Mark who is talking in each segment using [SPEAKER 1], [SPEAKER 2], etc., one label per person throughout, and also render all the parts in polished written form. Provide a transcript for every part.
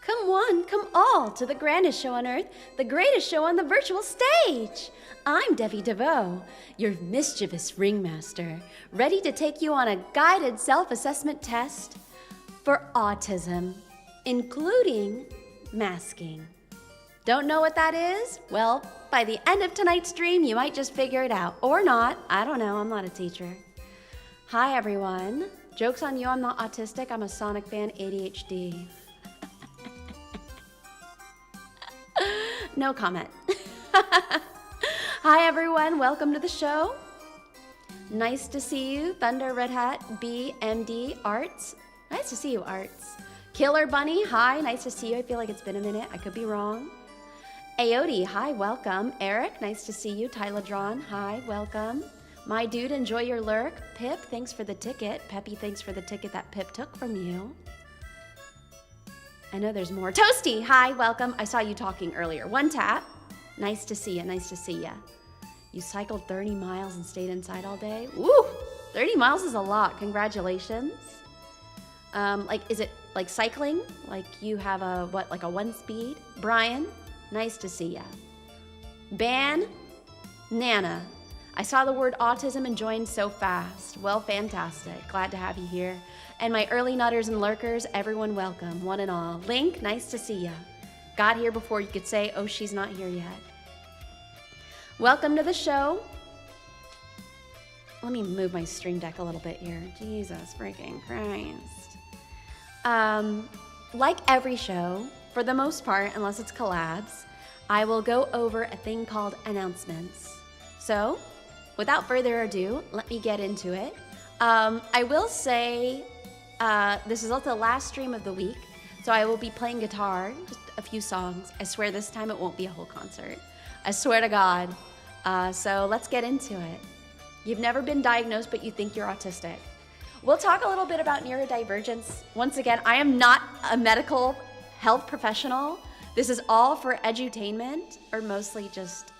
[SPEAKER 1] Come one, come all to the grandest show on earth, the greatest show on the virtual stage. I'm Devi Vaux, your mischievous ringmaster, ready to take you on a guided self-assessment test for autism, including masking. Don't know what that is? Well, by the end of tonight's stream, you might just figure it out. Or not. I don't know. I'm not a teacher. Hi, everyone. Joke's on you. I'm not autistic. I'm a Sonic fan, ADHD. No comment. Hi, everyone. Welcome to the show. Nice to see you. Thunder Red Hat, BMD Arts. Nice to see you, Arts. Killer Bunny, hi. Nice to see you. I feel like it's been a minute. I could be wrong. Aote, hi. Welcome. Eric, nice to see you. Tyler Drawn, hi. Welcome. My dude, enjoy your lurk. Pip, thanks for the ticket. Peppy, thanks for the ticket that Pip took from you. I know there's more. Toasty, hi, welcome. I saw you talking earlier. One tap. Nice to see ya, nice to see ya. You cycled 30 miles and stayed inside all day? Woo! 30 miles is a lot. Congratulations. Is it like cycling? Like you have a, like a 1 speed? Brian, nice to see ya. Ban, Nana. I saw the word autism and joined so fast. Well, fantastic. Glad to have you here. And my early nutters and lurkers, everyone welcome, one and all. Link, nice to see ya. Got here before you could say, oh, she's not here yet. Welcome to the show. Let me move my stream deck a little bit here. Jesus freaking Christ. Like every show, for the most part, unless it's collabs, I will go over a thing called announcements. So, without further ado, let me get into it. I will say, this is also the last stream of the week, so I will be playing guitar, just a few songs. I swear this time it won't be a whole concert. I swear to God. So let's get into it. You've never been diagnosed, but you think you're autistic. We'll talk a little bit about neurodivergence. Once again, I am not a medical health professional. This is all for edutainment, or mostly just,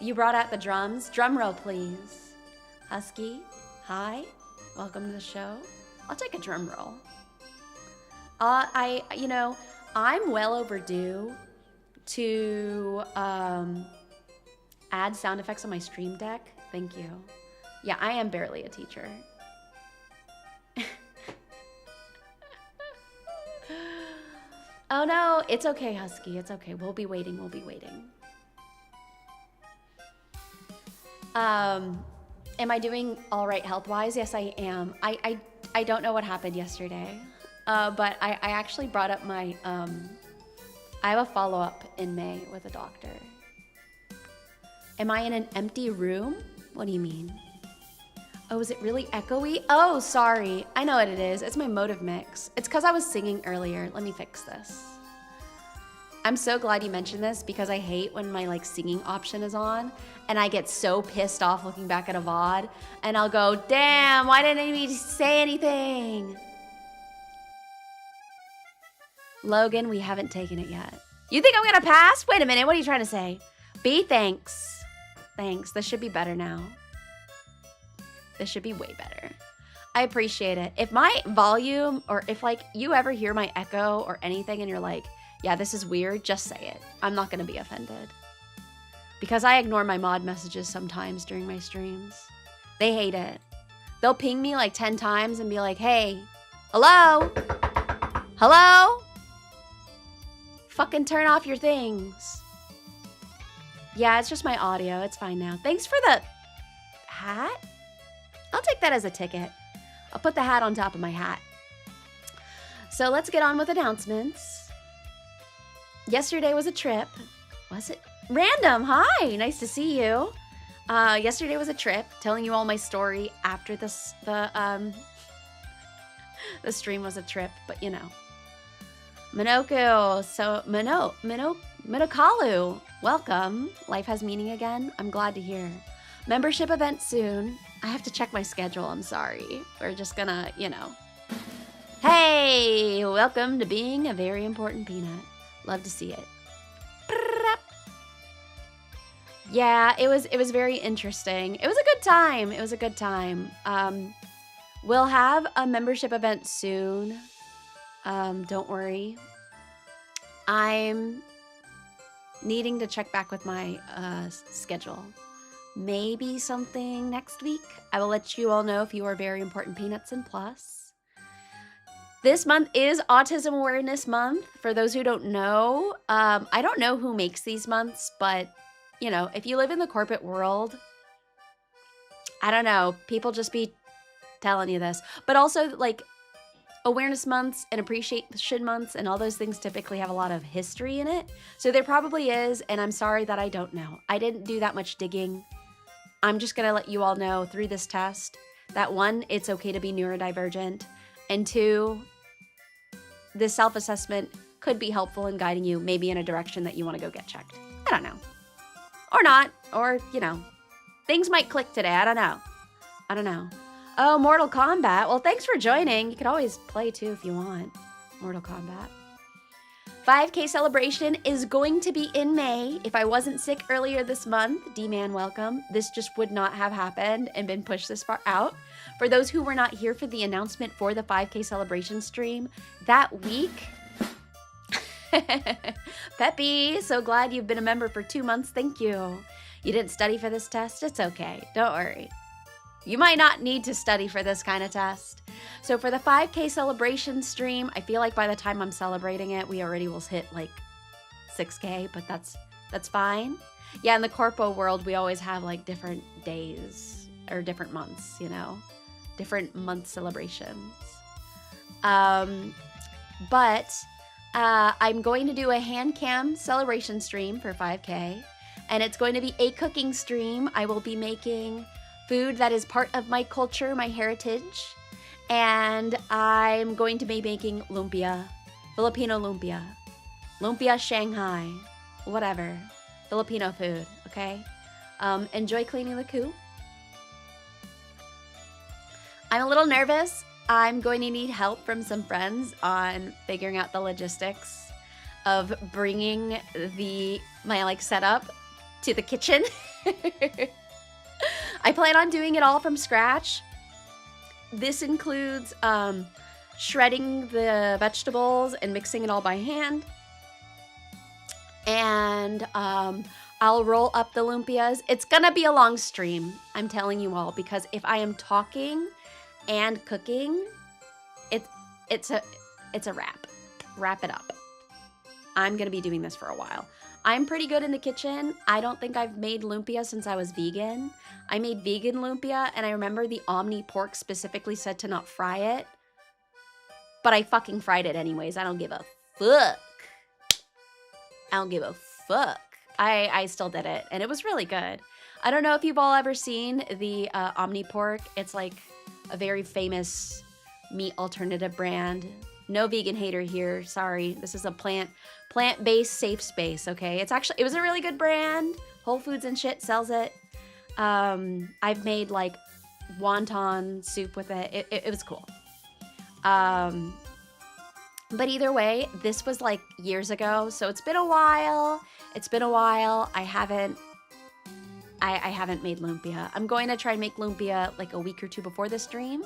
[SPEAKER 1] you brought out the drums. Drum roll, please. Husky, hi, welcome to the show. I'll take a drum roll. I'm well overdue to add sound effects on my stream deck. Thank you. Yeah, I am barely a teacher. Oh no, it's okay, Husky. It's okay. We'll be waiting. We'll be waiting. Am I doing all right health-wise? Yes, I am. I don't know what happened yesterday, but I actually brought up my, I have a follow-up in May with a doctor. Am I in an empty room? What do you mean? Oh, is it really echoey? Oh, sorry. I know what it is. It's my motive mix. It's because I was singing earlier. Let me fix this. I'm so glad you mentioned this because I hate when my singing option is on and I get so pissed off looking back at a VOD and I'll go, damn, why didn't anybody say anything? Logan, we haven't taken it yet. You think I'm gonna pass? Wait a minute, what are you trying to say? B, thanks. Thanks, this should be better now. This should be way better. I appreciate it. If my volume, or if you ever hear my echo or anything and you're like, yeah, this is weird, just say it. I'm not gonna be offended. Because I ignore my mod messages sometimes during my streams. They hate it. They'll ping me 10 times and be like, hey, hello? Hello? Fucking turn off your things. Yeah, it's just my audio. It's fine now. Thanks for the hat. I'll take that as a ticket. I'll put the hat on top of my hat. So let's get on with announcements. Yesterday was a trip. Was it? Random, hi, nice to see you. Yesterday was a trip, telling you all my story after the stream was a trip, but you know. Minoko, so Minokalu, welcome. Life has meaning again. I'm glad to hear. Membership event soon. I have to check my schedule, I'm sorry. We're just gonna, you know. Hey, welcome to being a very important peanut. Love to see it. Yeah, it was very interesting. It was a good time. It was a good time. We'll have a membership event soon. Don't worry. I'm needing to check back with my schedule. Maybe something next week. I will let you all know if you are very important peanuts and plus. This month is Autism Awareness Month. For those who don't know, I don't know who makes these months, but you know, if you live in the corporate world, I don't know, people just be telling you this. But also, like, awareness months and appreciation months and all those things typically have a lot of history in it. So there probably is, and I'm sorry that I don't know. I didn't do that much digging. I'm just gonna let you all know through this test that 1, it's okay to be neurodivergent, and 2, this self-assessment could be helpful in guiding you maybe in a direction that you wanna go get checked. I don't know. Or not, or, you know, things might click today. I don't know. I don't know. Oh, Mortal Kombat. Well, thanks for joining. You could always play too if you want. Mortal Kombat. 5K celebration is going to be in May. If I wasn't sick earlier this month, D-Man, welcome. This just would not have happened and been pushed this far out. For those who were not here for the announcement for the 5K celebration stream, that week... Peppy, so glad you've been a member for 2 months. Thank you. You didn't study for this test? It's okay. Don't worry. You might not need to study for this kind of test. So for the 5K celebration stream, I feel like by the time I'm celebrating it, we already will hit like 6K, but that's fine. Yeah, in the corpo world, we always have like different days or different months, you know, different month celebrations. But I'm going to do a hand cam celebration stream for 5K, and it's going to be a cooking stream. I will be making food that is part of my culture, my heritage, and I'm going to be making lumpia, Filipino lumpia, lumpia Shanghai, whatever, Filipino food, okay? Enjoy cleaning the coop. I'm a little nervous. I'm going to need help from some friends on figuring out the logistics of bringing my like setup to the kitchen. I plan on doing it all from scratch. This includes shredding the vegetables and mixing it all by hand. And I'll roll up the lumpias. It's gonna be a long stream, I'm telling you all, because if I am talking and cooking, it's a wrap. Wrap it up. I'm gonna be doing this for a while. I'm pretty good in the kitchen. I don't think I've made lumpia since I was vegan. I made vegan lumpia, and I remember the Omni pork specifically said to not fry it, but I fucking fried it anyways. I don't give a fuck. I don't give a fuck. I still did it, and it was really good. I don't know if you've all ever seen the Omni pork. It's like a very famous meat alternative brand. No vegan hater here. Sorry. This is a plant-based safe space, okay? It was a really good brand. Whole Foods and shit sells it. I've made like wonton soup with it. It was cool. But either way, this was like years ago, so it's been a while. I haven't made lumpia. I'm going to try and make lumpia like a week or 2 before the stream,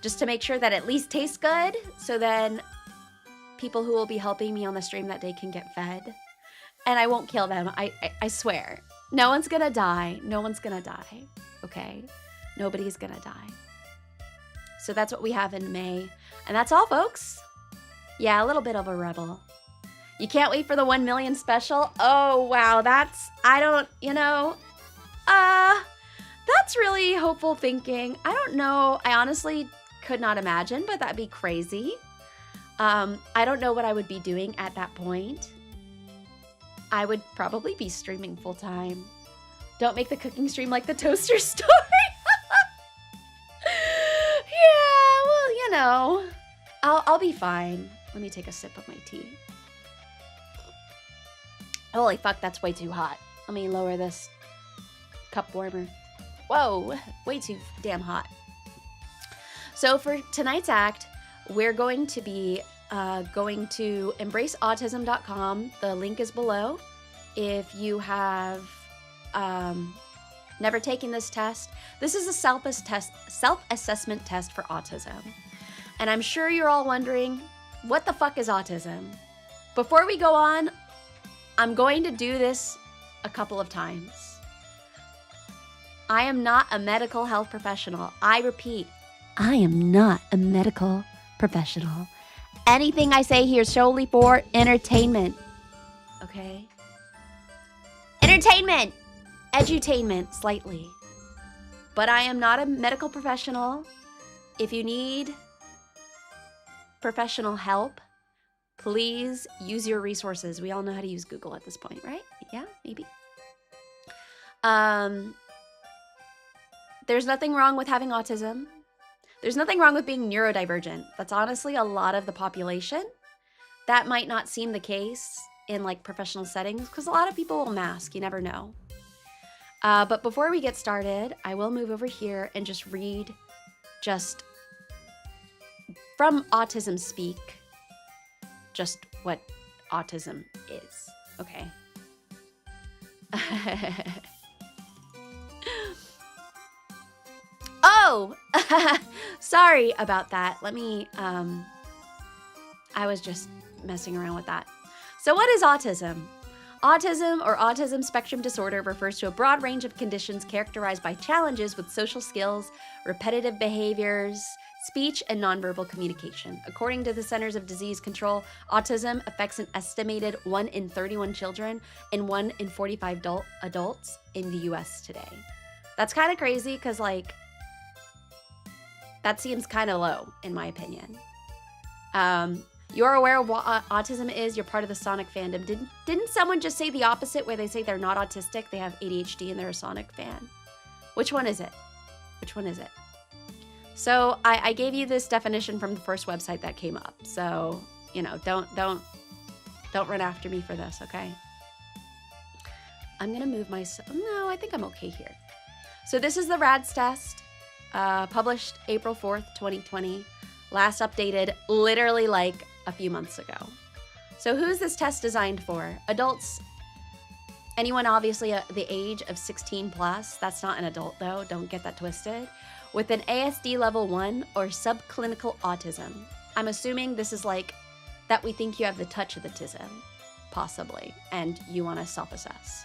[SPEAKER 1] just to make sure that it at least tastes good, so then people who will be helping me on the stream that day can get fed. And I won't kill them, I swear. No one's gonna die. No one's gonna die, okay? Nobody's gonna die. So that's what we have in May. And that's all, folks. Yeah, a little bit of a rebel. You can't wait for the 1 million special? Oh, wow, that's really hopeful thinking. I don't know. I honestly could not imagine, but that'd be crazy. I don't know what I would be doing at that point. I would probably be streaming full time. Don't make the cooking stream like the toaster story. Yeah, well, you know, I'll be fine. Let me take a sip of my tea. Holy fuck, that's way too hot. Let me lower this cup warmer. Whoa, way too damn hot. So for tonight's act, we're going to be going to embraceautism.com. The link is below. If you have never taken this test, this is a self-assessment test for autism. And I'm sure you're all wondering, what the fuck is autism? Before we go on, I'm going to do this a couple of times. I am not a medical health professional. I repeat, I am not a medical professional. Anything I say here is solely for entertainment. Okay? Entertainment! Edutainment, slightly. But I am not a medical professional. If you need professional help, please use your resources. We all know how to use Google at this point, right? Yeah, maybe. There's nothing wrong with having autism. There's nothing wrong with being neurodivergent. That's honestly a lot of the population. That might not seem the case in like professional settings because a lot of people will mask. You never know. But before we get started, I will move over here and just read from Autism Speak, just what autism is, okay? Oh, sorry about that. Let me, I was just messing around with that. So what is autism? Autism or autism spectrum disorder refers to a broad range of conditions characterized by challenges with social skills, repetitive behaviors, speech, and nonverbal communication. According to the Centers of Disease Control, autism affects an estimated 1 in 31 children and 1 in 45 adults in the US today. That's kind of crazy because, like, that seems kind of low, in my opinion. You're aware of what autism is. You're part of the Sonic fandom. Didn't someone just say the opposite where they say they're not autistic, they have ADHD, and they're a Sonic fan? Which one is it? Which one is it? So I gave you this definition from the first website that came up. So, you know, don't run after me for this, okay? I'm gonna move myself. No, I think I'm okay here. So this is the RAADS test, published April 4th, 2020. Last updated literally like a few months ago. So who's this test designed for? Adults, anyone obviously the age of 16 plus. That's not an adult though, don't get that twisted. With an ASD level 1 or subclinical autism. I'm assuming this is like that we think you have the touch of the tism, possibly, and you want to self-assess.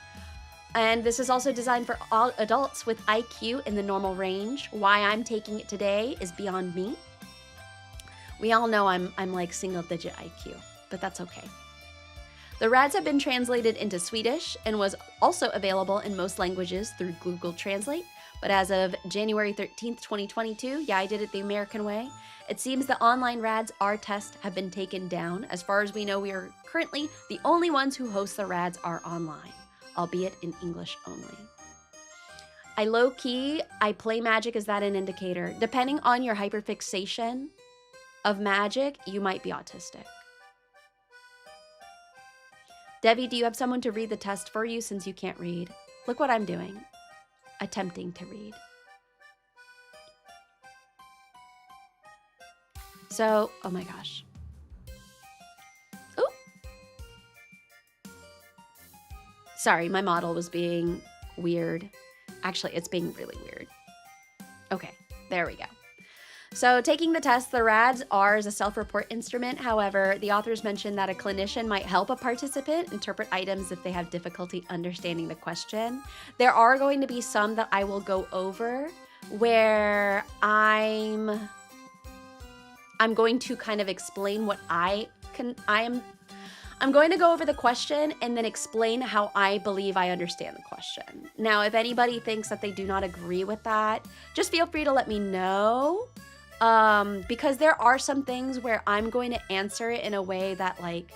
[SPEAKER 1] And this is also designed for all adults with IQ in the normal range. Why I'm taking it today is beyond me. We all know I'm like single-digit IQ, but that's okay. The RAADS have been translated into Swedish and was also available in most languages through Google Translate. But as of January 13th, 2022, yeah, I did it the American way, it seems the online RAADS-R tests have been taken down. As far as we know, we are currently the only ones who host the RAADS-R online, albeit in English only. I play magic. Is that an indicator? Depending on your hyperfixation of magic, you might be autistic. Devi, do you have someone to read the test for you since you can't read? Look what I'm doing. Attempting to read. So, oh my gosh. Ooh. Sorry, my model was being weird. Actually, it's being really weird. Okay, there we go. So taking the test, the RAADS-R is a self-report instrument. However, the authors mentioned that a clinician might help a participant interpret items if they have difficulty understanding the question. There are going to be some that I will go over where I'm going to kind of explain what I'm going to go over the question and then explain how I believe I understand the question. Now, if anybody thinks that they do not agree with that, just feel free to let me know. Because there are some things where I'm going to answer it in a way that like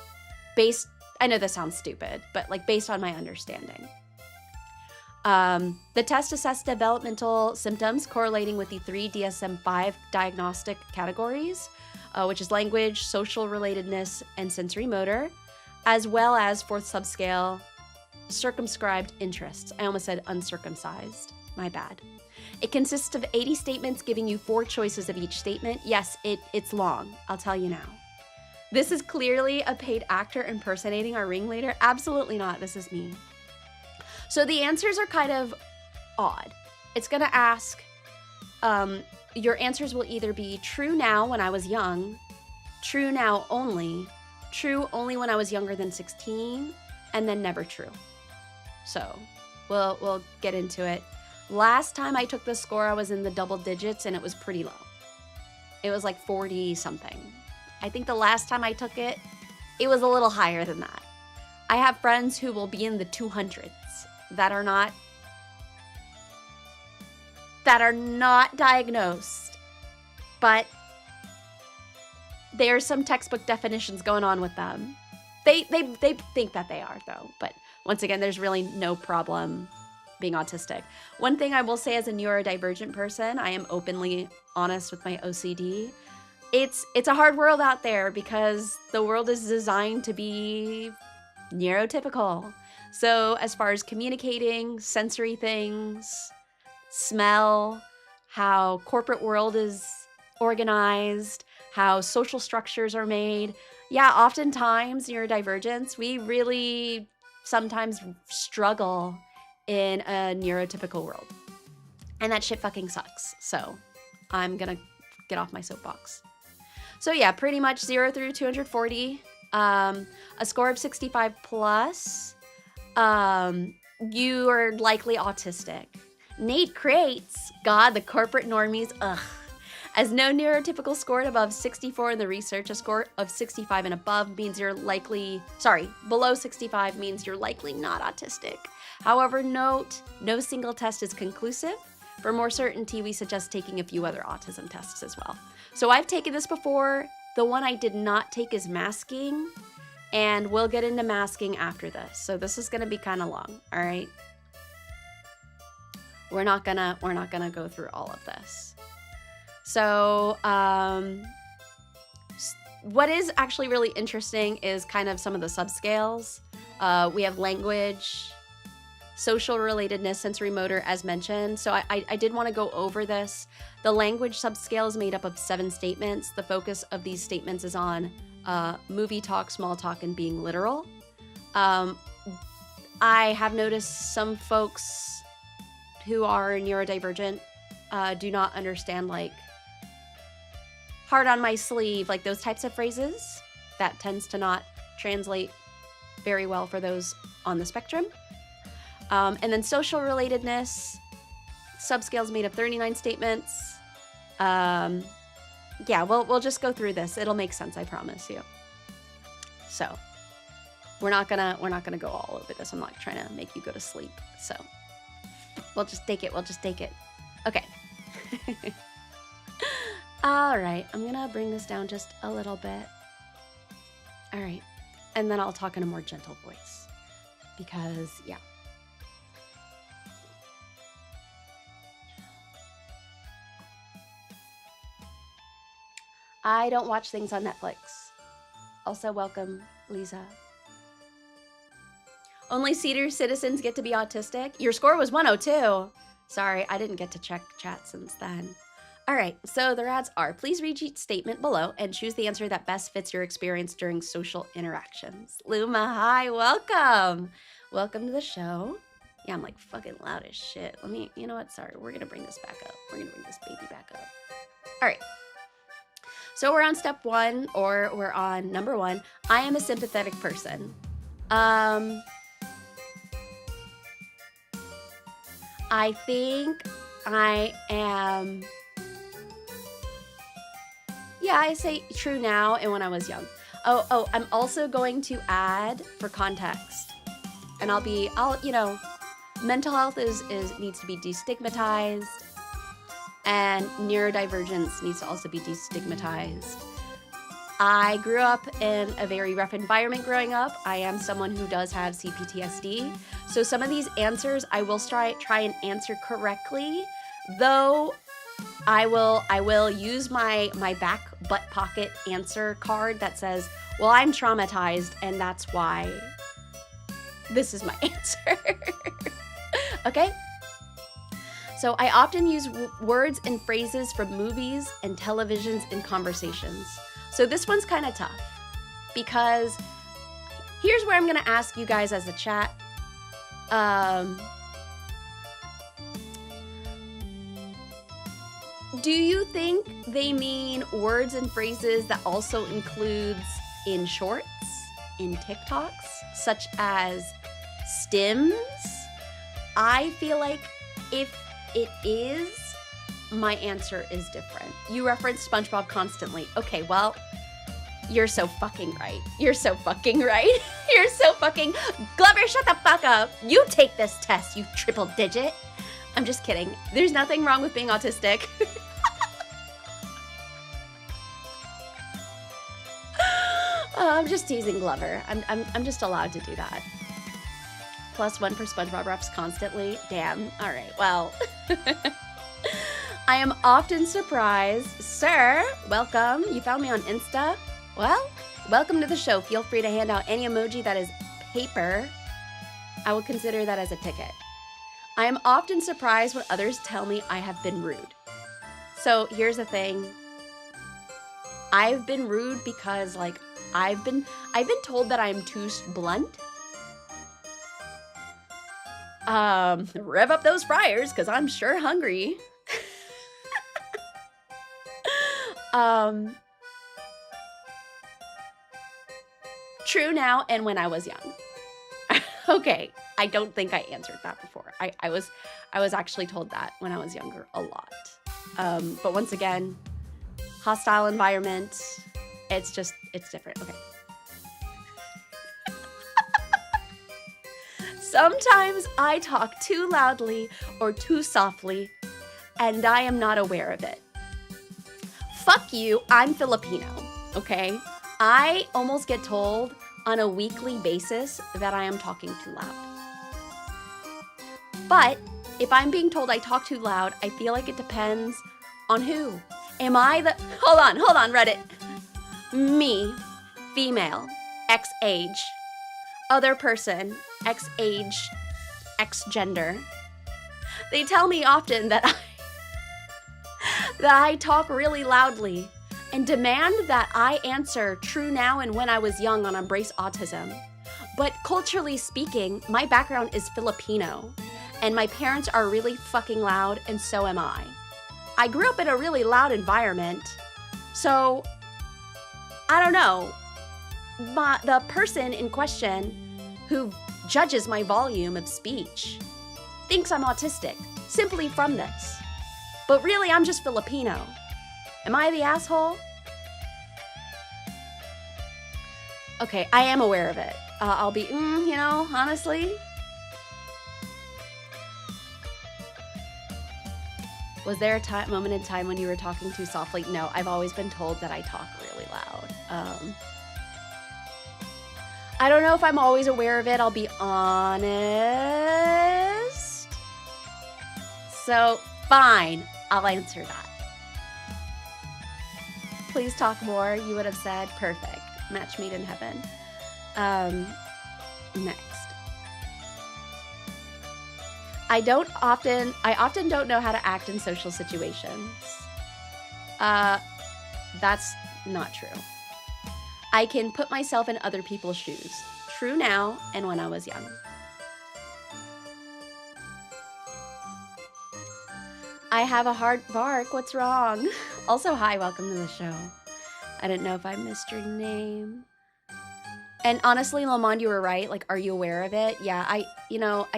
[SPEAKER 1] I know this sounds stupid, but like based on my understanding. The test assessed developmental symptoms correlating with the 3 DSM-5 diagnostic categories, which is language, social relatedness, and sensory motor, as well as 4th subscale, circumscribed interests. I almost said uncircumcised, my bad. It consists of 80 statements giving you 4 choices of each statement. Yes, it's long, I'll tell you now. This is clearly a paid actor impersonating our ringleader. Absolutely not, this is me. So the answers are kind of odd. It's going to ask, your answers will either be true now when I was young, true now only, true only when I was younger than 16, and then never true. So we'll get into it. Last time I took this score, I was in the double digits and it was pretty low. It was like 40 something. I think the last time I took it, it was a little higher than that. I have friends who will be in the 200s that are not diagnosed, but there's some textbook definitions going on with them. They think that they are though, but once again, there's really no problem being autistic. One thing I will say as a neurodivergent person, I am openly honest with my OCD. It's a hard world out there because the world is designed to be neurotypical. So as far as communicating, sensory things, smell, how corporate world is organized, how social structures are made. Yeah, oftentimes neurodivergents, we really sometimes struggle in a neurotypical world. And that shit fucking sucks. So I'm gonna get off my soapbox. So yeah, pretty much 0 through 240. A score of 65 plus. You are likely autistic. Nate Crates, God, the corporate normies, ugh. As no neurotypical scored above 64 in the research, a score of 65 and above means you're likely, below 65 means you're likely not autistic. However, note, no single test is conclusive. For more certainty, we suggest taking a few other autism tests as well. So I've taken this before. The one I did not take is masking, and we'll get into masking after this. So this is gonna be kind of long, all right? We're not gonna go through all of this. So what is actually really interesting is kind of some of the subscales. We have language, social relatedness, sensory motor, as mentioned. So I did want to go over this. The language subscale is made up of 7 statements. The focus of these statements is on movie talk, small talk, and being literal. I have noticed some folks who are neurodivergent do not understand, like, heart on my sleeve, like those types of phrases. That tends to not translate very well for those on the spectrum. And then social relatedness, subscales made of 39 statements. Yeah, we'll just go through this. It'll make sense, I promise you. So we're not gonna go all over this. I'm not trying to make you go to sleep. So we'll just take it. Okay. All right, I'm gonna bring this down just a little bit. All right, and then I'll talk in a more gentle voice because, yeah. I don't watch things on Netflix. Also, welcome, Lisa. Only senior citizens get to be autistic. Your score was 102. Sorry, I didn't get to check chat since then. All right, so the RAADS-R. Please read each statement below and choose the answer that best fits your experience during social interactions. Luma, hi, welcome. Welcome to the show. Yeah, I'm like fucking loud as shit. You know what? Sorry, we're gonna bring this back up. We're gonna bring this baby back up. All right. So we're on step 1, or we're on number 1. I am a sympathetic person. I think I am... Yeah, I say true now and when I was young. Oh, I'm also going to add for context. And mental health needs to be destigmatized, and neurodivergence needs to also be destigmatized. I grew up in a very rough environment growing up. I am someone who does have CPTSD. So some of these answers I will try and answer correctly, though I will use my back butt pocket answer card that says, well, I'm traumatized and that's why this is my answer. Okay? So I often use words and phrases from movies and televisions in conversations. So this one's kind of tough because here's where I'm going to ask you guys as a chat, Do you think they mean words and phrases that also includes in shorts, in TikToks, such as stims? I feel like if it is, my answer is different. You reference SpongeBob constantly. Okay, well, you're so fucking right. You're so fucking right. You're so fucking... Glover, shut the fuck up. You take this test, you triple digit. I'm just kidding. There's nothing wrong with being autistic. I'm just teasing Glover. I'm just allowed to do that. +1 for SpongeBob refs constantly. Damn. All right. Well, I am often surprised. Sir, welcome. You found me on Insta. Well, welcome to the show. Feel free to hand out any emoji that is paper. I would consider that as a ticket. I am often surprised when others tell me I have been rude. So here's the thing. I've been rude because, like, I've been told that I'm too blunt. Rev up those fryers because I'm sure hungry. True now and when I was young. Okay, I don't think I answered that before. I was actually told that when I was younger a lot. But once again, hostile environment. It's different. Okay. Sometimes I talk too loudly or too softly, and I am not aware of it. Fuck you, I'm Filipino, okay? I almost get told on a weekly basis that I am talking too loud. But if I'm being told I talk too loud, I feel like it depends on who. Am I the... Hold on, Reddit. Me, female, X age. Other person, X age, X gender. They tell me often that I talk really loudly and demand that I answer true now and when I was young on Embrace Autism. But culturally speaking, my background is Filipino and my parents are really fucking loud and so am I. I grew up in a really loud environment, so I don't know. The person in question who judges my volume of speech thinks I'm autistic simply from this. But really, I'm just Filipino. Am I the asshole? Okay, I am aware of it. I'll be, you know, honestly. Was there a moment in time when you were talking too softly? No, I've always been told that I talk really loud. I don't know if I'm always aware of it, I'll be honest. So, fine, I'll answer that. Please talk more, you would have said. Perfect. Match made in heaven. Next. I often don't know how to act in social situations. That's not true. I can put myself in other people's shoes. True now and when I was young. I have a hard bark. What's wrong? Also, hi, welcome to the show. I didn't know if I missed your name. And honestly, Lamond, you were right. Like, are you aware of it? Yeah, I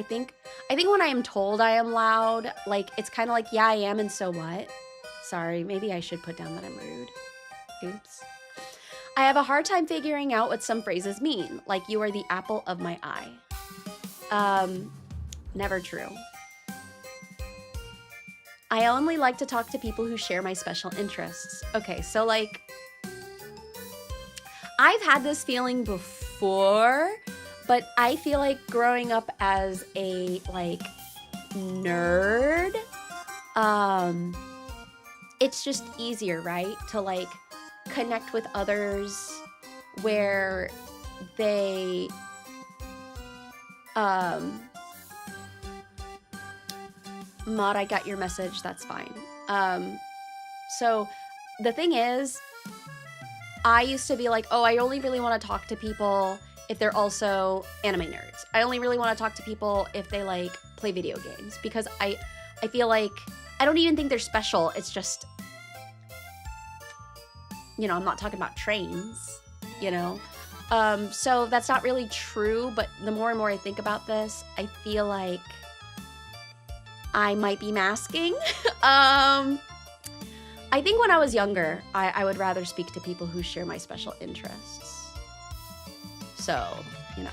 [SPEAKER 1] think when I am told I am loud, like, it's kind of like, yeah, I am, and so what? Sorry, maybe I should put down that I'm rude. Oops. I have a hard time figuring out what some phrases mean, like you are the apple of my eye. Never true. I only like to talk to people who share my special interests. Okay, so like, I've had this feeling before, but I feel like growing up as a, like, nerd, it's just easier, right? To, like, connect with others where they, Maud, I got your message, that's fine. So the thing is, I used to be like, oh, I only really want to talk to people if they're also anime nerds. I only really want to talk to people if they like play video games, because I feel like I don't even think they're special. It's just, you know, I'm not talking about trains, you know? So that's not really true, but the more and more I think about this, I feel like I might be masking. I think when I was younger, I would rather speak to people who share my special interests. So, you know,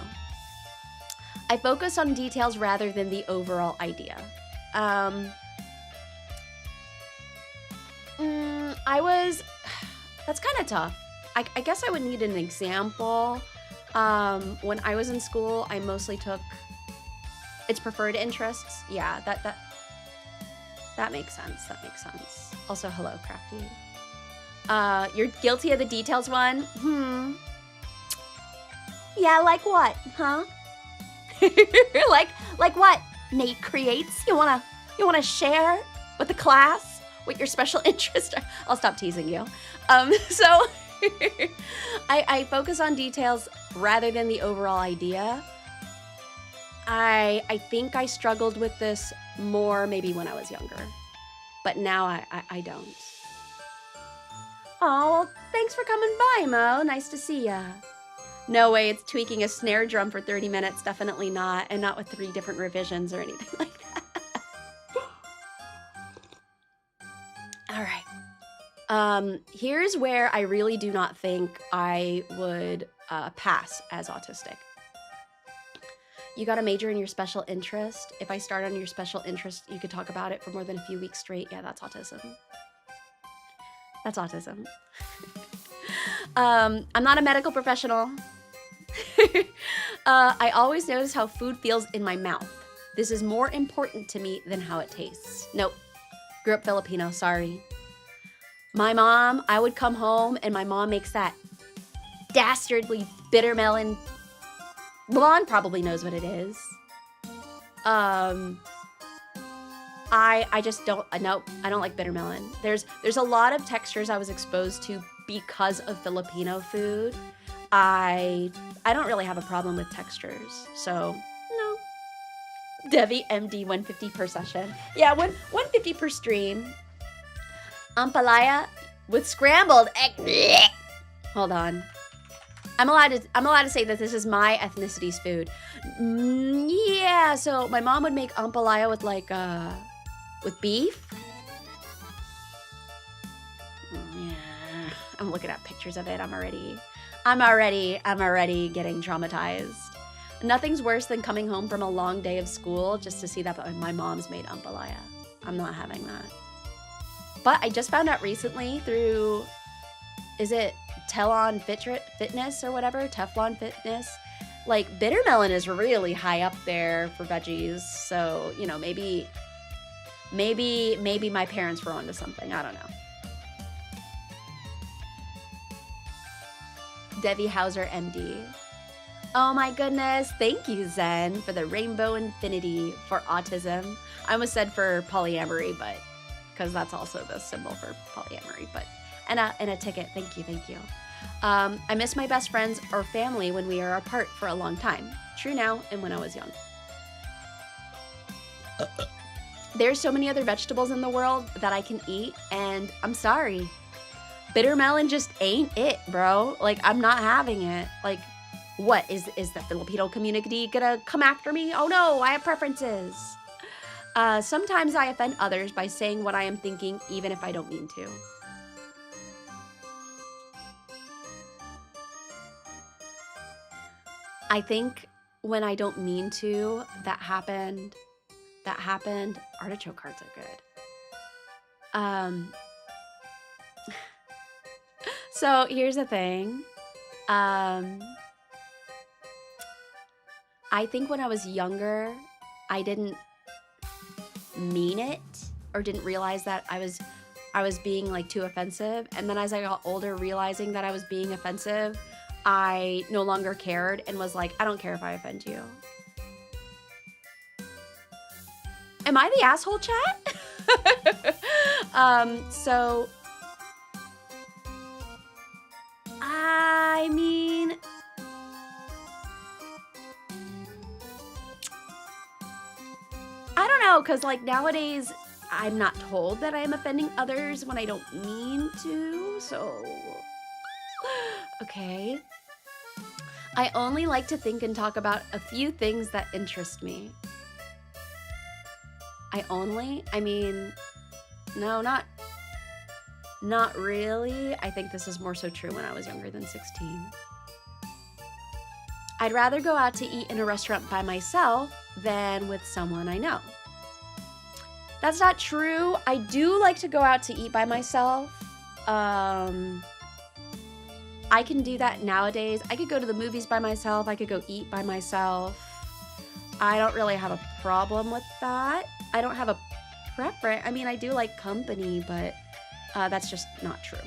[SPEAKER 1] I focus on details rather than the overall idea. That's kind of tough. I guess I would need an example. When I was in school, I mostly took its preferred interests. Yeah, that makes sense. That makes sense. Also, hello, Crafty. You're guilty of the details one? Yeah, like what? Huh? like what? Nate creates? You wanna share with the class what your special interest are? I'll stop teasing you. So I focus on details rather than the overall idea. I think I struggled with this more maybe when I was younger, but now I don't. Oh, well, thanks for coming by, Mo. Nice to see ya. No way it's tweaking a snare drum for 30 minutes. Definitely not, and not with 3 different revisions or anything like that. All right. Here's where I really do not think I would pass as autistic. You got a major in your special interest. If I start on your special interest, you could talk about it for more than a few weeks straight. Yeah, that's autism. That's autism. I'm not a medical professional. I always notice how food feels in my mouth. This is more important to me than how it tastes. Nope. Grew up Filipino, sorry. My mom, I would come home and my mom makes that dastardly bitter melon. Blonde probably knows what it is. I just don't, nope, I don't like bitter melon. There's a lot of textures I was exposed to because of Filipino food. I don't really have a problem with textures, so no. Devi, MD, 150 per session. Yeah, 150 per stream. Ampalaya with scrambled egg. Blech. Hold on. I'm allowed to say that this is my ethnicity's food. Yeah, so my mom would make ampalaya with like with beef. Yeah, I'm looking at pictures of it. I'm already getting traumatized. Nothing's worse than coming home from a long day of school just to see that my mom's made ampalaya. I'm not having that. But I just found out recently through, is it Telon Fitness or whatever? Teflon Fitness? Like, bitter melon is really high up there for veggies. So, you know, maybe my parents were onto something. I don't know. Devi Hauser, MD. Oh my goodness. Thank you, Zen, for the rainbow infinity for autism. I almost said for polyamory, but because that's also the symbol for polyamory, but and a ticket. Thank you. I miss my best friends or family when we are apart for a long time. True now and when I was young. There's so many other vegetables in the world that I can eat, and I'm sorry. Bitter melon just ain't it, bro. Like, I'm not having it. Like, what? Is the Filipino community gonna come after me? Oh no, I have preferences. Sometimes I offend others by saying what I am thinking, even if I don't mean to. I think when I don't mean to, that happened. Artichoke hearts are good. So here's the thing. I think when I was younger, I didn't mean it or didn't realize that I was being like too offensive. And then as I got older, realizing that I was being offensive, I no longer cared and was like, I don't care if I offend you. Am I the asshole, chat? So I mean, know, because like nowadays, I'm not told that I am offending others when I don't mean to, so... Okay. I only like to think and talk about a few things that interest me. I mean, no, not really. I think this is more so true when I was younger than 16. I'd rather go out to eat in a restaurant by myself than with someone I know. That's not true. I do like to go out to eat by myself. I can do that nowadays. I could go to the movies by myself. I could go eat by myself. I don't really have a problem with that. I don't have a preference. I mean, I do like company, but that's just not true.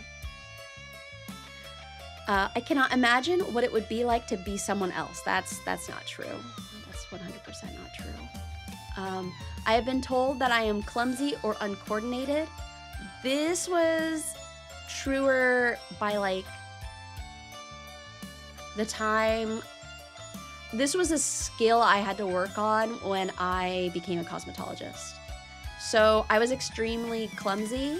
[SPEAKER 1] I cannot imagine what it would be like to be someone else. That's not true. That's 100% not true. I have been told that I am clumsy or uncoordinated. This was truer by like the time. This was a skill I had to work on when I became a cosmetologist. So I was extremely clumsy.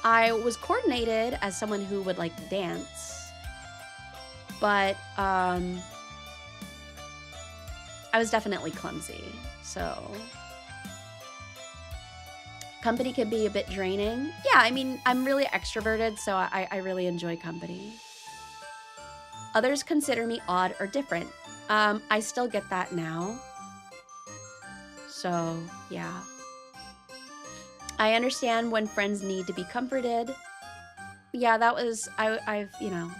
[SPEAKER 1] I was coordinated as someone who would like dance, but I was definitely clumsy. So company can be a bit draining. Yeah, I mean, I'm really extroverted, so I really enjoy company. Others consider me odd or different. I still get that now. So, yeah. I understand when friends need to be comforted. Yeah, that was, I've, you know,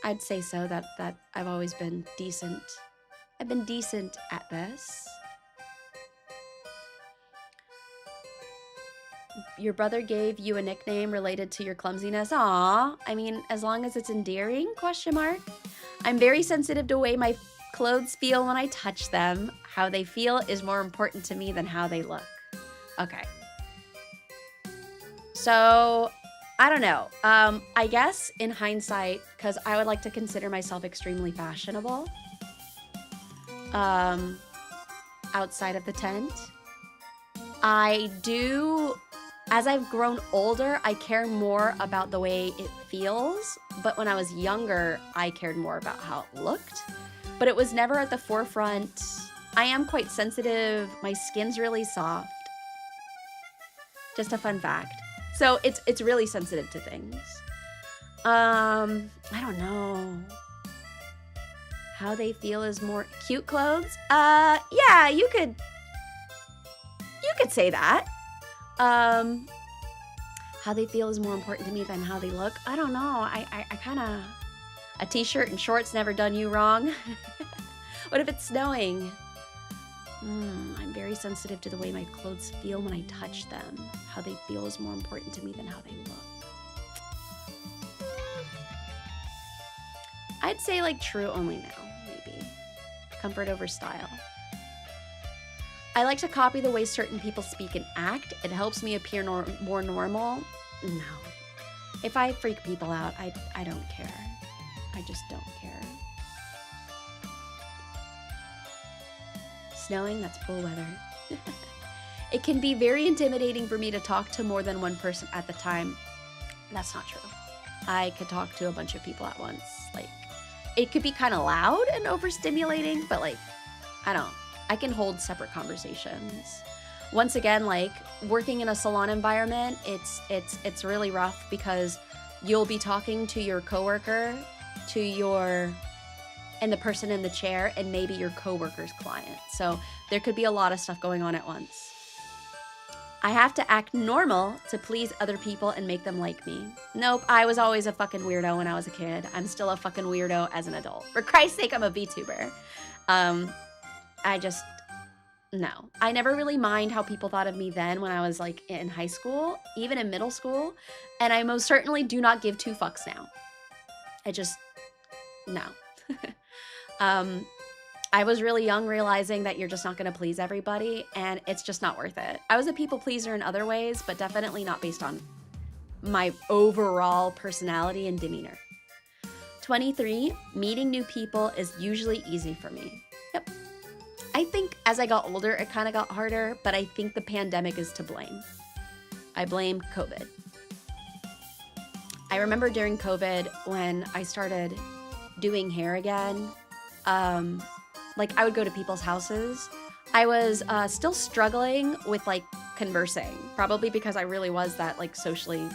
[SPEAKER 1] I'd say so, that I've always been decent. I've been decent at this. Your brother gave you a nickname related to your clumsiness. Aw, I mean, as long as it's endearing, question mark. I'm very sensitive to the way my clothes feel when I touch them. How they feel is more important to me than how they look. Okay. So, I don't know. I guess in hindsight, because I would like to consider myself extremely fashionable. Outside of the tent. I do... As I've grown older, I care more about the way it feels, but when I was younger, I cared more about how it looked, but it was never at the forefront. I am quite sensitive. My skin's really soft. Just a fun fact. So it's really sensitive to things. I don't know. How they feel is more cute clothes? Yeah, you could say that. How they feel is more important to me than how they look. I don't know. I kind of... A t-shirt and shorts never done you wrong. What if it's snowing? I'm very sensitive to the way my clothes feel when I touch them. How they feel is more important to me than how they look. I'd say like true only now, maybe. Comfort over style. I like to copy the way certain people speak and act. It helps me appear more normal. No. If I freak people out, I don't care. I just don't care. Snowing, that's cool weather. It can be very intimidating for me to talk to more than one person at the time. That's not true. I could talk to a bunch of people at once. Like, it could be kind of loud and overstimulating, but like, I can hold separate conversations. Once again, like working in a salon environment, it's really rough because you'll be talking to your coworker, and the person in the chair, and maybe your coworker's client. So there could be a lot of stuff going on at once. I have to act normal to please other people and make them like me. Nope, I was always a fucking weirdo when I was a kid. I'm still a fucking weirdo as an adult. For Christ's sake, I'm a VTuber. No. I never really mind how people thought of me then when I was like in high school, even in middle school, and I most certainly do not give two fucks now. No. I was really young realizing that you're just not going to please everybody, and it's just not worth it. I was a people pleaser in other ways, but definitely not based on my overall personality and demeanor. 23, meeting new people is usually easy for me. Yep. I think as I got older, it kind of got harder, but I think the pandemic is to blame. I blame COVID. I remember during COVID when I started doing hair again, like I would go to people's houses. I was still struggling with like conversing, probably because I really was that like socially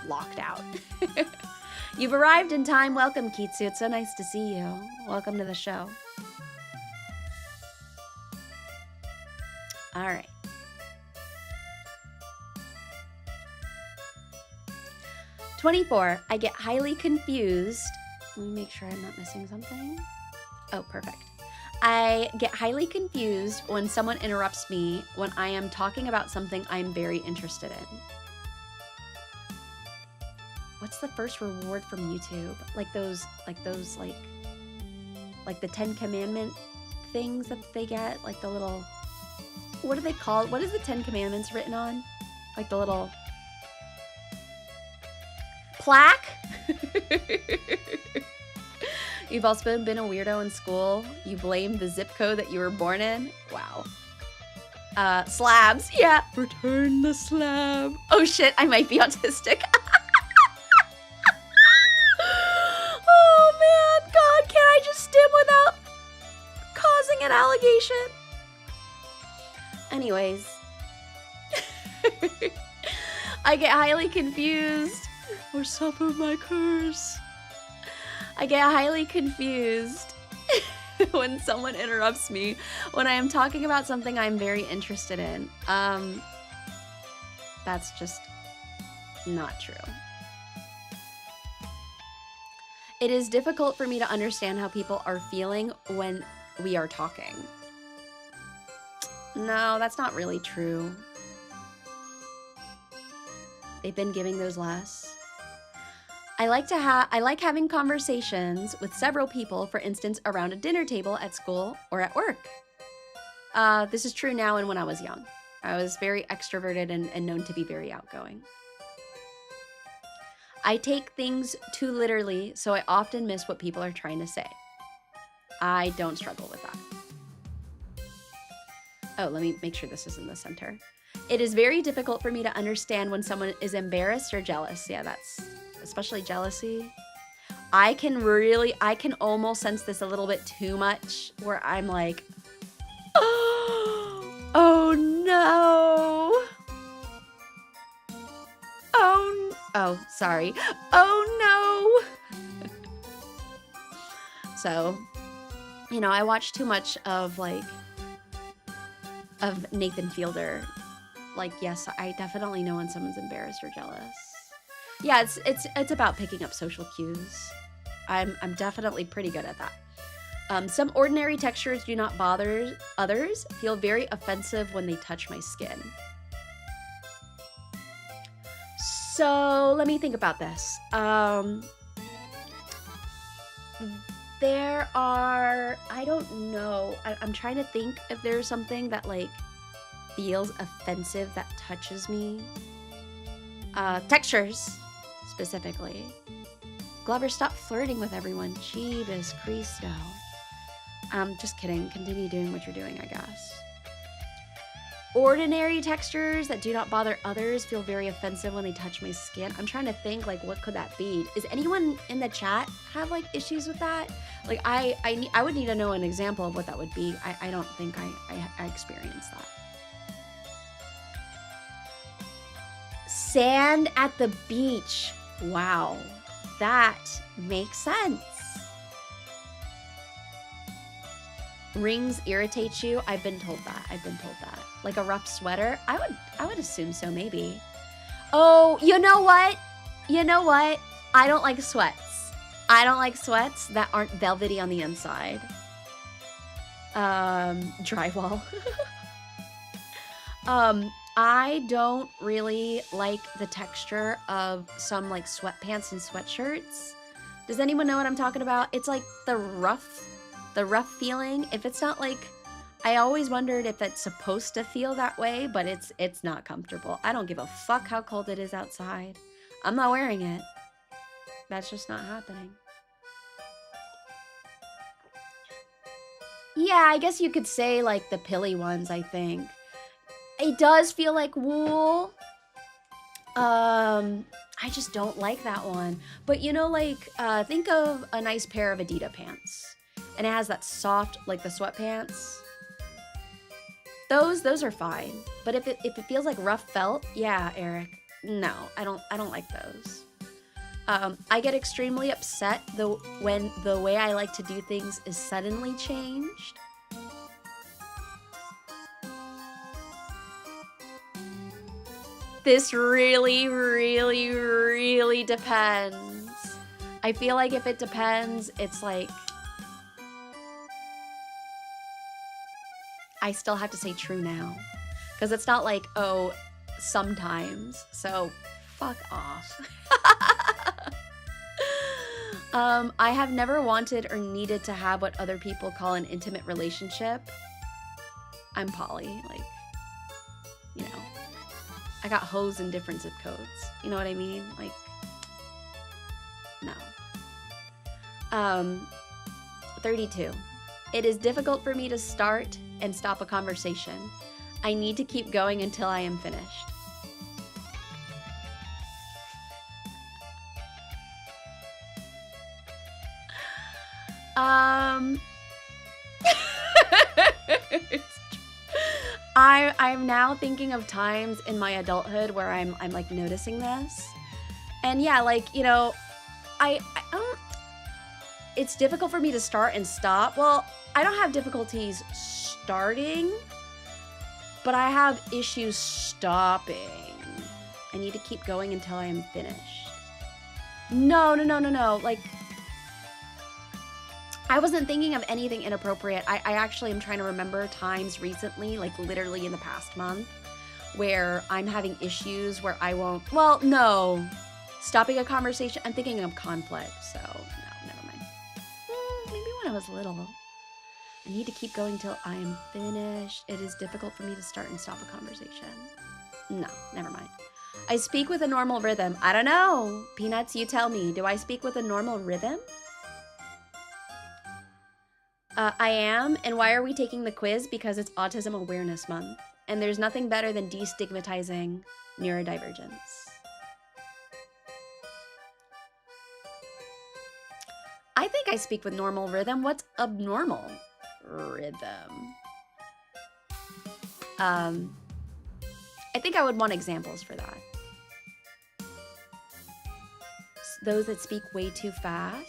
[SPEAKER 1] locked out. You've arrived in time. Welcome, Kitsu. It's so nice to see you. Welcome to the show. All right. "24. I get highly confused." Let me make sure I'm not missing something. Oh, perfect. "I get highly confused when someone interrupts me when I am talking about something I'm very interested in." What's the first reward from YouTube? Like the 10 Commandment things that they get? Like the little, what are they called? What is the 10 Commandments written on? Like the little plaque? You've also been a weirdo in school. You blame the zip code that you were born in. Wow. Slabs. Yeah. Return the slab. Oh shit, I might be autistic. Oh man, God, can't I just stim without causing an allegation? Anyways. "I get highly confused or suffer my curse." I get highly confused when someone interrupts me when I am talking about something I'm very interested in. That's just not true. "It is difficult for me to understand how people are feeling when we are talking." No, that's not really true. They've been giving those less. I like having conversations with several people, for instance, around a dinner table at school or at work. This is true now and when I was young. I was very extroverted and known to be very outgoing. "I take things too literally, so I often miss what people are trying to say." I don't struggle with that. Oh, let me make sure this is in the center. "It is very difficult for me to understand when someone is embarrassed or jealous." Yeah, that's especially jealousy. I can almost sense this a little bit too much, where I'm like, oh no. Oh, sorry. Oh no. So, you know, I watch too much of Nathan Fielder. Like, yes, I definitely know when someone's embarrassed or jealous. Yeah, it's about picking up social cues. I'm definitely pretty good at that. "Some ordinary textures do not bother others. Feel very offensive when they touch my skin." So let me think about this. There are, I don't know. I'm trying to think if there's something that like feels offensive that touches me. Textures, specifically. Glover, stop flirting with everyone. Jeebus Christo. Just kidding. Continue doing what you're doing, I guess. Ordinary textures that do not bother others feel very offensive when they touch my skin. I'm trying to think, like, what could that be? Is anyone in the chat have, like, issues with that? Like, I would need to know an example of what that would be. I don't think I experienced that. Sand at the beach. Wow. That makes sense. Rings irritate you? I've been told that. Like a rough sweater? I would assume so, maybe. Oh, you know what? I don't like sweats. I don't like sweats that aren't velvety on the inside. Drywall. I don't really like the texture of some like sweatpants and sweatshirts. Does anyone know what I'm talking about? It's like the rough feeling. If it's not like, I always wondered if it's supposed to feel that way, but it's not comfortable. I don't give a fuck how cold it is outside. I'm not wearing it. That's just not happening. Yeah, I guess you could say like the pilly ones, I think. It does feel like wool. I just don't like that one. But you know, like, think of a nice pair of Adidas pants. And it has that soft, like the sweatpants. Those are fine. But if it feels like rough felt, yeah, Eric. No, I don't like those. I get extremely upset when the way I like to do things is suddenly changed. This really, really, really depends. I feel like if it depends, it's like I still have to say true now. Because it's not like, oh, sometimes. So, fuck off. I have never wanted or needed to have what other people call an intimate relationship. I'm poly, like, you know. I got hoes in different zip codes. You know what I mean? Like, no. 32. It is difficult for me to start and stop a conversation. I need to keep going until I am finished. I'm now thinking of times in my adulthood where I'm like noticing this. And yeah, like, you know, it's difficult for me to start and stop. Well, I don't have difficulties starting, but I have issues stopping. I need to keep going until I am finished. No. Like, I wasn't thinking of anything inappropriate. I actually am trying to remember times recently, like literally in the past month, where I'm having issues where I won't, well, no. Stopping a conversation, I'm thinking of conflict, so no, never mind. Maybe when I was little. I need to keep going till I am finished. It is difficult for me to start and stop a conversation. No, never mind. I speak with a normal rhythm. I don't know. Peanuts, you tell me. Do I speak with a normal rhythm? I am. And why are we taking the quiz? Because it's Autism Awareness Month. And there's nothing better than destigmatizing neurodivergence. I think I speak with normal rhythm. What's abnormal rhythm? I think I would want examples for that. Those that speak way too fast.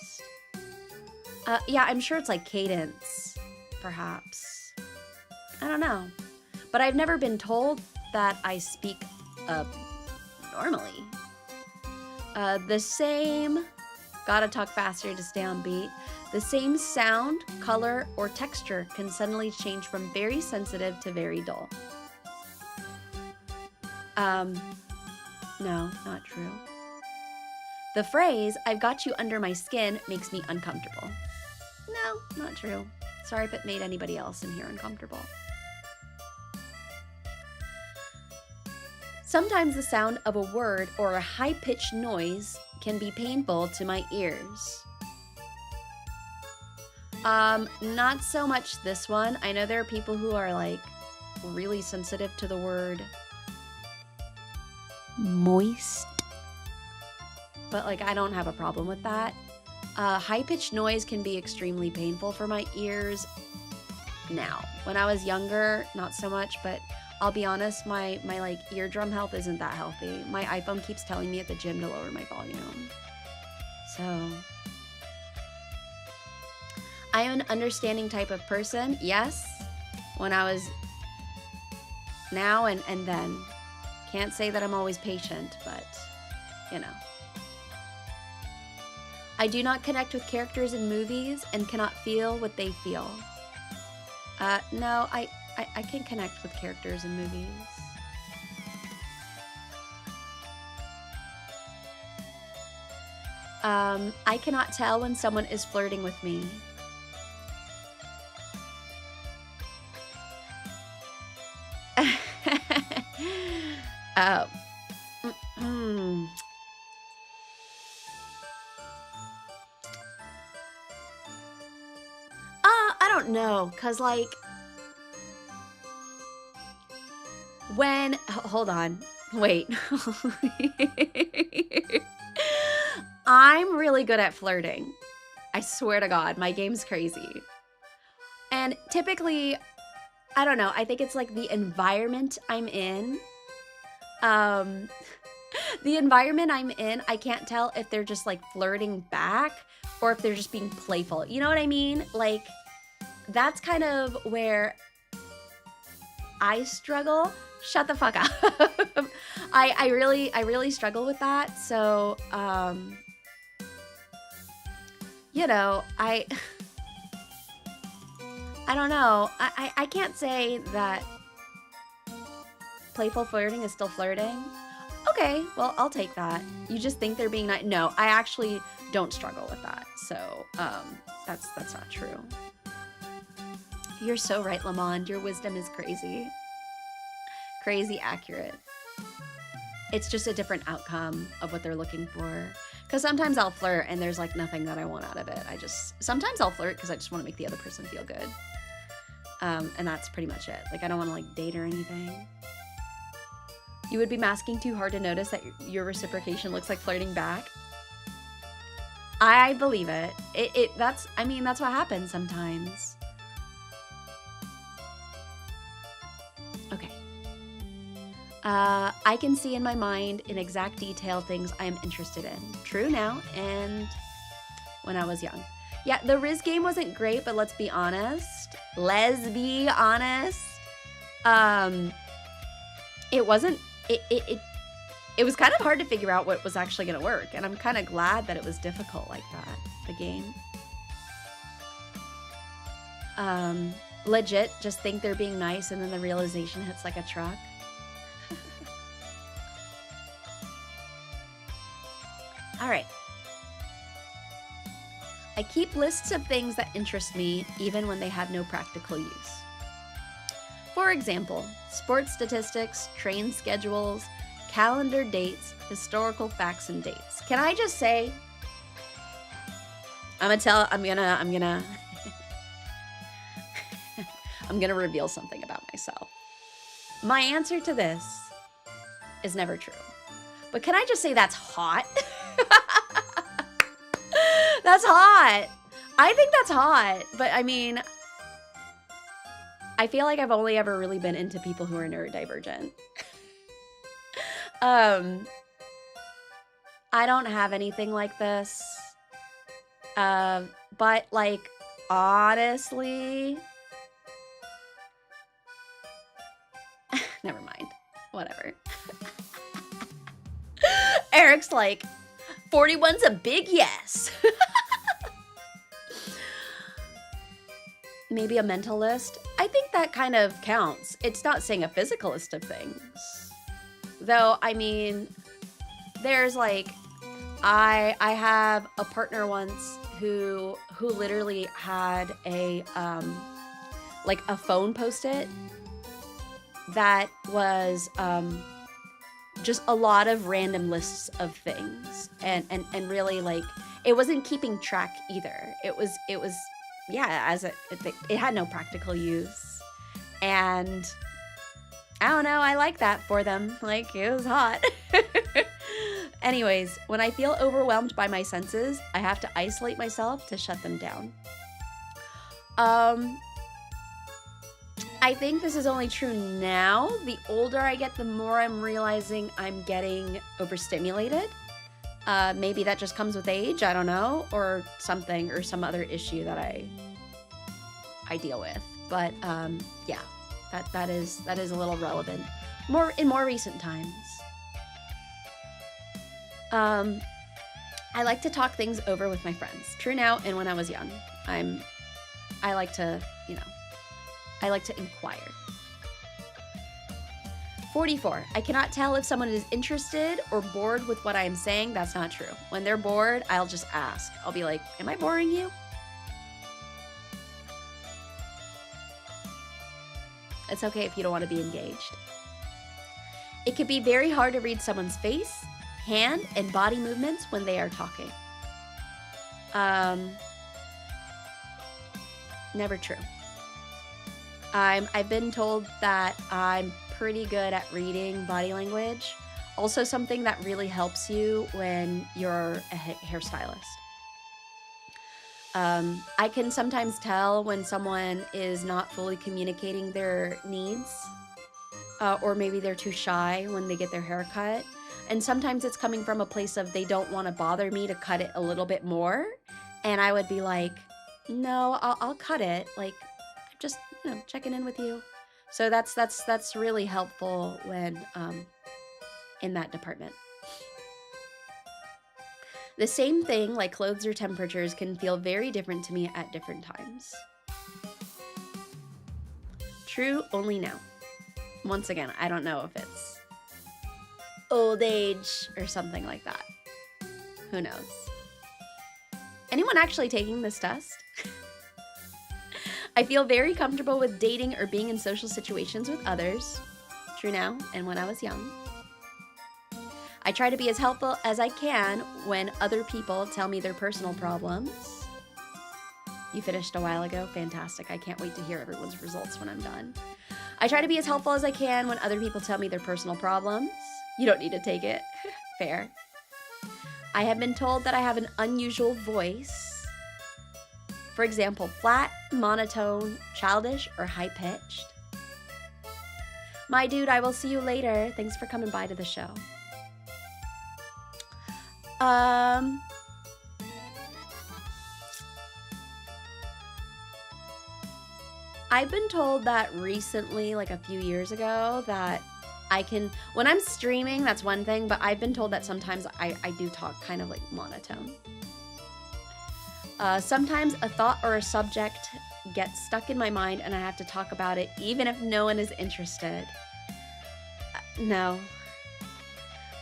[SPEAKER 1] Yeah, I'm sure it's like cadence, perhaps. I don't know. But I've never been told that I speak normally. The same, gotta talk faster to stay on beat. The same sound, color, or texture can suddenly change from very sensitive to very dull. No, not true. The phrase, "I've got you under my skin," makes me uncomfortable. No, not true. Sorry if it made anybody else in here uncomfortable. Sometimes the sound of a word or a high-pitched noise can be painful to my ears. Not so much this one. I know there are people who are like really sensitive to the word moist, but like I don't have a problem with that. High-pitched noise can be extremely painful for my ears now. When I was younger, not so much, but I'll be honest, my like eardrum health isn't that healthy. My iPhone keeps telling me at the gym to lower my volume. So I am an understanding type of person, yes. When I was now and then. Can't say that I'm always patient, but you know. I do not connect with characters in movies and cannot feel what they feel. No, I can connect with characters in movies. I cannot tell when someone is flirting with me. I don't don't know, cause like when, hold on, wait. I'm really good at flirting. I swear to God, my game's crazy. And typically, I don't know, I think it's like the environment I'm in. The environment I'm in, I can't tell if they're just like flirting back or if they're just being playful. You know what I mean? Like, that's kind of where I struggle. Shut the fuck up. I really struggle with that. So, you know, I don't know. I can't say that playful flirting is still flirting. Okay, well, I'll take that. You just think they're being nice. No, I actually don't struggle with that. So, that's not true. You're so right, Lamond. Your wisdom is crazy. Crazy accurate. It's just a different outcome of what they're looking for. Because sometimes I'll flirt and there's like nothing that I want out of it. Sometimes I'll flirt because I just want to make the other person feel good. And that's pretty much it. Like, I don't want to like date or anything. You would be masking too hard to notice that your reciprocation looks like flirting back. I believe it. That's what happens sometimes. Okay. I can see in my mind in exact detail things I am interested in. True now, and when I was young. Yeah, the Riz game wasn't great, but let's be honest. Let's be honest. It wasn't. It was kind of hard to figure out what was actually going to work, and I'm kind of glad that it was difficult like that, the game. Legit, just think they're being nice, and then the realization hits like a truck. All right. I keep lists of things that interest me, even when they have no practical use. For example, sports statistics, train schedules, calendar dates, historical facts and dates. Can I just say, I'm gonna reveal something about myself. My answer to this is never true. But can I just say that's hot? That's hot. I think that's hot. But I mean, I feel like I've only ever really been into people who are neurodivergent. I don't have anything like this. But like, honestly, never mind. Whatever. Eric's like, 41's a big yes. Maybe a mental list. I think that kind of counts. It's not saying a physical list of things. Though, I mean, there's like, I have a partner once who literally had a, like a phone post-it that was, just a lot of random lists of things, and really, like, it wasn't keeping track either. It was yeah, it had no practical use, and I don't know, I like that for them. Like, it was hot. Anyways, when I feel overwhelmed by my senses, I have to isolate myself to shut them down. I think this is only true now. The older I get, the more I'm realizing I'm getting overstimulated. Maybe that just comes with age, I don't know, or something, or some other issue that I deal with. But yeah, that is a little relevant. In more recent times. I like to talk things over with my friends. True now, and when I was young. I like to, you know, I like to inquire. 44. I cannot tell if someone is interested or bored with what I am saying. That's not true. When they're bored, I'll just ask. I'll be like, am I boring you? It's okay if you don't want to be engaged. It can be very hard to read someone's face, hand, and body movements when they are talking. Never true. I've been told that I'm pretty good at reading body language. Also something that really helps you when you're a hairstylist. I can sometimes tell when someone is not fully communicating their needs, or maybe they're too shy when they get their hair cut. And sometimes it's coming from a place of they don't want to bother me to cut it a little bit more. And I would be like, no, I'll cut it. Like, just, you know, checking in with you. So that's really helpful when in that department. The same thing, like clothes or temperatures, can feel very different to me at different times. True only now. Once again, I don't know if it's old age or something like that. Who knows? Anyone actually taking this test? I feel very comfortable with dating or being in social situations with others. True now and when I was young. I try to be as helpful as I can when other people tell me their personal problems. You finished a while ago? Fantastic. I can't wait to hear everyone's results when I'm done. I try to be as helpful as I can when other people tell me their personal problems. You don't need to take it. Fair. I have been told that I have an unusual voice. For example, flat, monotone, childish, or high-pitched. My dude, I will see you later. Thanks for coming by to the show. I've been told that recently, like a few years ago, that I can, when I'm streaming, that's one thing, but I've been told that sometimes I do talk kind of like monotone. Sometimes a thought or a subject gets stuck in my mind and I have to talk about it even if no one is interested. No.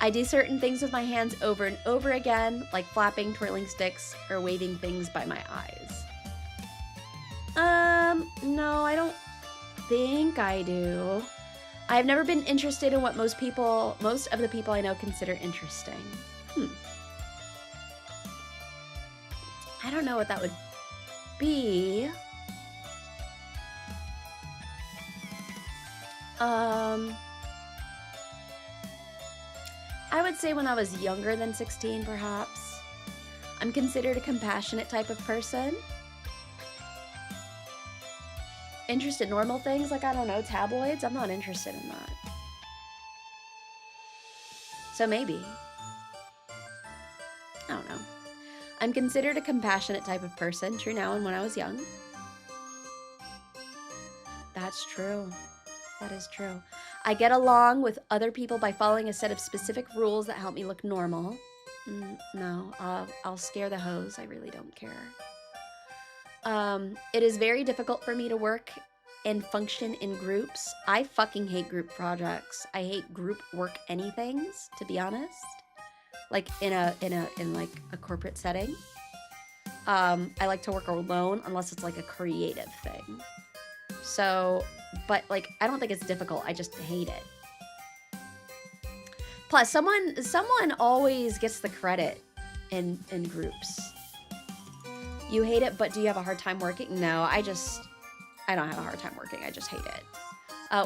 [SPEAKER 1] I do certain things with my hands over and over again, like flapping, twirling sticks, or waving things by my eyes. No, I don't think I do. I've never been interested in what most of the people I know consider interesting. I don't know what that would be. I would say when I was younger than 16, perhaps. I'm considered a compassionate type of person. Interested in normal things, like, I don't know, tabloids? I'm not interested in that. So maybe. I don't know. I'm considered a compassionate type of person, true now and when I was young. That's true. That is true. I get along with other people by following a set of specific rules that help me look normal. No, I'll scare the hoes. I really don't care. It is very difficult for me to work and function in groups. I fucking hate group projects. I hate group work anythings, to be honest. Like in like a corporate setting. I like to work alone unless it's like a creative thing. So, but like, I don't think it's difficult. I just hate it. Plus, someone always gets the credit in groups. You hate it, but do you have a hard time working? No, I don't have a hard time working. I just hate it.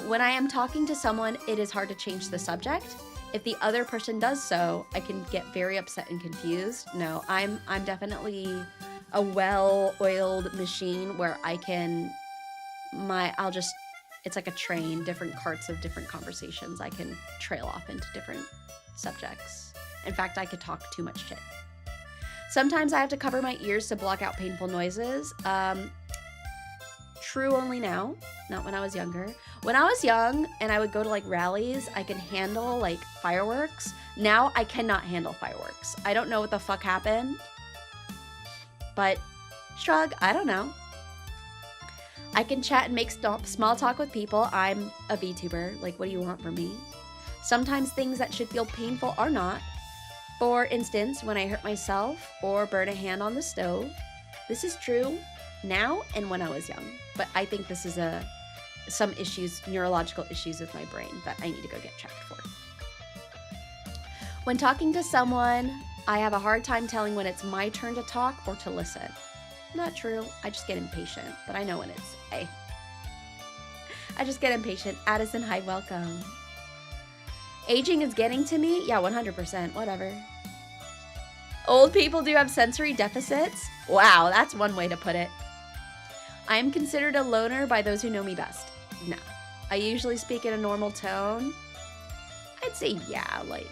[SPEAKER 1] When I am talking to someone, it is hard to change the subject. If the other person does so, I can get very upset and confused. No, I'm definitely a well-oiled machine where I can, it's like a train, different carts of different conversations. I can trail off into different subjects. In fact, I could talk too much shit. Sometimes I have to cover my ears to block out painful noises. True only now, not when I was younger. When I was young and I would go to like rallies, I could handle like fireworks. Now I cannot handle fireworks. I don't know what the fuck happened, but shrug, I don't know. I can chat and make small talk with people. I'm a VTuber. Like, what do you want from me? Sometimes things that should feel painful are not. For instance, when I hurt myself or burn a hand on the stove. This is true now and when I was young. But I think this is some issues, neurological issues with my brain that I need to go get checked for. When talking to someone, I have a hard time telling when it's my turn to talk or to listen. Not true. I just get impatient, but I know when it's I just get impatient. Addison, hi, welcome. Aging is getting to me? Yeah, 100%, whatever. Old people do have sensory deficits? Wow, that's one way to put it. I am considered a loner by those who know me best. No. I usually speak in a normal tone. I'd say yeah, like...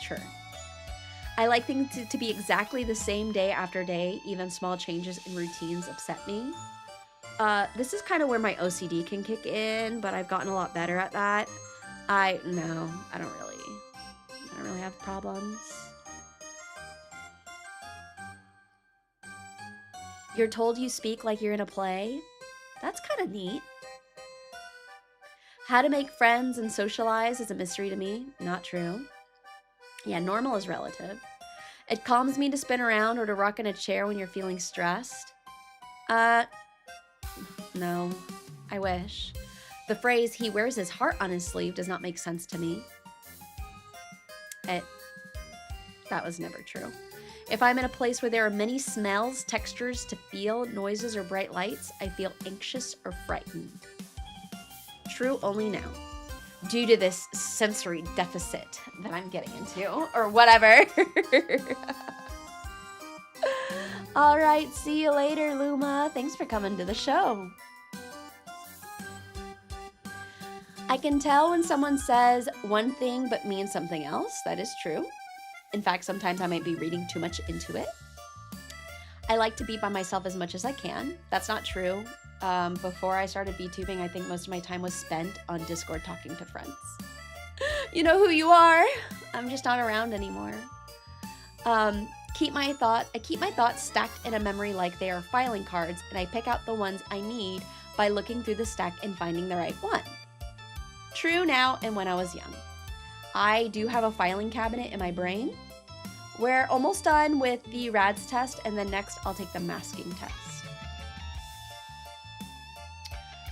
[SPEAKER 1] Sure. I like things to be exactly the same day after day. Even small changes in routines upset me. This is kind of where my OCD can kick in, but I've gotten a lot better at that. I don't really have problems. You're told you speak like you're in a play? That's kind of neat. How to make friends and socialize is a mystery to me. Not true. Yeah, normal is relative. It calms me to spin around or to rock in a chair when you're feeling stressed. No, I wish. The phrase, he wears his heart on his sleeve, does not make sense to me. That was never true. If I'm in a place where there are many smells, textures to feel, noises, or bright lights, I feel anxious or frightened. True only now. Due to this sensory deficit that I'm getting into, or whatever. All right, see you later, Luma. Thanks for coming to the show. I can tell when someone says one thing but means something else. That is true. In fact, sometimes I might be reading too much into it. I like to be by myself as much as I can. That's not true. Before I started VTubing, I think most of my time was spent on Discord talking to friends. You know who you are. I'm just not around anymore. I keep my thoughts stacked in a memory like they are filing cards, and I pick out the ones I need by looking through the stack and finding the right one. True now and when I was young. I do have a filing cabinet in my brain. We're almost done with the RAADS test, and then next I'll take the masking test.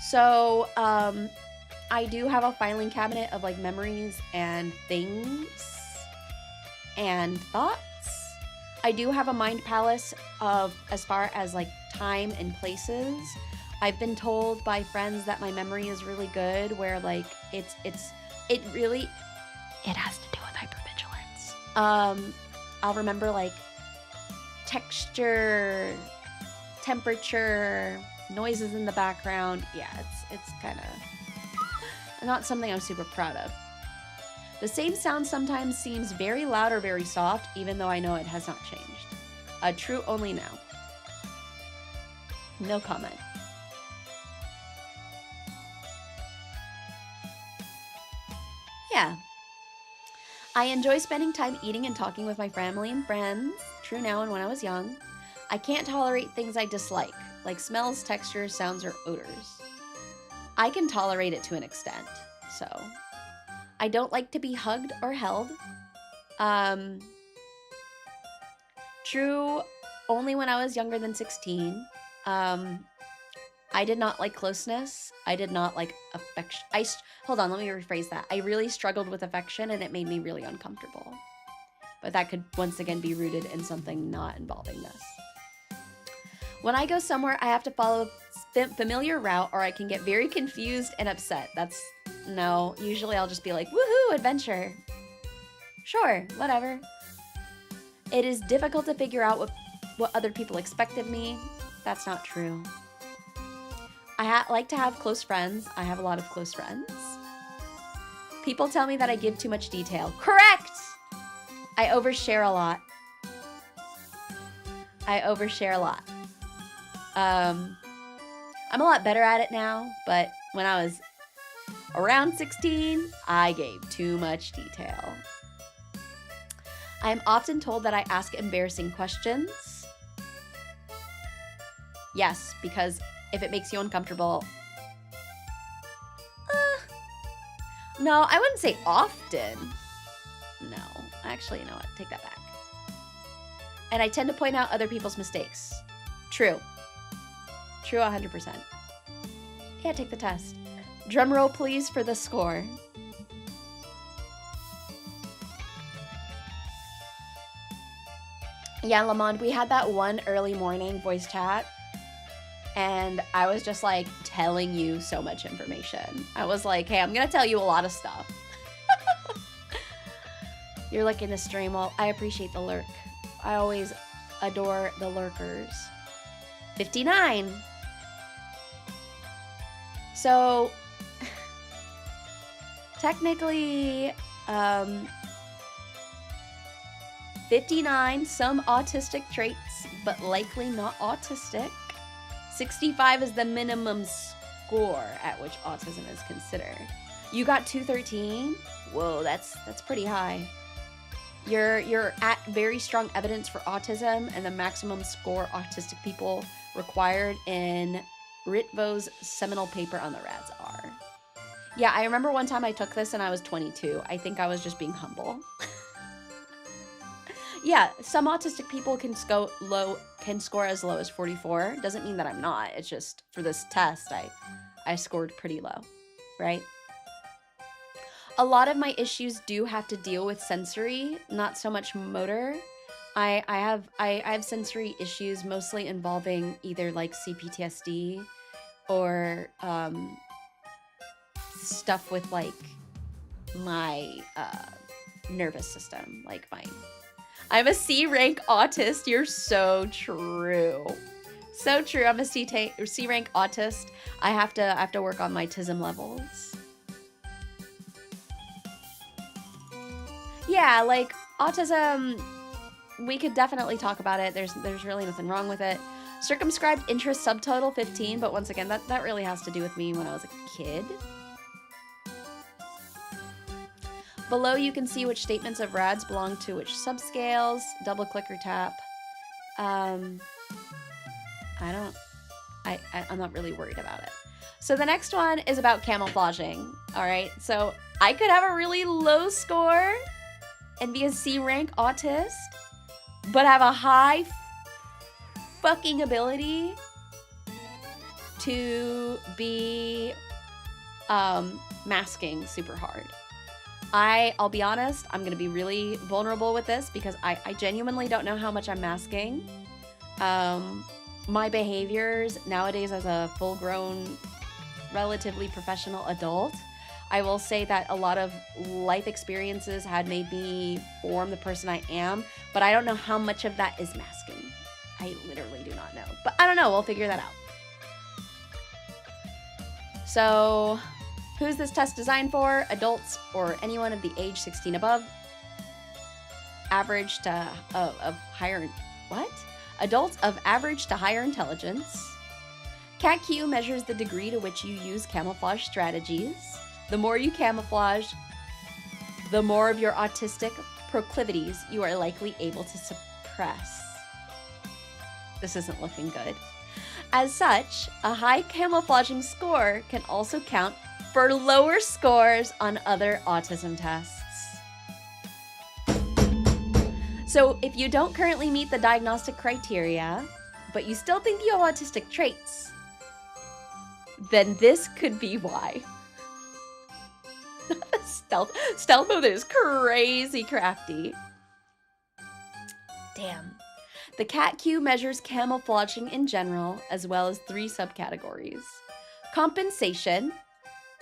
[SPEAKER 1] So, I do have a filing cabinet of like memories and things and thoughts. I do have a mind palace of as far as like time and places. I've been told by friends that my memory is really good, where like it has to do with hypervigilance. I'll remember like texture, temperature, noises in the background. Yeah, it's kind of not something I'm super proud of. The same sound sometimes seems very loud or very soft, even though I know it has not changed. True only now. No comment. Yeah. I enjoy spending time eating and talking with my family and friends. True now and when I was young. I can't tolerate things I dislike, like smells, textures, sounds, or odors. I can tolerate it to an extent, so. I don't like to be hugged or held. True only when I was younger than 16. I did not like closeness. I did not like affection. Hold on, let me rephrase that. I really struggled with affection, and it made me really uncomfortable. But that could once again be rooted in something not involving this. When I go somewhere, I have to follow a familiar route, or I can get very confused and upset. No, usually I'll just be like, woohoo, adventure. Sure, whatever. It is difficult to figure out what other people expect of me. That's not true. I like to have close friends. I have a lot of close friends. People tell me that I give too much detail. Correct! I overshare a lot. I'm a lot better at it now, but when I was around 16, I gave too much detail. I am often told that I ask embarrassing questions. Yes, because if it makes you uncomfortable. No, I wouldn't say often. No, actually, you know what? Take that back. And I tend to point out other people's mistakes. True. True 100%. Yeah, take the test. Drum roll, please, for the score. Yeah, Lamond, we had that one early morning voice chat. And I was just like telling you so much information. I was like, hey, I'm gonna tell you a lot of stuff. You're looking to stream. Well, I appreciate the lurk. I always adore the lurkers. 59. So technically, 59, some autistic traits, but likely not autistic. 65 is the minimum score at which autism is considered. You got 213? Whoa, that's pretty high. You're at very strong evidence for autism and the maximum score autistic people required in Vaux' seminal paper on the RAADS-R. Yeah, I remember one time I took this and I was 22. I think I was just being humble. Yeah, some autistic people can score as low as 44. Doesn't mean that I'm not. It's just for this test, I scored pretty low, right? A lot of my issues do have to deal with sensory, not so much motor. I have sensory issues mostly involving either like CPTSD or stuff with like my nervous system, like mine. I'm a C rank autist. You're so true. So true. I'm a C rank autist. I have to work on my tism levels. Yeah, like autism, we could definitely talk about it. There's really nothing wrong with it. Circumscribed interest subtotal 15, but once again, that really has to do with me when I was a kid. Below, you can see which statements of RAADS belong to which subscales. Double click or tap. I'm not really worried about it. So the next one is about camouflaging. All right, so I could have a really low score and be a C rank autist, but have a high fucking ability to be masking super hard. I'll be honest, I'm gonna be really vulnerable with this because I genuinely don't know how much I'm masking. My behaviors nowadays as a full-grown, relatively professional adult, I will say that a lot of life experiences had made me form the person I am, but I don't know how much of that is masking. I literally do not know, but I don't know, we'll figure that out. So, who's this test designed for? Adults or anyone of the age 16 above. Average to of higher, what? Adults of average to higher intelligence. CAT-Q measures the degree to which you use camouflage strategies. The more you camouflage, the more of your autistic proclivities you are likely able to suppress. This isn't looking good. As such, a high camouflaging score can also count for lower scores on other autism tests. So if you don't currently meet the diagnostic criteria, but you still think you have autistic traits, then this could be why. Stealth mode is crazy crafty. Damn. The CAT-Q measures camouflaging in general, as well as 3 subcategories. Compensation,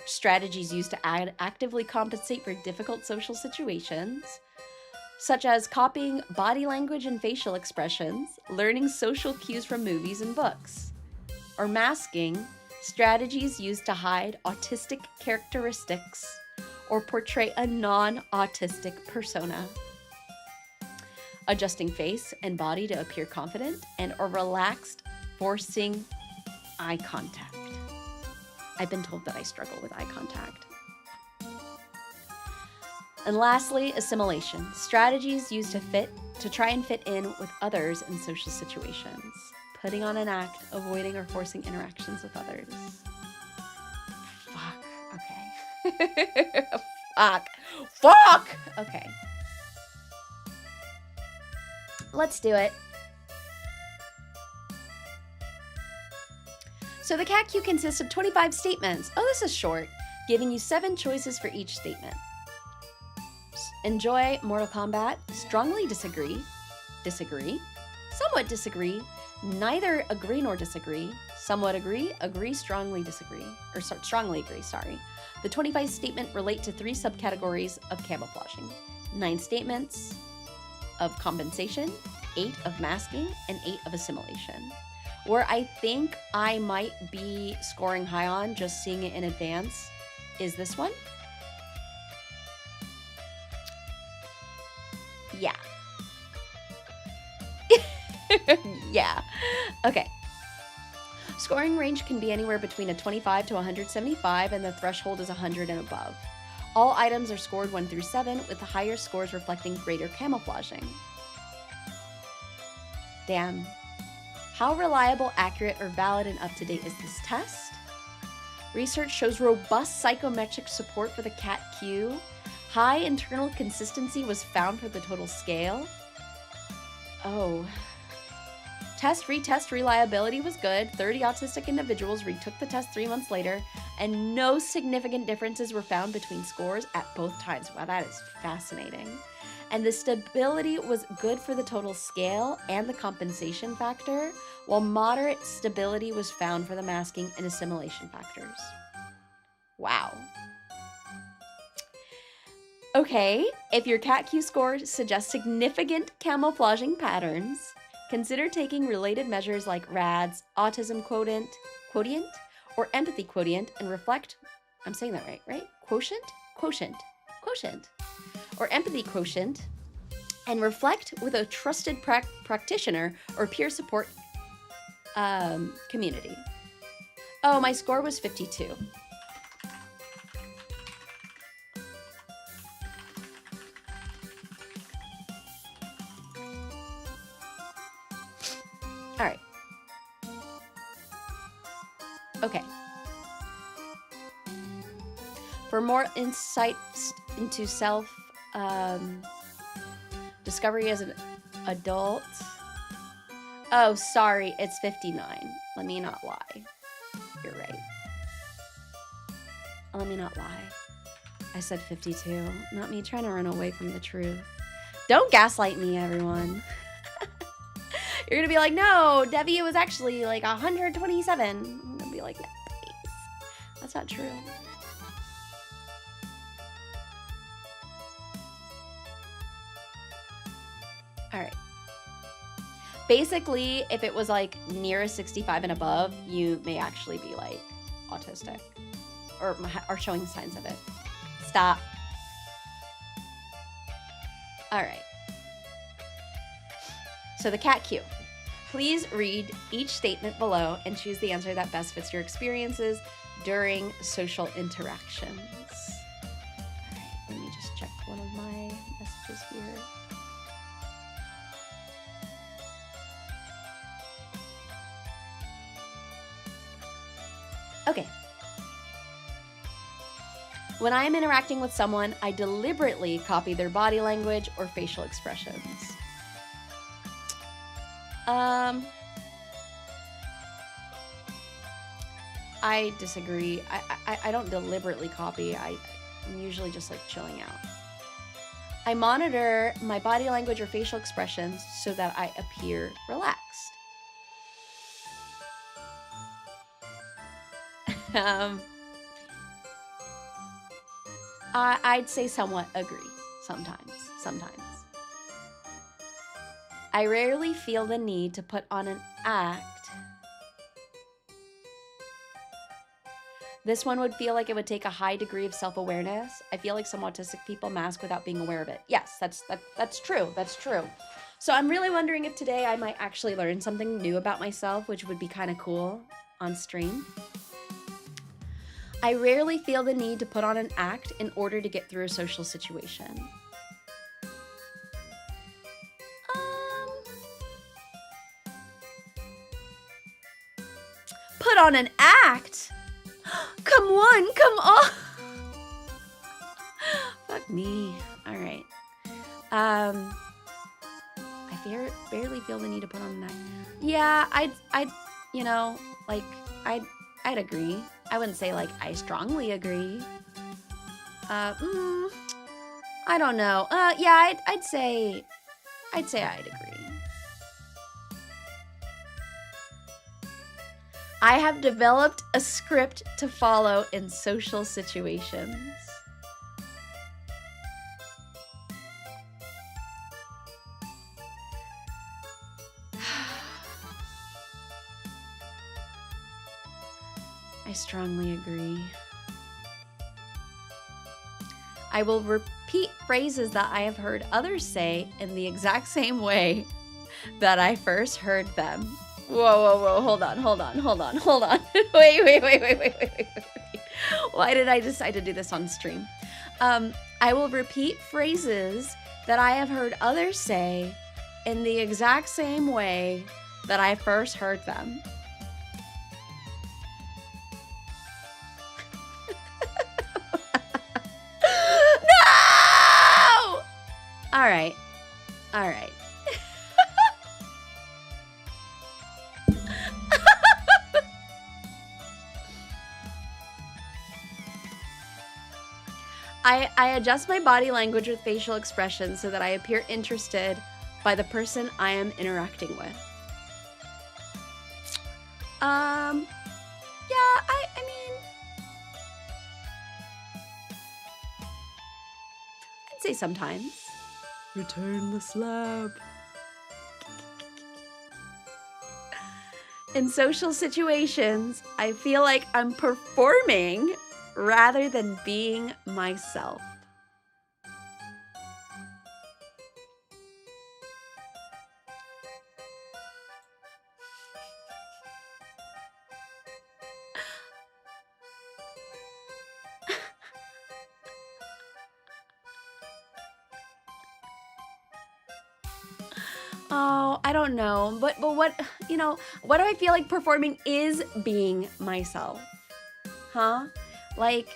[SPEAKER 1] strategies used to actively compensate for difficult social situations, such as copying body language and facial expressions, learning social cues from movies and books. Or masking, strategies used to hide autistic characteristics or portray a non-autistic persona. Adjusting face and body to appear confident and or relaxed, forcing eye contact. I've been told that I struggle with eye contact. And lastly, assimilation. Strategies used to try and fit in with others in social situations. Putting on an act, avoiding or forcing interactions with others. Fuck, okay. Fuck! Okay. Let's do it. So the CAT-Q consists of 25 statements. Oh, this is short, giving you 7 choices for each statement. Enjoy Mortal Kombat, strongly disagree, disagree, somewhat disagree, neither agree nor disagree, somewhat agree, agree, strongly disagree, or strongly agree, sorry. The 25 statement relate to 3 subcategories of camouflaging. 9 statements of compensation, 8 of masking, and 8 of assimilation. Where I think I might be scoring high on, just seeing it in advance, is this one. Yeah. Yeah. Okay. Scoring range can be anywhere between a 25 to 175, and the threshold is 100 and above. All items are scored 1 through 7, with the higher scores reflecting greater camouflaging. Damn. How reliable, accurate, or valid and up-to-date is this test? Research shows robust psychometric support for the CAT-Q. High internal consistency was found for the total scale. Oh. Retest reliability was good. 30 autistic individuals retook the test 3 months later, and no significant differences were found between scores at both times. Wow, that is fascinating. And the stability was good for the total scale and the compensation factor, while moderate stability was found for the masking and assimilation factors. Wow. Okay, if your CAT-Q score suggests significant camouflaging patterns, consider taking related measures like RAADS, autism quotient, or empathy quotient, and reflect, I'm saying that right? Quotient, or empathy quotient, and reflect with a trusted practitioner or peer support community. Oh, my score was 52. All right. Okay. For more insights into self discovery as an adult. Oh, sorry, it's 59. Let me not lie. You're right. Let me not lie. I said 52. Not me trying to run away from the truth. Don't gaslight me, everyone. You're gonna be like, no, Devi, it was actually like 127. I'm gonna be like, no, please. That's not true. All right. Basically, if it was like near a 65 and above, you may actually be like autistic or showing signs of it. Stop. All right. So the CAT-Q. Please read each statement below and choose the answer that best fits your experiences during social interactions. All right, let me just check one of my messages here. Okay. When I am interacting with someone, I deliberately copy their body language or facial expressions. I disagree. I don't deliberately copy. I'm usually just like chilling out. I monitor my body language or facial expressions so that I appear relaxed. I'd say somewhat agree. Sometimes. I rarely feel the need to put on an act. This one would feel like it would take a high degree of self-awareness. I feel like some autistic people mask without being aware of it. Yes, that's true. That's true. So I'm really wondering if today I might actually learn something new about myself, which would be kind of cool on stream. I rarely feel the need to put on an act in order to get through a social situation. Put on an act? Come on. Fuck me. All right. I barely feel the need to put on an act. Yeah, I'd agree. I wouldn't say like I strongly agree. I don't know. Yeah, I'd say I'd agree. I have developed a script to follow in social situations. I strongly agree. I will repeat phrases that I have heard others say in the exact same way that I first heard them. Whoa, whoa, whoa, hold on. Wait. Why did I decide to do this on stream? I will repeat phrases that I have heard others say in the exact same way that I first heard them. No! All right. I adjust my body language with facial expressions so that I appear interested by the person I am interacting with. Yeah, I mean, I'd say sometimes. Return the slap. In social situations, I feel like I'm performing rather than being myself. Oh, I don't know, but what, you know, what do I feel like performing is being myself? Huh? Like,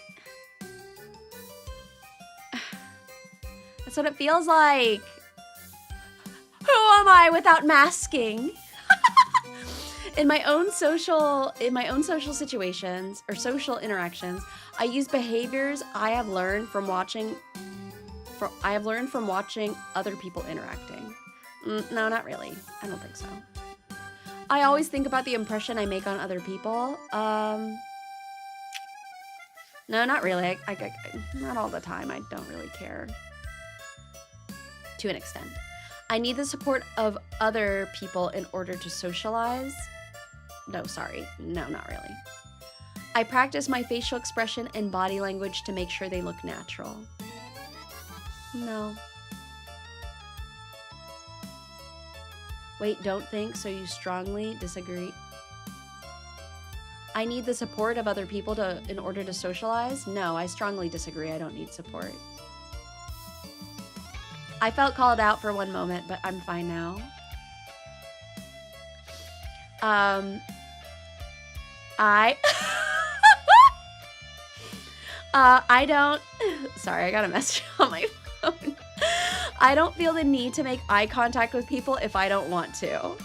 [SPEAKER 1] that's what it feels like. Who am I without masking? In my own social situations or social interactions, I use behaviors I have learned from watching other people interacting. No, not really. I don't think so. I always think about the impression I make on other people. No, not really. I not all the time. I don't really care. To an extent. I need the support of other people in order to socialize. No, sorry. No, not really. I practice my facial expression and body language to make sure they look natural. No. Wait, don't think, so you strongly disagree? I need the support of other people in order to socialize? No, I strongly disagree. I don't need support. I felt called out for one moment, but I'm fine now. I don't, sorry, I got a message on my phone. I don't feel the need to make eye contact with people if I don't want to.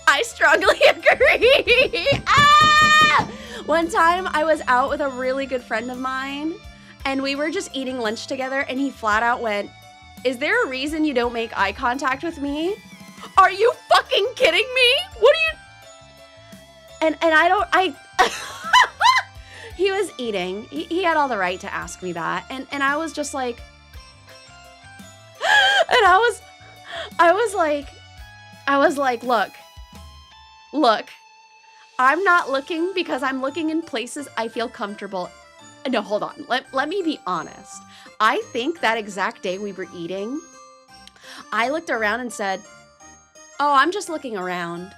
[SPEAKER 1] I strongly agree. Ah! One time I was out with a really good friend of mine and we were just eating lunch together and he flat out went, "Is there a reason you don't make eye contact with me?" Are you fucking kidding me? What are you? And he was eating. He had all the right to ask me that. And I was just like, and I was like, look, I'm not looking because I'm looking in places I feel comfortable. No, hold on. Let me be honest. I think that exact day we were eating, I looked around and said, "Oh, I'm just looking around."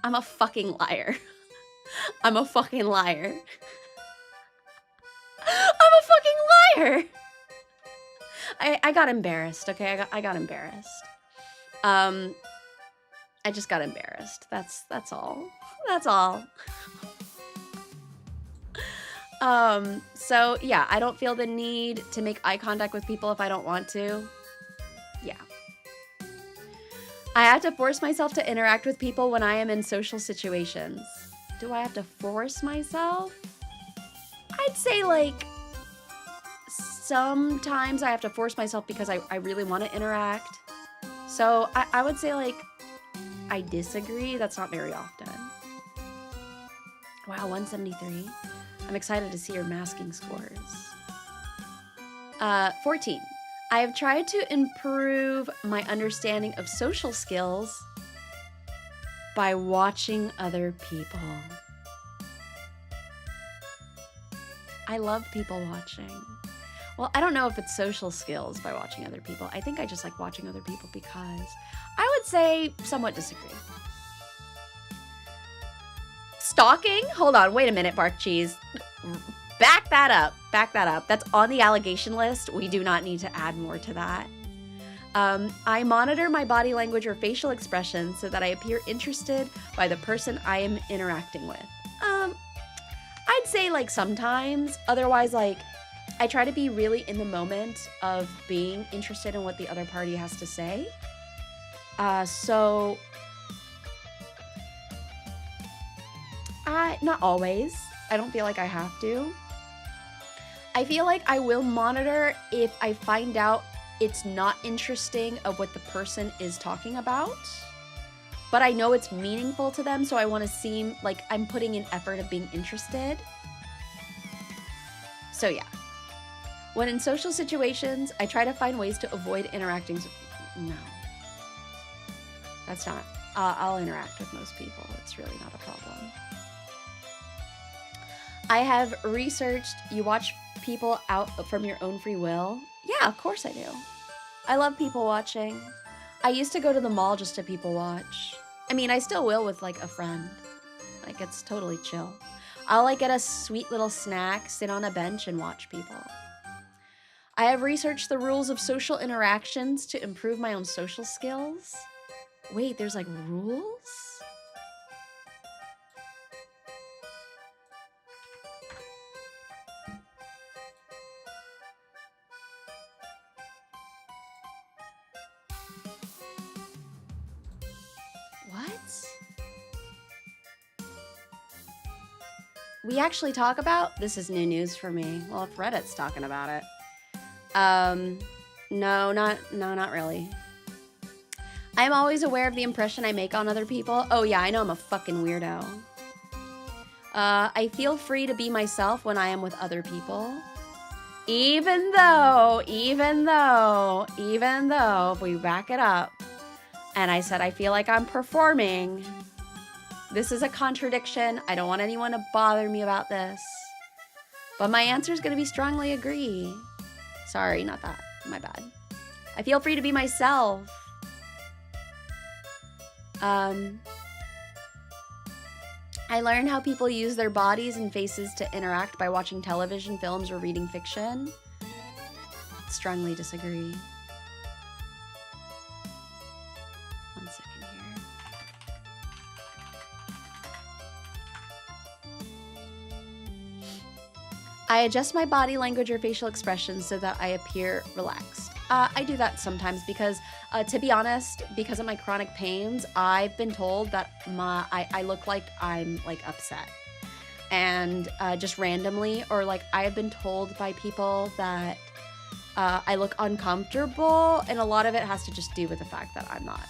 [SPEAKER 1] I'm a fucking liar. I'm a fucking liar. I'm a fucking liar. I got embarrassed, okay? I got embarrassed. I just got embarrassed. That's all. That's all. So yeah, I don't feel the need to make eye contact with people if I don't want to. Yeah. I have to force myself to interact with people when I am in social situations. Do I have to force myself? I'd say like sometimes I have to force myself because I really want to interact. So I would say like I disagree, that's not very often. Wow, 173. I'm excited to see your masking scores. 14. I have tried to improve my understanding of social skills by watching other people. I love people watching. Well, I don't know if it's social skills by watching other people. I think I just like watching other people because I would say somewhat disagree. Stalking? Hold on, wait a minute, Bark Cheese. Back that up. Back that up. That's on the allegation list. We do not need to add more to that. I monitor my body language or facial expressions so that I appear interested by the person I am interacting with. I'd say like sometimes. Otherwise, like I try to be really in the moment of being interested in what the other party has to say. Not always. I don't feel like I have to. I feel like I will monitor if I find out it's not interesting of what the person is talking about, but I know it's meaningful to them, so I want to seem like I'm putting in effort of being interested. So yeah. When in social situations, I try to find ways to avoid interacting. No. That's not. I'll interact with most people. It's really not a problem. I have researched, you watch people out from your own free will? Yeah, of course I do. I love people watching. I used to go to the mall just to people watch. I mean, I still will with like a friend. Like it's totally chill. I'll like get a sweet little snack, sit on a bench and watch people. I have researched the rules of social interactions to improve my own social skills. Wait, there's like rules? We actually talk about, this is new news for me. Well, if Reddit's talking about it. No, not really. I'm always aware of the impression I make on other people. Oh yeah, I know I'm a fucking weirdo. I feel free to be myself when I am with other people. Even though, if we back it up, and I said I feel like I'm performing, this is a contradiction. I don't want anyone to bother me about this. But my answer is going to be strongly agree. Sorry, not that. My bad. I feel free to be myself. I learn how people use their bodies and faces to interact by watching television, films, or reading fiction. Strongly disagree. One second here. I adjust my body language or facial expressions so that I appear relaxed. I do that sometimes because, to be honest, because of my chronic pains, I've been told that I look like I'm like upset. And just randomly, or like I've been told by people that I look uncomfortable, and a lot of it has to just do with the fact that I'm not.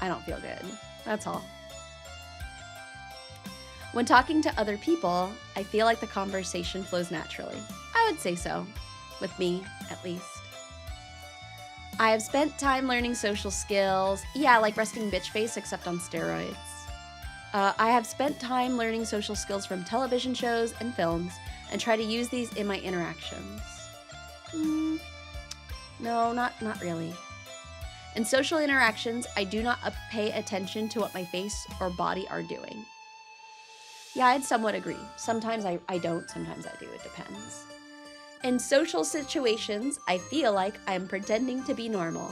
[SPEAKER 1] I don't feel good. That's all. When talking to other people, I feel like the conversation flows naturally. I would say so. With me, at least. I have spent time learning social skills. Yeah, like resting bitch face, except on steroids. I have spent time learning social skills from television shows and films and try to use these in my interactions. No, not really. In social interactions, I do not pay attention to what my face or body are doing. Yeah, I'd somewhat agree. Sometimes I don't, sometimes I do. It depends. In social situations, I feel like I'm pretending to be normal.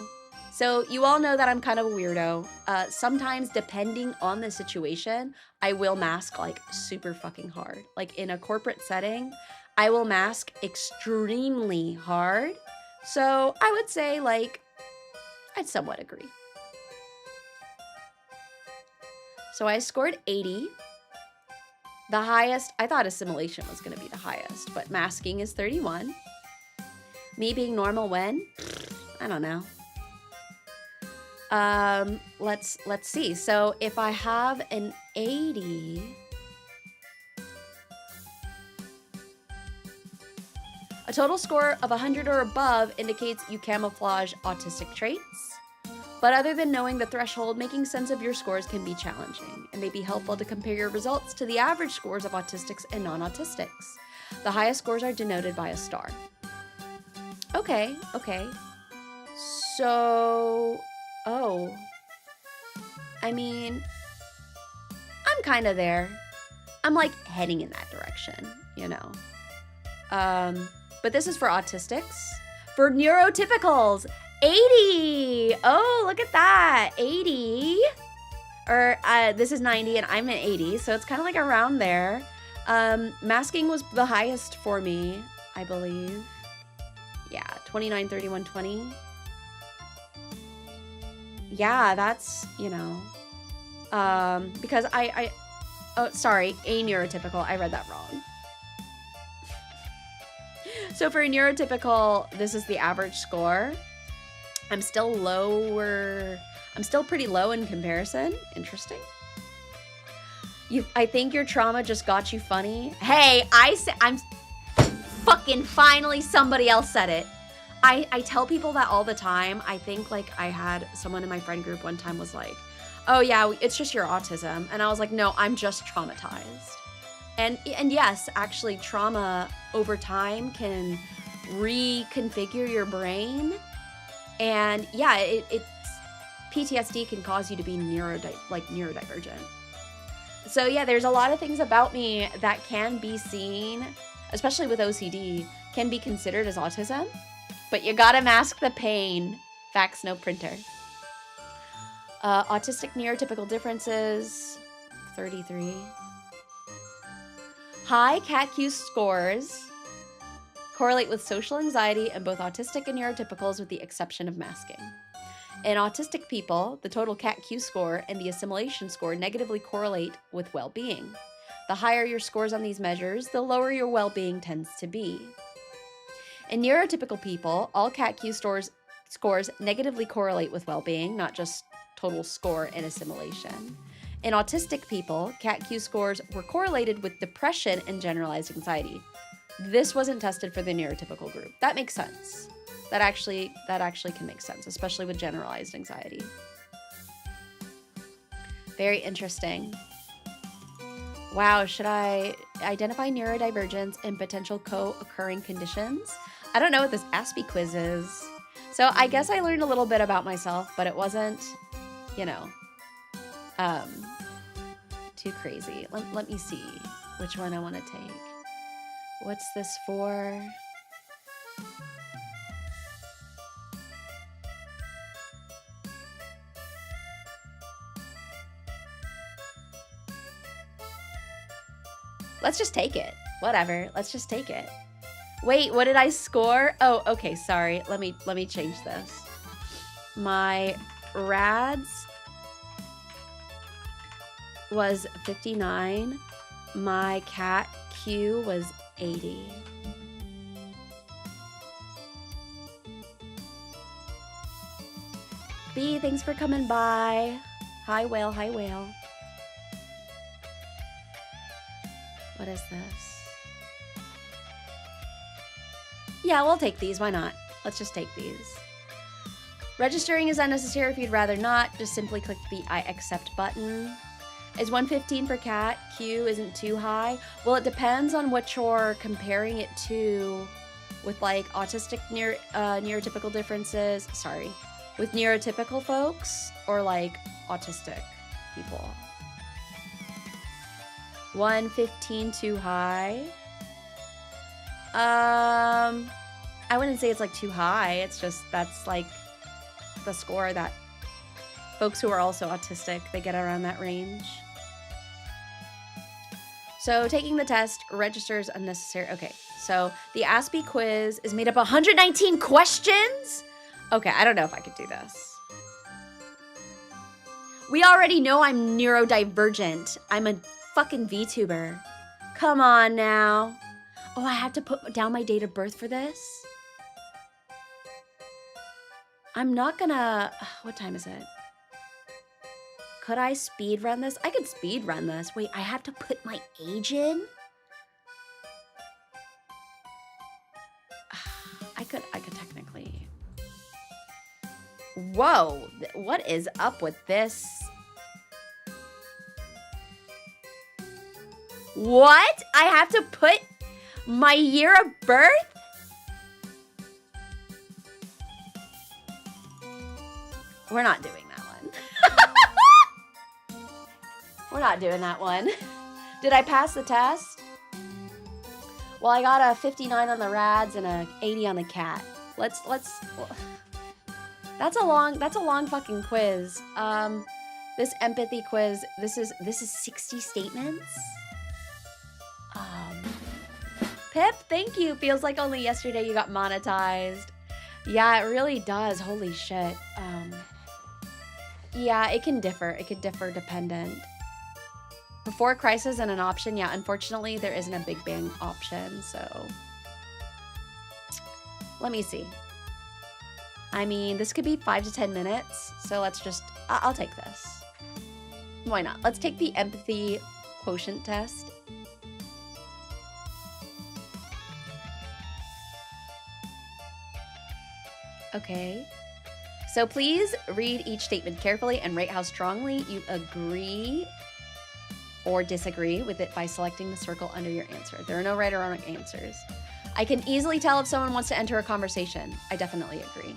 [SPEAKER 1] So you all know that I'm kind of a weirdo. Sometimes, depending on the situation, I will mask like super fucking hard. Like in a corporate setting, I will mask extremely hard. So I would say like, I'd somewhat agree. So I scored 80. The highest, I thought assimilation was going to be the highest, but masking is 31. Me being normal when? I don't know. Let's see. So if I have an 80, a total score of 100 or above indicates you camouflage autistic traits. But other than knowing the threshold, making sense of your scores can be challenging. It may be helpful to compare your results to the average scores of autistics and non-autistics. The highest scores are denoted by a star. Okay. So, I mean, I'm kind of there. I'm like heading in that direction, you know. But this is for autistics. For neurotypicals, 80. Oh, look at that. 80. Or this is 90 and I'm at 80. So it's kind of like around there. Masking was the highest for me, I believe. Yeah, 29, 31, 20. Yeah, that's, you know. Because oh, sorry, a neurotypical. I read that wrong. So for a neurotypical, this is the average score. I'm still lower. I'm still pretty low in comparison. Interesting. I think your trauma just got you funny. Hey, I'm fucking finally somebody else said it. I tell people that all the time. I think like I had someone in my friend group one time was like, oh yeah, it's just your autism. And I was like, no, I'm just traumatized. And yes, actually trauma over time can reconfigure your brain. And yeah, it's PTSD can cause you to be neurodivergent. So yeah, there's a lot of things about me that can be seen, especially with OCD, can be considered as autism. But you gotta mask the pain. Facts, no printer. Autistic neurotypical differences, 33. High CAT-Q scores correlate with social anxiety in both autistic and neurotypicals with the exception of masking. In autistic people, the total CAT-Q score and the assimilation score negatively correlate with well-being. The higher your scores on these measures, the lower your well-being tends to be. In neurotypical people, all CAT-Q scores negatively correlate with well-being, not just total score and assimilation. In autistic people, CAT-Q scores were correlated with depression and generalized anxiety. This wasn't tested for the neurotypical group. That makes sense. That actually can make sense, especially with generalized anxiety. Very interesting. Wow, should I identify neurodivergence and potential co-occurring conditions? I don't know what this Aspie quiz is. So I guess I learned a little bit about myself, but it wasn't, you know, too crazy. Let me see which one I want to take. What's this for? Let's just take it. Whatever. Let's just take it. Wait, what did I score? Oh, okay, sorry. Let me change this. My RAADS was 59. My CAT-Q was 80. B, thanks for coming by. Hi, whale. Hi, whale. What is this? Yeah, we'll take these. Why not? Let's just take these. Registering is unnecessary if you'd rather not. Just simply click the I accept button. Is 115 for cat? Q isn't too high? Well, it depends on what you're comparing it to with like autistic neurotypical differences. Sorry. With neurotypical folks or like autistic people. 115 too high? I wouldn't say it's like too high. It's just that's like the score that folks who are also autistic, they get around that range. So taking the test registers unnecessary. Okay, so the Aspie quiz is made up of 119 questions? Okay, I don't know if I could do this. We already know I'm neurodivergent. I'm a fucking VTuber. Come on now. Oh, I have to put down my date of birth for this? I'm not gonna... What time is it? Could I speed run this? I could speed run this. Wait, I have to put my age in? I could technically. Whoa, what is up with this? What? I have to put my year of birth? We're not doing that one. We're not doing that one. Did I pass the test? Well, I got a 59 on the RAADS and a 80 on the CAT. Let's. That's a long fucking quiz. This empathy quiz. This is 60 statements. Pip, thank you. Feels like only yesterday you got monetized. Yeah, it really does. Holy shit. Yeah, it can differ. It could differ dependent. Before crisis and an option, yeah, unfortunately there isn't a Big Bang option, so. Let me see. I mean, this could be 5 to 10 minutes, so let's just, I'll take this. Why not? Let's take the empathy quotient test. Okay. So please read each statement carefully and rate how strongly you agree or disagree with it by selecting the circle under your answer. There are no right or wrong answers. I can easily tell if someone wants to enter a conversation. I definitely agree.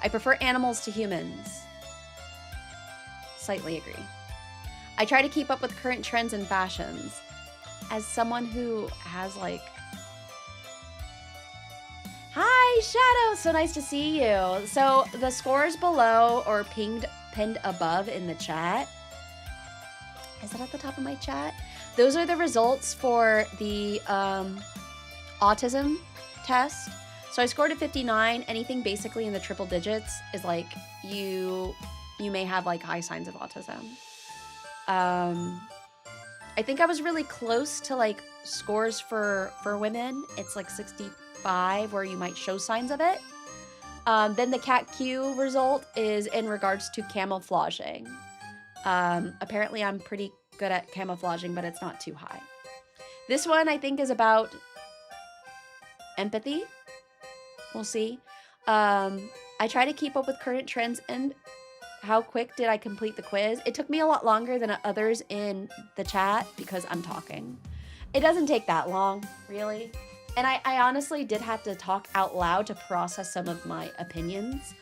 [SPEAKER 1] I prefer animals to humans. Slightly agree. I try to keep up with current trends and fashions. As someone who has like... Hi, Shadow! So nice to see you. So the scores below or pinned above in the chat. Is it at the top of my chat? Those are the results for the autism test. So I scored a 59. Anything basically in the triple digits is like you may have like high signs of autism. I think I was really close to like scores for women. It's like 65 where you might show signs of it. Then the CAT-Q result is in regards to camouflaging. Apparently I'm pretty good at camouflaging, but it's not too high. This one I think is about empathy. We'll see. I try to keep up with current trends and how quick did I complete the quiz? It took me a lot longer than others in the chat because I'm talking. It doesn't take that long, really. And I honestly did have to talk out loud to process some of my opinions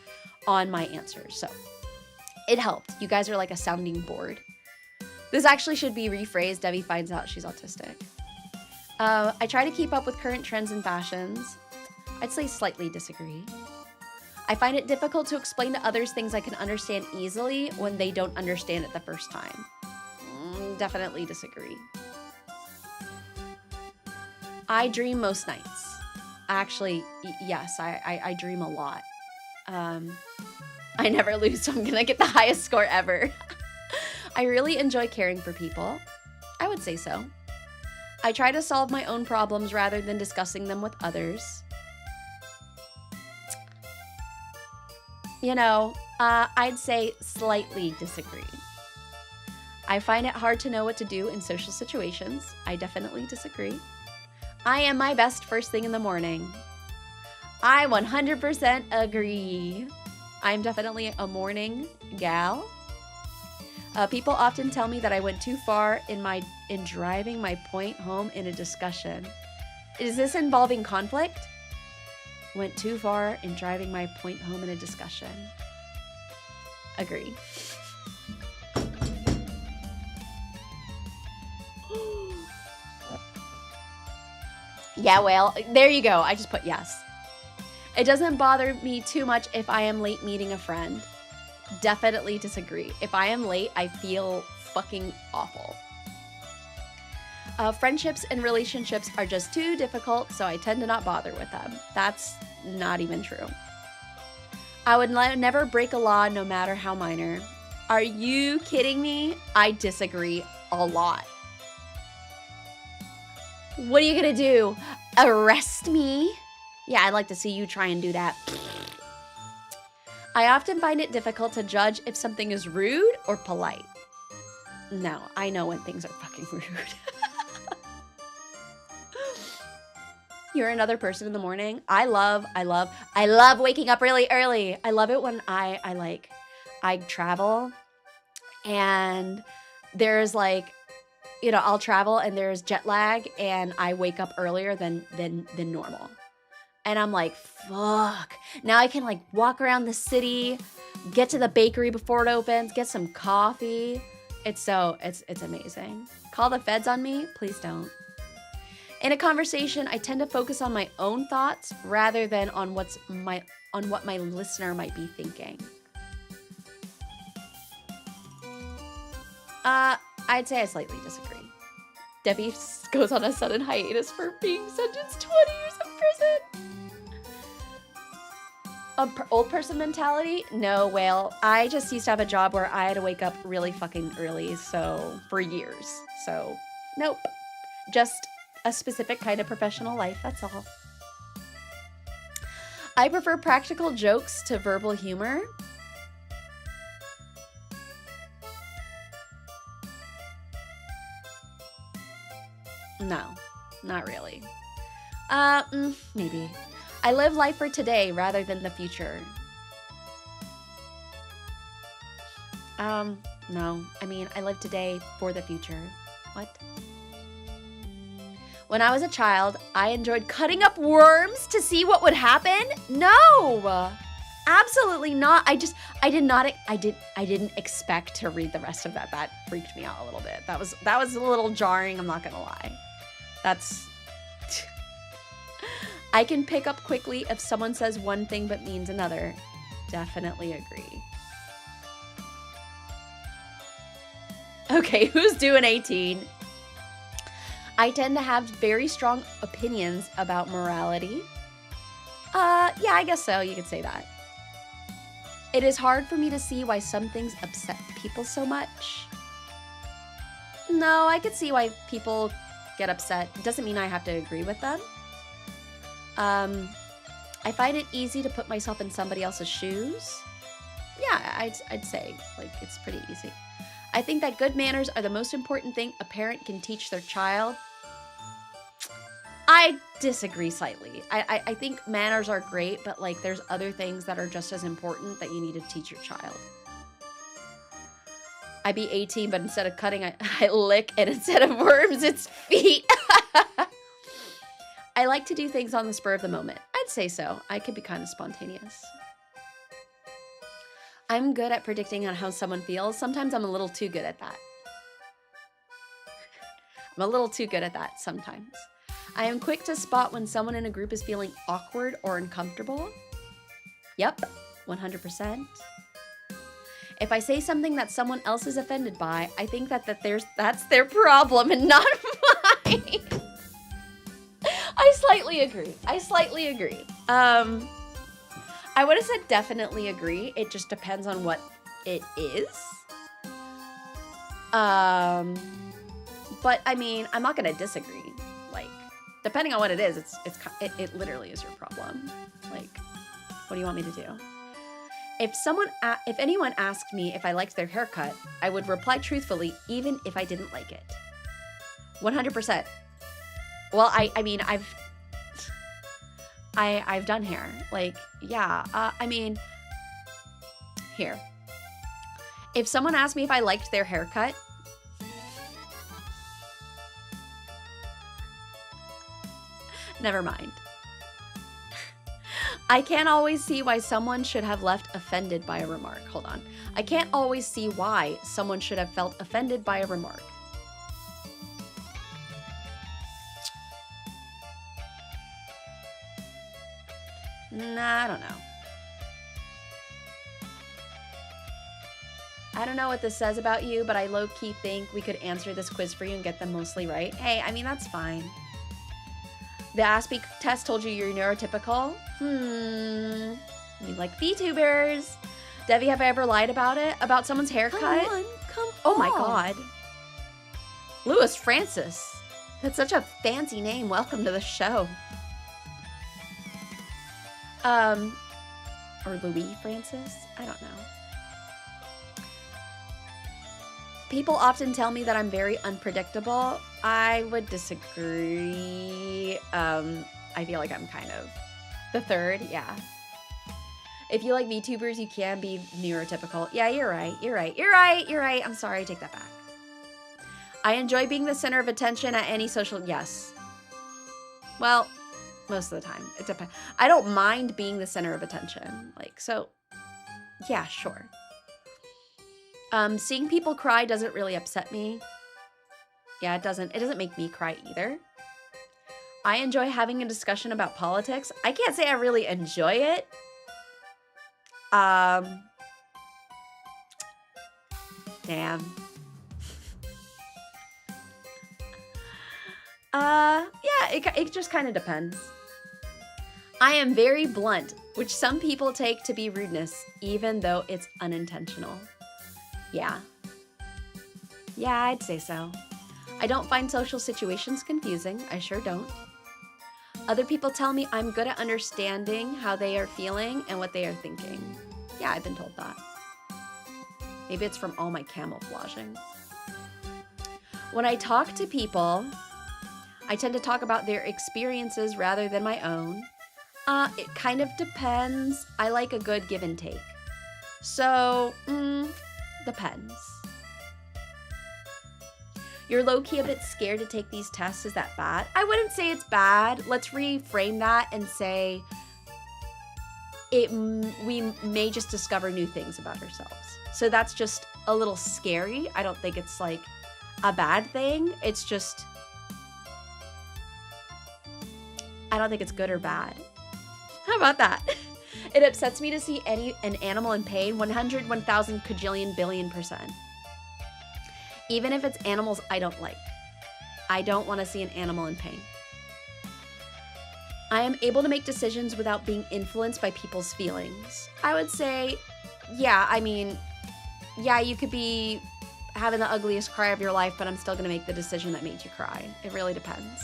[SPEAKER 1] on my answers. So it helped. You guys are like a sounding board. This actually should be rephrased. Devi finds out she's autistic. I try to keep up with current trends and fashions. I'd say slightly disagree. I find it difficult to explain to others things I can understand easily when they don't understand it the first time. Definitely disagree. I dream most nights. Actually, yes, I dream a lot. I never lose, so I'm gonna get the highest score ever. I really enjoy caring for people. I would say so. I try to solve my own problems rather than discussing them with others. You know, I'd say slightly disagree. I find it hard to know what to do in social situations. I definitely disagree. I am my best first thing in the morning. I 100% agree. I'm definitely a morning gal. People often tell me that I went too far in driving my point home in a discussion. Is this involving conflict? Went too far in driving my point home in a discussion. Agree. Yeah, well, there you go. I just put yes. It doesn't bother me too much if I am late meeting a friend. Definitely disagree. If I am late, I feel fucking awful. Friendships and relationships are just too difficult, so I tend to not bother with them. That's not even true. I would never break a law, no matter how minor. Are you kidding me? I disagree a lot. What are you gonna do? Arrest me? Yeah, I'd like to see you try and do that. I often find it difficult to judge if something is rude or polite. No, I know when things are fucking rude. You're another person in the morning. I love waking up really early. I love it when I travel and there's like, you know, I'll travel and there's jet lag and I wake up earlier than normal. And I'm like, fuck. Now I can like walk around the city, get to the bakery before it opens, get some coffee. It's amazing. Call the feds on me? Please don't. In a conversation, I tend to focus on my own thoughts rather than on what my listener might be thinking. I'd say I slightly disagree. Devi goes on a sudden hiatus for being sentenced 20 years in prison. Old person mentality? No, Whale. I just used to have a job where I had to wake up really fucking early, so for years. So, nope. Just a specific kind of professional life, that's all. I prefer practical jokes to verbal humor. No, not really. Maybe. I live life for today rather than the future. No. I mean, I live today for the future. What? When I was a child, I enjoyed cutting up worms to see what would happen. No, absolutely not. I didn't expect to read the rest of that. That freaked me out a little bit. That was a little jarring. I'm not gonna lie. I can pick up quickly if someone says one thing but means another. Definitely agree. Okay, who's doing 18? I tend to have very strong opinions about morality. Yeah, I guess so. You could say that. It is hard for me to see why some things upset people so much. No, I could see why people get upset. It doesn't mean I have to agree with them. I find it easy to put myself in somebody else's shoes. Yeah, I'd say, like, it's pretty easy. I think that good manners are the most important thing a parent can teach their child. I disagree slightly. I think manners are great, but like there's other things that are just as important that you need to teach your child. I be 18, but instead of cutting, I lick, and instead of worms, it's feet. I like to do things on the spur of the moment. I'd say so. I could be kind of spontaneous. I'm good at predicting on how someone feels. Sometimes I'm a little too good at that. I'm a little too good at that sometimes. I am quick to spot when someone in a group is feeling awkward or uncomfortable. Yep, 100%. If I say something that someone else is offended by, I think that's their problem and not mine. I slightly agree. I would have said definitely agree. It just depends on what it is. But I mean, I'm not gonna disagree. Like, depending on what it is, it literally is your problem. Like, what do you want me to do? If anyone asked me if I liked their haircut, I would reply truthfully, even if I didn't like it. 100%. Well, I mean, I've done hair. Like, yeah. I mean, here. If someone asked me if I liked their haircut, never mind. I can't always see why someone should have left offended by a remark. Hold on. I can't always see why someone should have felt offended by a remark. Nah, I don't know. I don't know what this says about you, but I low-key think we could answer this quiz for you and get them mostly right. Hey, I mean, that's fine. The Aspie test told you you're neurotypical. You like VTubers. Devi, have I ever lied about it? About someone's haircut?
[SPEAKER 2] Come on.
[SPEAKER 1] Oh my god. Louis Francis. That's such a fancy name. Welcome to the show. Or Louis Francis? I don't know. People often tell me that I'm very unpredictable. I would disagree. I feel like I'm kind of the third, yeah. If you like VTubers, you can be neurotypical. Yeah, you're right. I'm sorry, I take that back. I enjoy being the center of attention at any social, yes. Well, most of the time, it depends. I don't mind being the center of attention. Like, so, yeah, sure. Seeing people cry doesn't really upset me. Yeah, it doesn't make me cry either. I enjoy having a discussion about politics. I can't say I really enjoy it. Damn. Yeah, it just kind of depends. I am very blunt, which some people take to be rudeness, even though it's unintentional. Yeah. Yeah, I'd say so. I don't find social situations confusing. I sure don't. Other people tell me I'm good at understanding how they are feeling and what they are thinking. Yeah, I've been told that. Maybe it's from all my camouflaging. When I talk to people, I tend to talk about their experiences rather than my own. It kind of depends. I like a good give and take. So, depends. You're low-key a bit scared to take these tests. Is that bad? I wouldn't say it's bad. Let's reframe that and say we may just discover new things about ourselves. So that's just a little scary. I don't think it's like a bad thing. It's just, I don't think it's good or bad. How about that? It upsets me to see an animal in pain 100, 1,000, kajillion, billion%. Even if it's animals I don't like. I don't want to see an animal in pain. I am able to make decisions without being influenced by people's feelings. I would say, yeah, I mean, yeah, you could be having the ugliest cry of your life, but I'm still going to make the decision that made you cry. It really depends.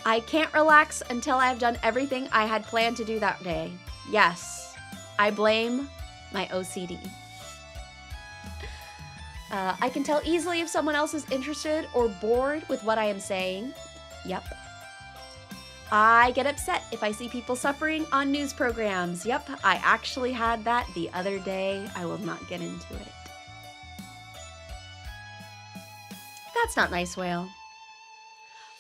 [SPEAKER 1] I can't relax until I've done everything I had planned to do that day. Yes, I blame my OCD. I can tell easily if someone else is interested or bored with what I am saying. Yep. I get upset if I see people suffering on news programs. Yep, I actually had that the other day. I will not get into it. That's not nice, Whale.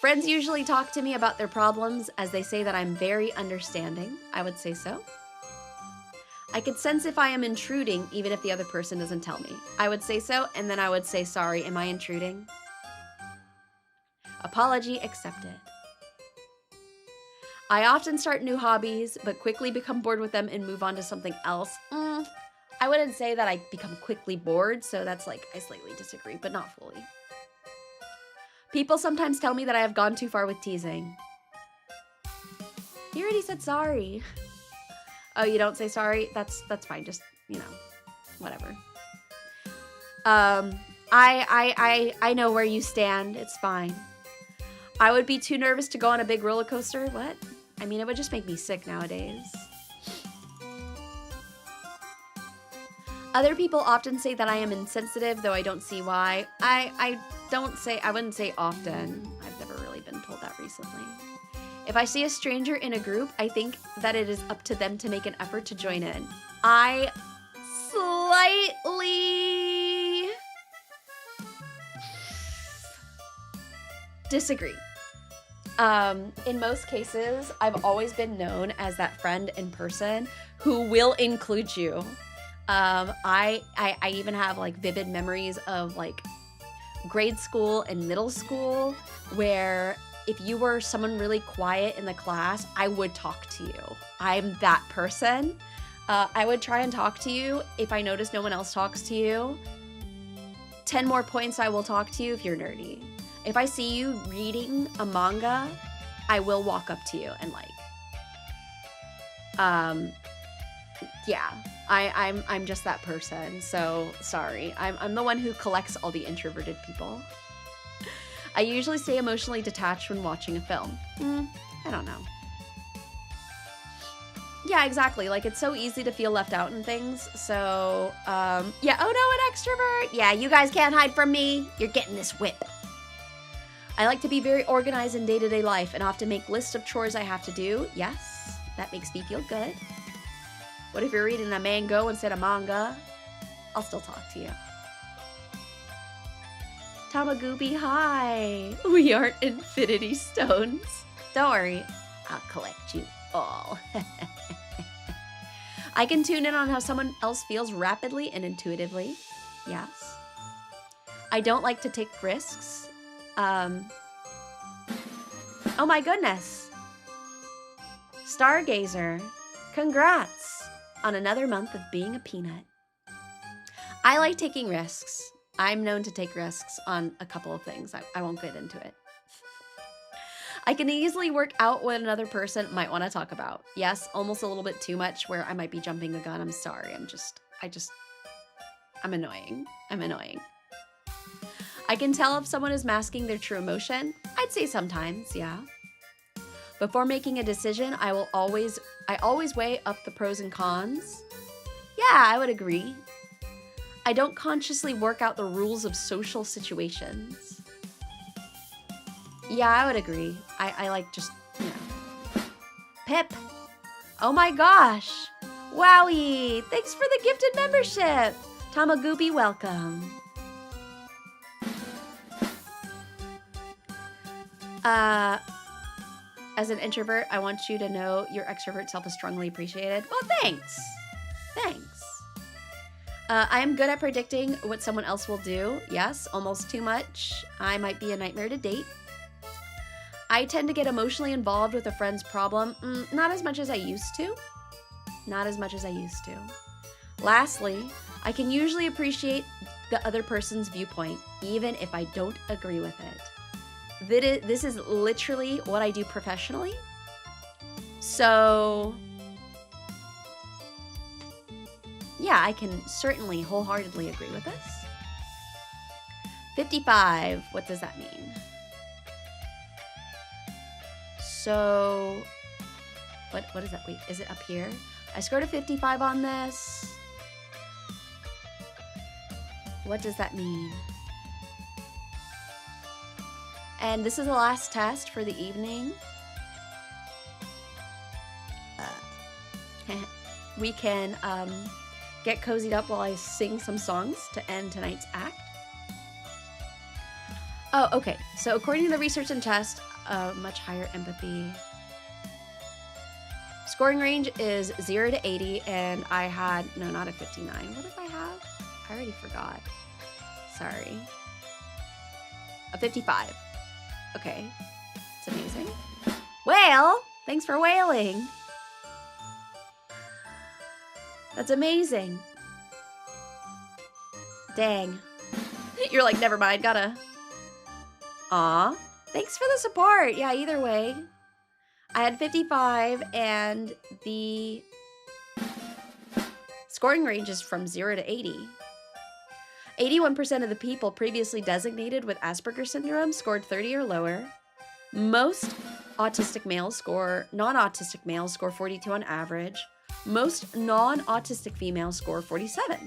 [SPEAKER 1] Friends usually talk to me about their problems as they say that I'm very understanding. I would say so. I could sense if I am intruding, even if the other person doesn't tell me. I would say so, and then I would say, sorry, am I intruding? Apology accepted. I often start new hobbies, but quickly become bored with them and move on to something else. I wouldn't say that I become quickly bored, so that's like, I slightly disagree, but not fully. People sometimes tell me that I have gone too far with teasing. You already said sorry. Oh, you don't say sorry? That's fine. Just, you know, whatever. I know where you stand. It's fine. I would be too nervous to go on a big roller coaster. What? I mean, it would just make me sick nowadays. Other people often say that I am insensitive, though I don't see why. I wouldn't say often. I've never really been told that recently. If I see a stranger in a group, I think that it is up to them to make an effort to join in. I slightly disagree. In most cases, I've always been known as that friend in person who will include you. I even have like vivid memories of like grade school and middle school where if you were someone really quiet in the class, I would talk to you. I'm that person. I would try and talk to you if I notice no one else talks to you. 10 more points, I will talk to you if you're nerdy. If I see you reading a manga, I will walk up to you and like, yeah, I'm just that person. So sorry, I'm the one who collects all the introverted people. I usually stay emotionally detached when watching a film. I don't know. Yeah, exactly. Like, it's so easy to feel left out in things. So, yeah. Oh no, an extrovert. Yeah, you guys can't hide from me. You're getting this whip. I like to be very organized in day-to-day life and often make lists of chores I have to do. Yes, that makes me feel good. What if you're reading a mango instead of manga? I'll still talk to you. Tamagooby, hi. We aren't infinity stones. Don't worry, I'll collect you all. I can tune in on how someone else feels rapidly and intuitively. Yes. I don't like to take risks. Oh my goodness. Stargazer, congrats on another month of being a peanut. I like taking risks. I'm known to take risks on a couple of things. I won't get into it. I can easily work out what another person might want to talk about. Yes, almost a little bit too much where I might be jumping the gun. I'm sorry. I'm annoying. I'm annoying. I can tell if someone is masking their true emotion. I'd say sometimes, yeah. Before making a decision, I always weigh up the pros and cons. Yeah, I would agree. I don't consciously work out the rules of social situations. Yeah, I would agree. I like just, you know. Pip. Oh my gosh. Wowie. Thanks for the gifted membership. Tamagooby, welcome. As an introvert, I want you to know your extrovert self is strongly appreciated. Well, thanks. Thanks. I am good at predicting what someone else will do. Yes, almost too much. I might be a nightmare to date. I tend to get emotionally involved with a friend's problem. Not as much as I used to. Not as much as I used to. Lastly, I can usually appreciate the other person's viewpoint, even if I don't agree with it. This is literally what I do professionally. So, yeah, I can certainly wholeheartedly agree with this. 55, what does that mean? So, what is that? Wait, is it up here? I scored a 55 on this. What does that mean? And this is the last test for the evening. We can get cozied up while I sing some songs to end tonight's act. Oh, okay. So according to the research and test, much higher empathy. Scoring range is 0 to 80, and I had, no, not a 59. What did I have? I already forgot. Sorry. A 55. Okay. It's amazing. Whale! Thanks for whaling. That's amazing. Dang. You're like, never mind, gotta. Aw. Thanks for the support. Yeah, either way. I had 55, and the scoring range is from 0 to 80. 81% of the people previously designated with Asperger's syndrome scored 30 or lower. Most non-autistic males score 42 on average. Most non-autistic females score 47.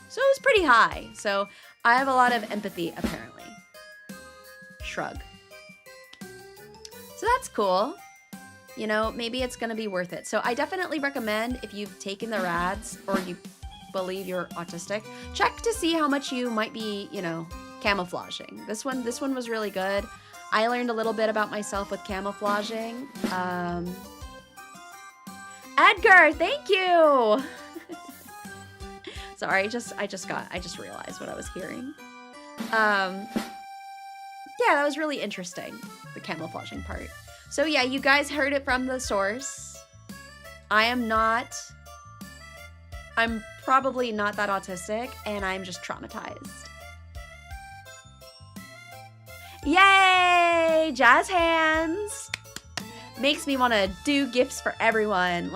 [SPEAKER 1] So it was pretty high. So I have a lot of empathy, apparently. Shrug. So that's cool. You know, maybe it's going to be worth it. So I definitely recommend, if you've taken the RAADS or you believe you're autistic, check to see how much you might be, you know, camouflaging. This one was really good. I learned a little bit about myself with camouflaging. Edgar, thank you. Sorry, I just realized what I was hearing. Yeah, that was really interesting, the camouflaging part. So yeah, you guys heard it from the source. I'm probably not that autistic, and I'm just traumatized. Yay! Jazz hands! Makes me want to do gifts for everyone.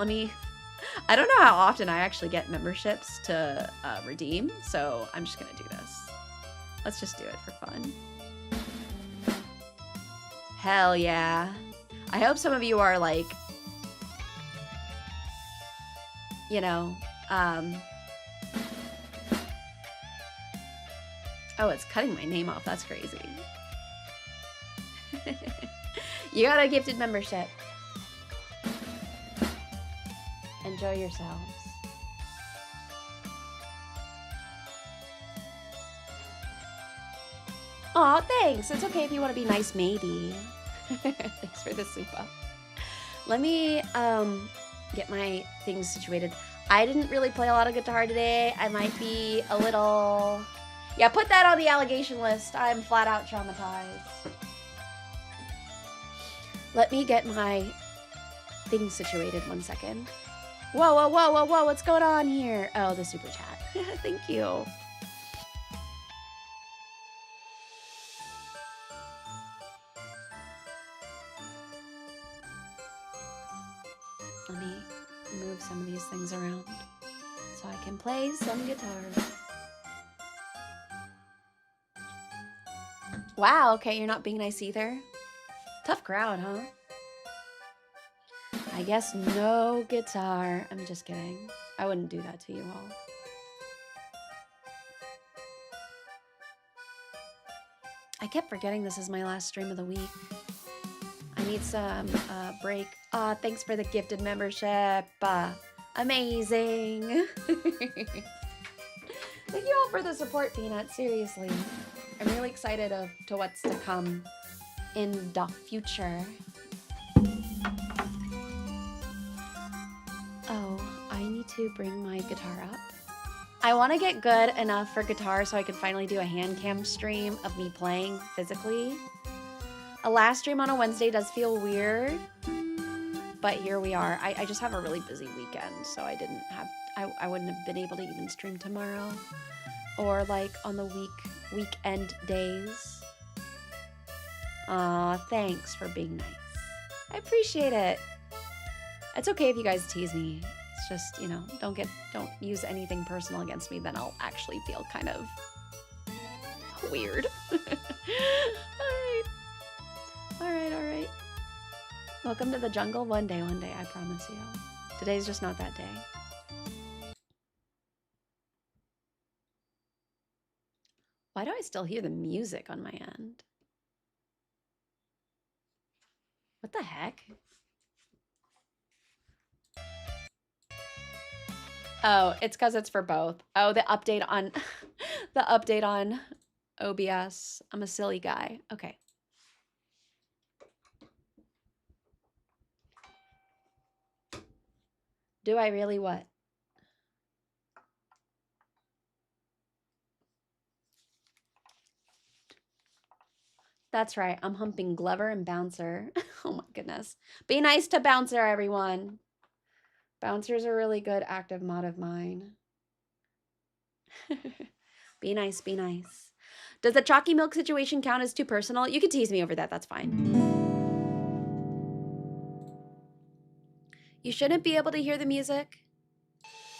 [SPEAKER 1] I don't know how often I actually get memberships to redeem, so I'm just gonna do this. Let's just do it for fun. Hell yeah. I hope some of you are like you know, oh, it's cutting my name off. That's crazy. You got a gifted membership. Enjoy yourselves. Aw, thanks. It's okay if you want to be nice, maybe. Thanks for the soup up. Let me get my things situated. I didn't really play a lot of guitar today. I might be a little... Yeah, put that on the allegation list. I'm flat out traumatized. Let me get my things situated 1 second. Whoa, whoa, whoa, whoa, whoa, what's going on here? Oh, the super chat. Thank you. Let me move some of these things around so I can play some guitar. Wow, okay, you're not being nice either. Tough crowd, huh? I guess no guitar. I'm just kidding. I wouldn't do that to you all. I kept forgetting this is my last stream of the week. I need some break. Aw, thanks for the gifted membership. Amazing. Thank you all for the support, Peanut. Seriously. I'm really excited to what's to come in the future. Oh, I need to bring my guitar up. I want to get good enough for guitar so I can finally do a hand cam stream of me playing physically. A last stream on a Wednesday does feel weird, but here we are. I just have a really busy weekend, so I didn't have, I wouldn't have been able to even stream tomorrow or like on the weekend days. Aw, thanks for being nice. I appreciate it. It's okay if you guys tease me. It's just, you know, don't use anything personal against me, then I'll actually feel kind of weird. All right. Welcome to the jungle. One day, I promise you. Today's just not that day. Why do I still hear the music on my end? What the heck? Oh, it's because it's for both. Oh, the update on the update on OBS. I'm a silly guy. Okay. Do I really what? That's right. I'm humping Glover and Bouncer. Oh my goodness. Be nice to Bouncer, everyone. Bouncer's a really good active mod of mine. Be nice, be nice. Does the chalky milk situation count as too personal? You can tease me over that. That's fine. You shouldn't be able to hear the music.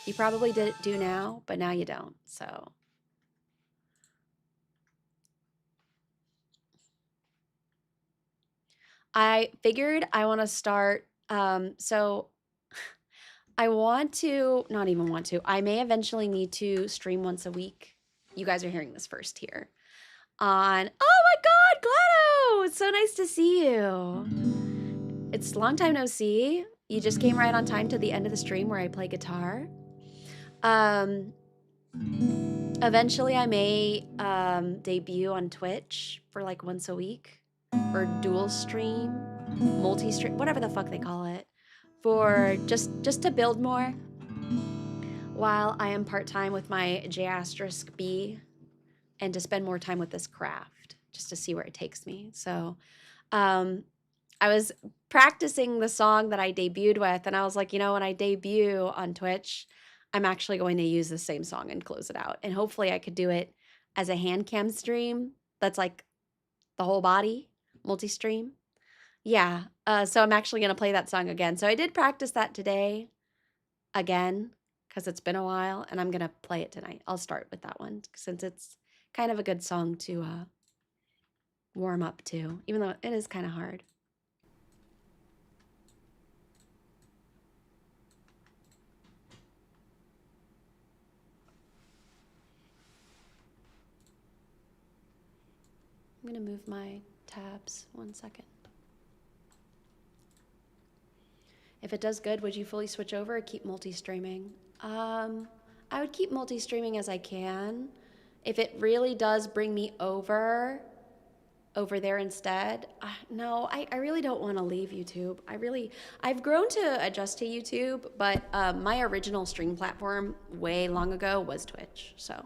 [SPEAKER 1] You probably do now, but now you don't. So I figured I want to start. So I want to, not even want to, I may eventually need to stream once a week. You guys are hearing this first here. On, oh my God, Glado! It's so nice to see you. It's a long time no see. You just came right on time to the end of the stream where I play guitar. Eventually I may debut on Twitch for like once a week, or dual stream, multi-stream, whatever the fuck they call it, for just to build more while I am part-time with my J*B and to spend more time with this craft just to see where it takes me. So I was practicing the song that I debuted with, and I was like, you know, when I debut on Twitch, I'm actually going to use the same song and close it out. And hopefully I could do it as a hand cam stream that's like the whole body, multi-stream. Yeah, so I'm actually going to play that song again. So I did practice that today again because it's been a while, and I'm going to play it tonight. I'll start with that one since it's kind of a good song to warm up to, even though it is kind of hard. I'm gonna move my tabs 1 second. If it does good, would you fully switch over or keep multi-streaming? I would keep multi-streaming as I can. If it really does bring me over there instead, no, I really don't want to leave YouTube. I've grown to adjust to YouTube, but my original stream platform way long ago was Twitch. So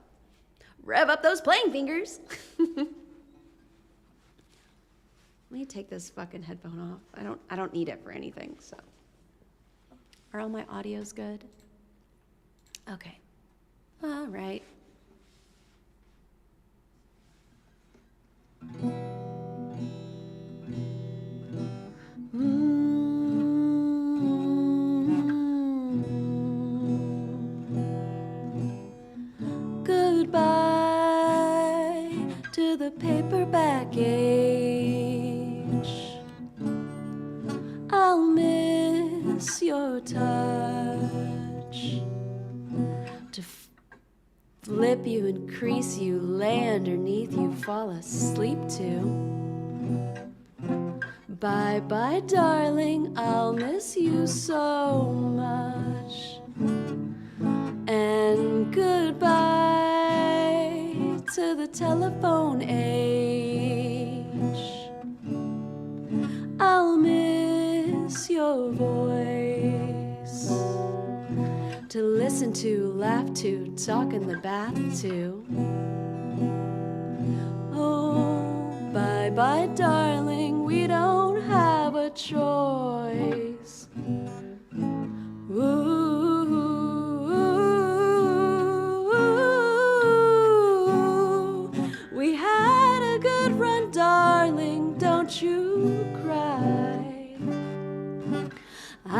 [SPEAKER 1] rev up those playing fingers. Let me take this fucking headphone off. I don't need it for anything, so. Are all my audios good? Okay. All right. Goodbye to the paperback age. I'll miss your touch. To flip you and crease you, lay underneath you, fall asleep to. Bye-bye, darling, I'll miss you so much. And goodbye to the telephone age. I'll miss your voice. To listen to, laugh to, talk in the bath to. Oh, bye-bye, darling, we don't have a choice. Ooh. We had a good run, darling, don't you cry. I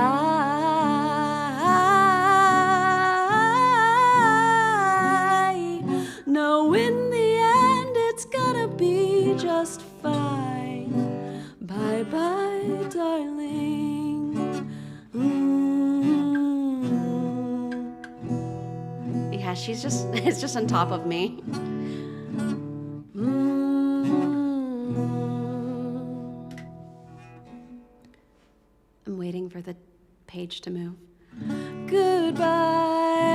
[SPEAKER 1] know in the end it's gonna be just fine. Bye-bye, darling. Yeah, it's just on top of me. I'm waiting for the page to move. Goodbye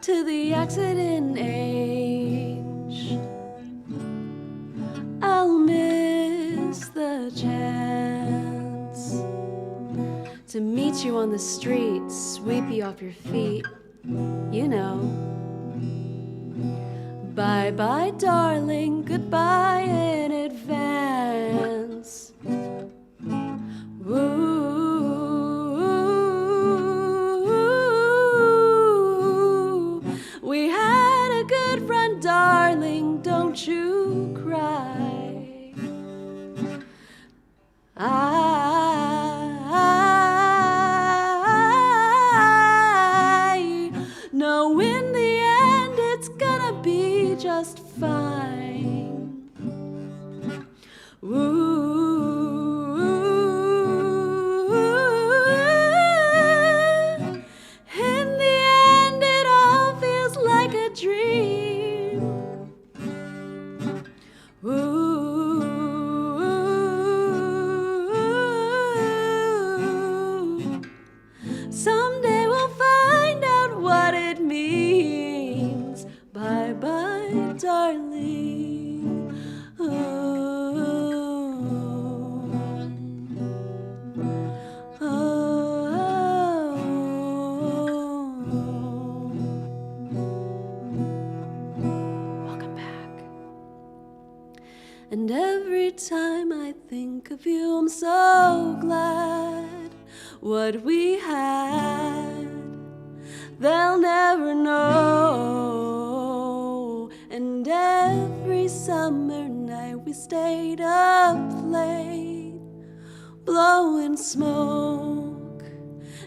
[SPEAKER 1] to the accident age. I'll miss the chance to meet you on the street, sweep you off your feet, you know. Bye-bye, darling, goodbye in advance. Ooh. We had a good run, darling, don't you cry. I know in the end it's gonna be just fine. Ooh. In the end it all feels like a dream. Ooh. Someday we'll find out what it means. Bye-bye, darling. Welcome back. And every time I think of you, I'm so glad what we had. They'll never know. And every summer night we stayed up late, blowing smoke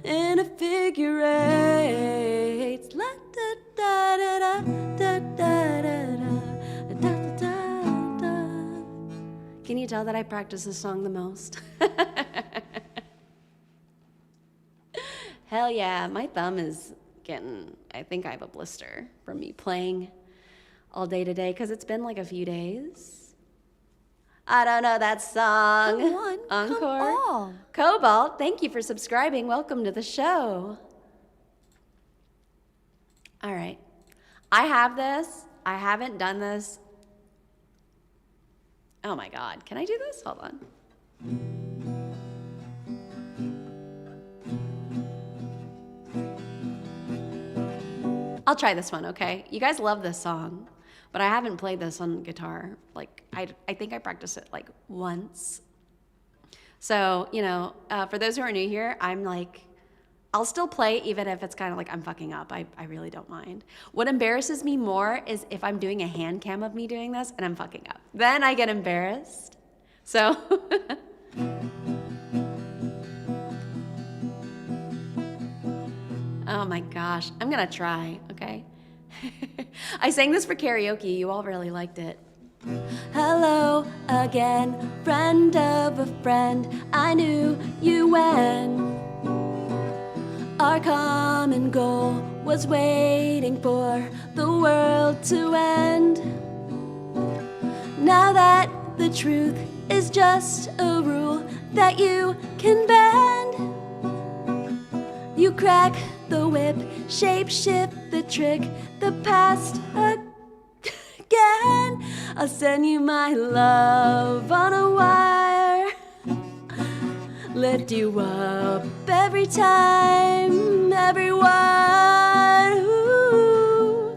[SPEAKER 1] in a figure eight. La da da da da da da da da da da. Can you tell that I practice this song the most? Hell yeah, my thumb is getting, I think I have a blister from me playing all day today because it's been like a few days. I don't know that song.
[SPEAKER 2] Come on,
[SPEAKER 1] Encore.
[SPEAKER 2] come on.
[SPEAKER 1] Cobalt, thank you for subscribing. Welcome to the show. All right. I have this. I haven't done this. Oh my God. Can I do this? Hold on. I'll try this one, okay? You guys love this song, but I haven't played this on guitar. Like, I think I practiced it like once. So, you know, for those who are new here, I'm like, I'll still play even if it's kind of like I'm fucking up. I really don't mind. What embarrasses me more is if I'm doing a hand cam of me doing this and I'm fucking up. Then I get embarrassed. So... Oh my gosh, I'm gonna try, okay? I sang this for karaoke, you all really liked it. Hello again, friend of a friend, I knew you when our common goal was waiting for the world to end. Now that the truth is just a rule that you can bend, you crack the whip, shape shift the trick, the past again. I'll send you my love on a wire, lift you up every time, everyone who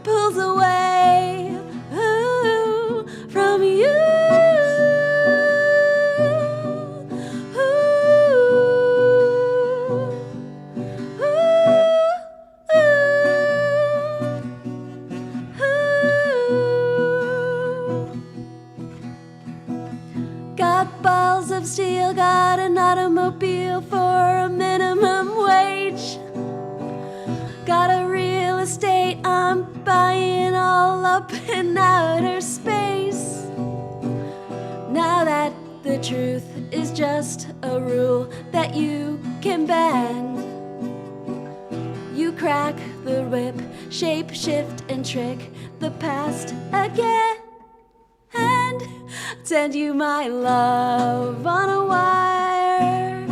[SPEAKER 1] pulls away from you. Got balls of steel, got an automobile for a minimum wage. Got a real estate, I'm buying all up in outer space. Now that the truth is just a rule that you can bend, you crack the whip, shape, shift, and trick the past again. And send you my love on a wire,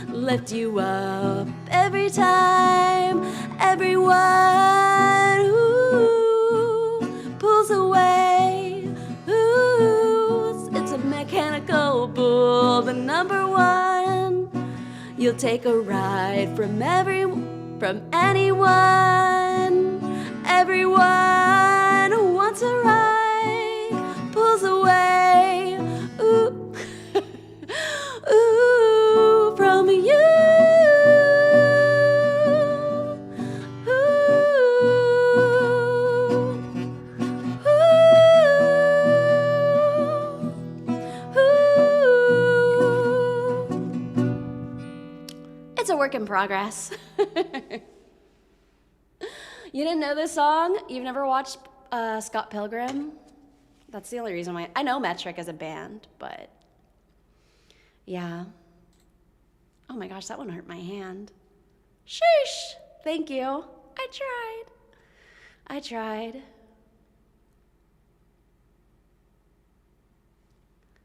[SPEAKER 1] lift you up every time, everyone who pulls away. Ooh, it's a mechanical bull, the number one. You'll take a ride from anyone, everyone who wants a ride. Pulls away, ooh, ooh, from you. Ooh, ooh, ooh. It's a work in progress. You didn't know this song? You've never watched Scott Pilgrim? That's the only reason why. I know Metric as a band, but yeah. Oh my gosh, that one hurt my hand. Sheesh. Thank you. I tried.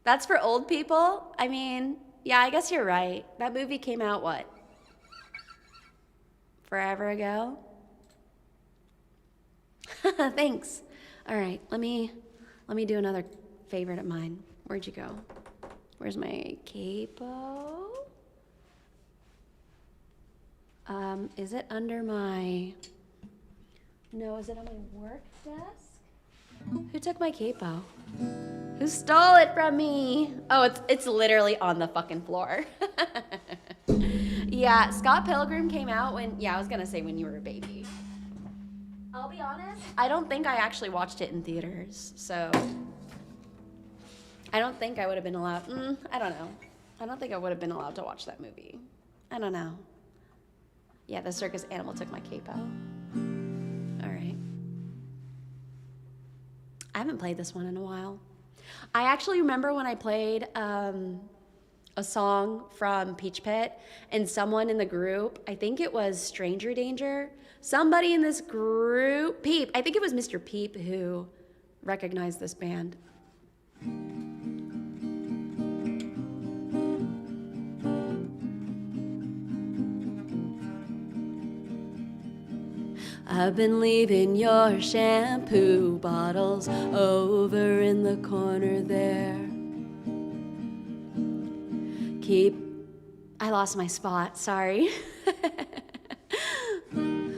[SPEAKER 1] That's for old people? I mean, yeah, I guess you're right. That movie came out, what? Forever ago? Thanks. All right, let me do another favorite of mine. Where'd you go? Where's my capo? Is it under my... No, is it on my work desk? Who took my capo? Who stole it from me? Oh, it's literally on the fucking floor. Yeah, Scott Pilgrim came out when, I was gonna say when you were a baby. I'll be honest, I don't think I actually watched it in theaters, so I don't think I would have been allowed, I don't know. I don't think I would have been allowed to watch that movie. I don't know. Yeah, the circus animal took my capo. All right. I haven't played this one in a while. I actually remember when I played a song from Peach Pit, and someone in the group, I think it was Stranger Danger, somebody in this group, Peep, I think it was Mr. Peep who recognize this band. I've been leaving your shampoo bottles over in the corner there. I lost my spot, sorry.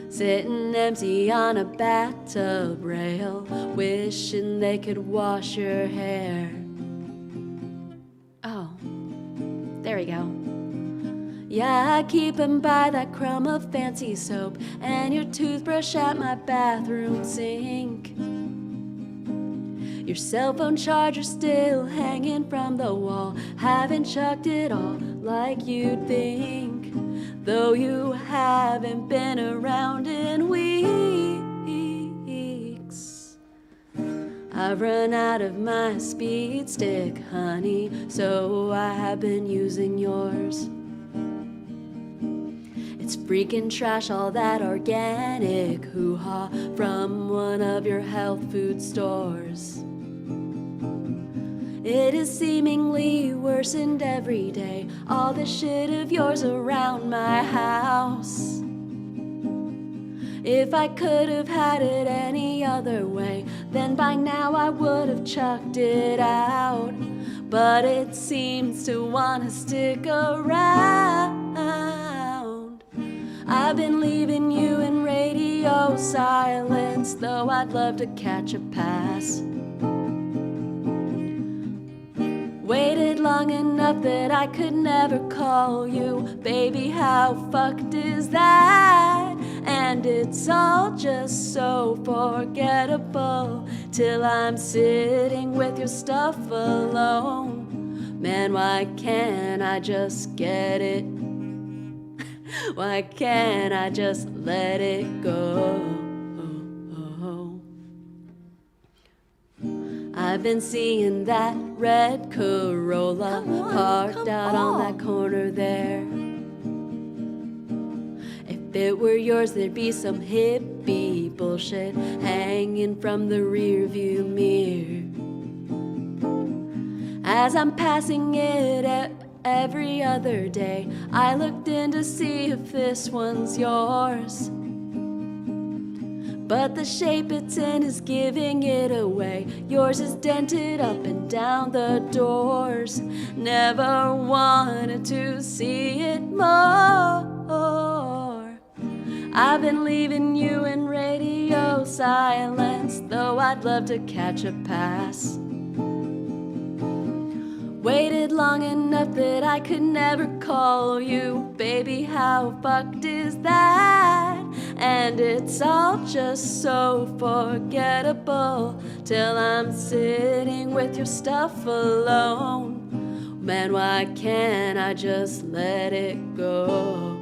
[SPEAKER 1] Sitting empty on a bathtub rail, wishing they could wash your hair. Oh, there we go. Yeah, I keep 'em by that crumb of fancy soap and your toothbrush at my bathroom sink. Your cell phone charger still hanging from the wall, haven't chucked it all like you'd think, though you haven't been around in weeks. I've run out of my speed stick, honey, so I have been using yours. It's freaking trash, all that organic hoo-ha from one of your health food stores. It is seemingly worsened every day, all the shit of yours around my house. If I could have had it any other way, then by now I would have chucked it out. But it seems to wanna stick around. I've been leaving you in radio silence, though I'd love to catch a pass. Waited long enough that I could never call you. Baby, how fucked is that? And it's all just so forgettable till I'm sitting with your stuff alone. Man, why can't I just get it? Why can't I just let it go? I've been seeing that red Corolla parked out on that corner there. If it were yours, there'd be some hippie bullshit hanging from the rearview mirror. As I'm passing it every other day, I looked in to see if this one's yours. But the shape it's in is giving it away. Yours is dented up and down the doors. Never wanted to see it more. I've been leaving you in radio silence, though I'd love to catch a pass. Waited long enough that I could never call you. Baby, how fucked is that? And it's all just so forgettable till I'm sitting with your stuff alone. Man, why can't I just let it go?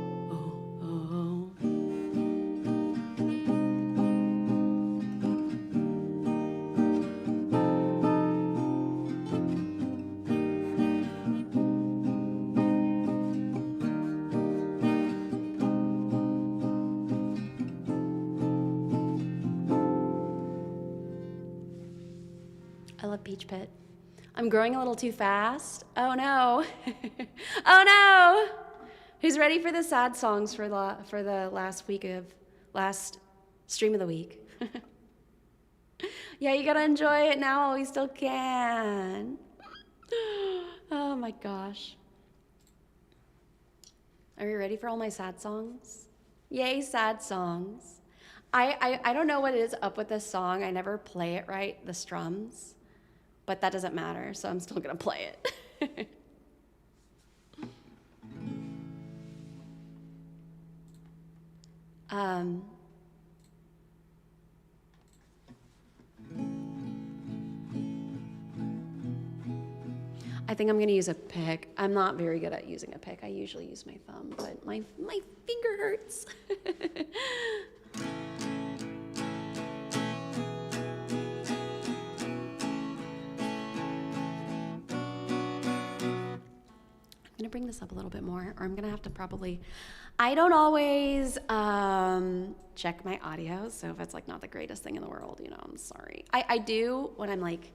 [SPEAKER 1] I love Peach Pit. I'm growing a little too fast. Oh no. Oh no. Who's ready for the sad songs for the last stream of the week? Yeah, you gotta enjoy it now while we still can. Oh my gosh. Are you ready for all my sad songs? Yay, sad songs. I don't know what is up with this song. I never play it right, the strums. But that doesn't matter, so I'm still gonna play it. I think I'm gonna use a pick. I'm not very good at using a pick. I usually use my thumb, but my finger hurts. I'm gonna bring this up a little bit more? Or I'm gonna have to probably, I don't always check my audio, so if it's like not the greatest thing in the world, you know, I'm sorry. I do when I'm like,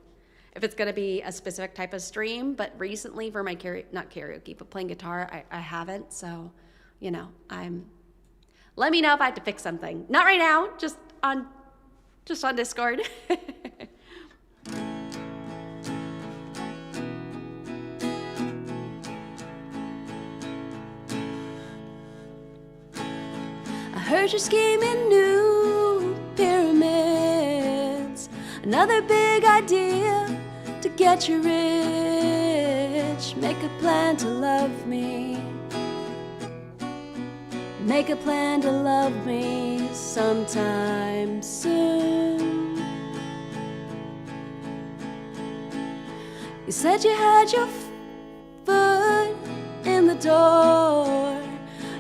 [SPEAKER 1] if it's gonna be a specific type of stream, but recently for my not karaoke, but playing guitar, I haven't, so, you know, let me know if I have to fix something. Not right now, just on Discord. I heard you're scheming new pyramids, another big idea to get you rich. Make a plan to love me. Make a plan to love me sometime soon. You said you had your foot in the door.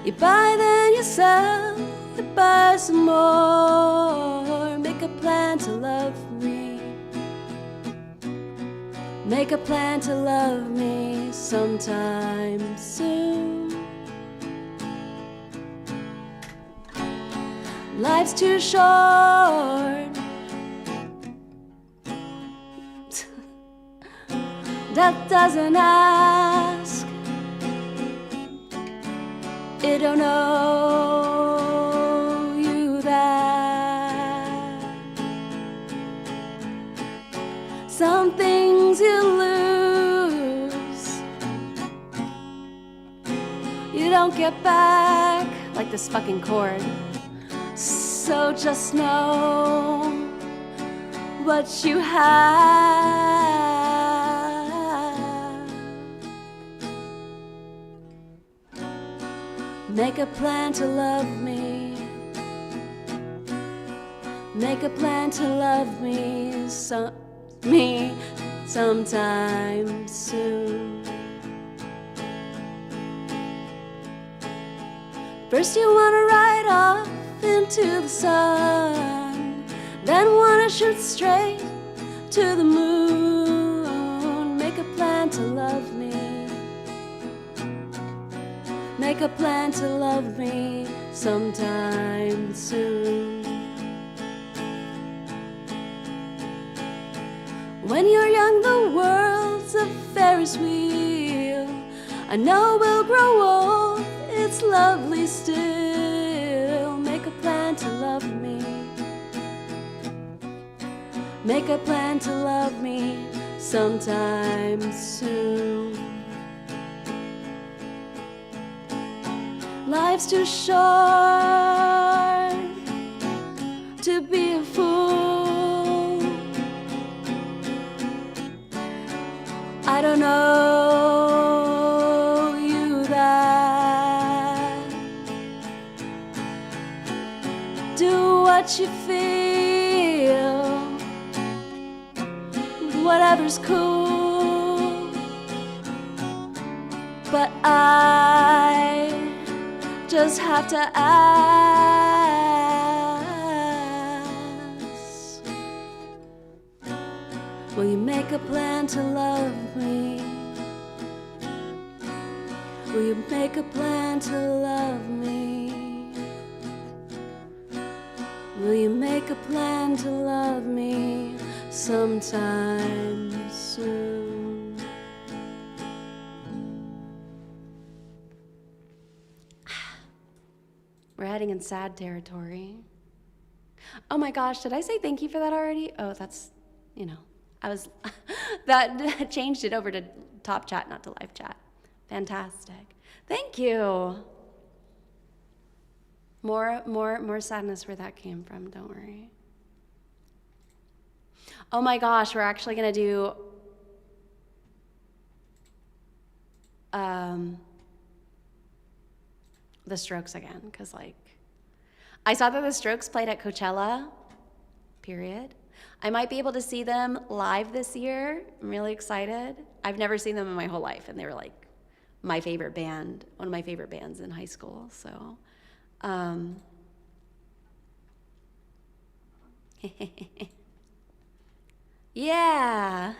[SPEAKER 1] You buy, then you sell, you buy some more. Make a plan to love me. Make a plan to love me sometime soon. Life's too short. Death doesn't ask. It don't know you that. Some things you lose, you don't get back, like this fucking chord. So just know what you have. Make a plan to love me. Make a plan to love me sometime soon. First you wanna ride off into the sun, then wanna shoot straight to the moon. Make a plan to love me. Make a plan to love me sometime soon. When you're young, the world's a Ferris wheel. I know we'll grow old, it's lovely still. Make a plan to love me. Make a plan to love me sometime soon. Life's too short to be a fool. I don't know you that. Do what you feel, whatever's cool. But I just have to ask, will you make a plan to love me? Will you make a plan to love me? Will you make a plan to love me sometime soon? We're heading in sad territory. Oh my gosh, did I say thank you for that already? Oh, that's, you know, I was, that changed it over to top chat, not to live chat. Fantastic. Thank you. More sadness where that came from, don't worry. Oh my gosh, we're actually gonna do the Strokes again, because like, I saw that the Strokes played at Coachella, period. I might be able to see them live this year. I'm really excited. I've never seen them in my whole life, and they were like my favorite band, one of my favorite bands in high school, so. Yeah.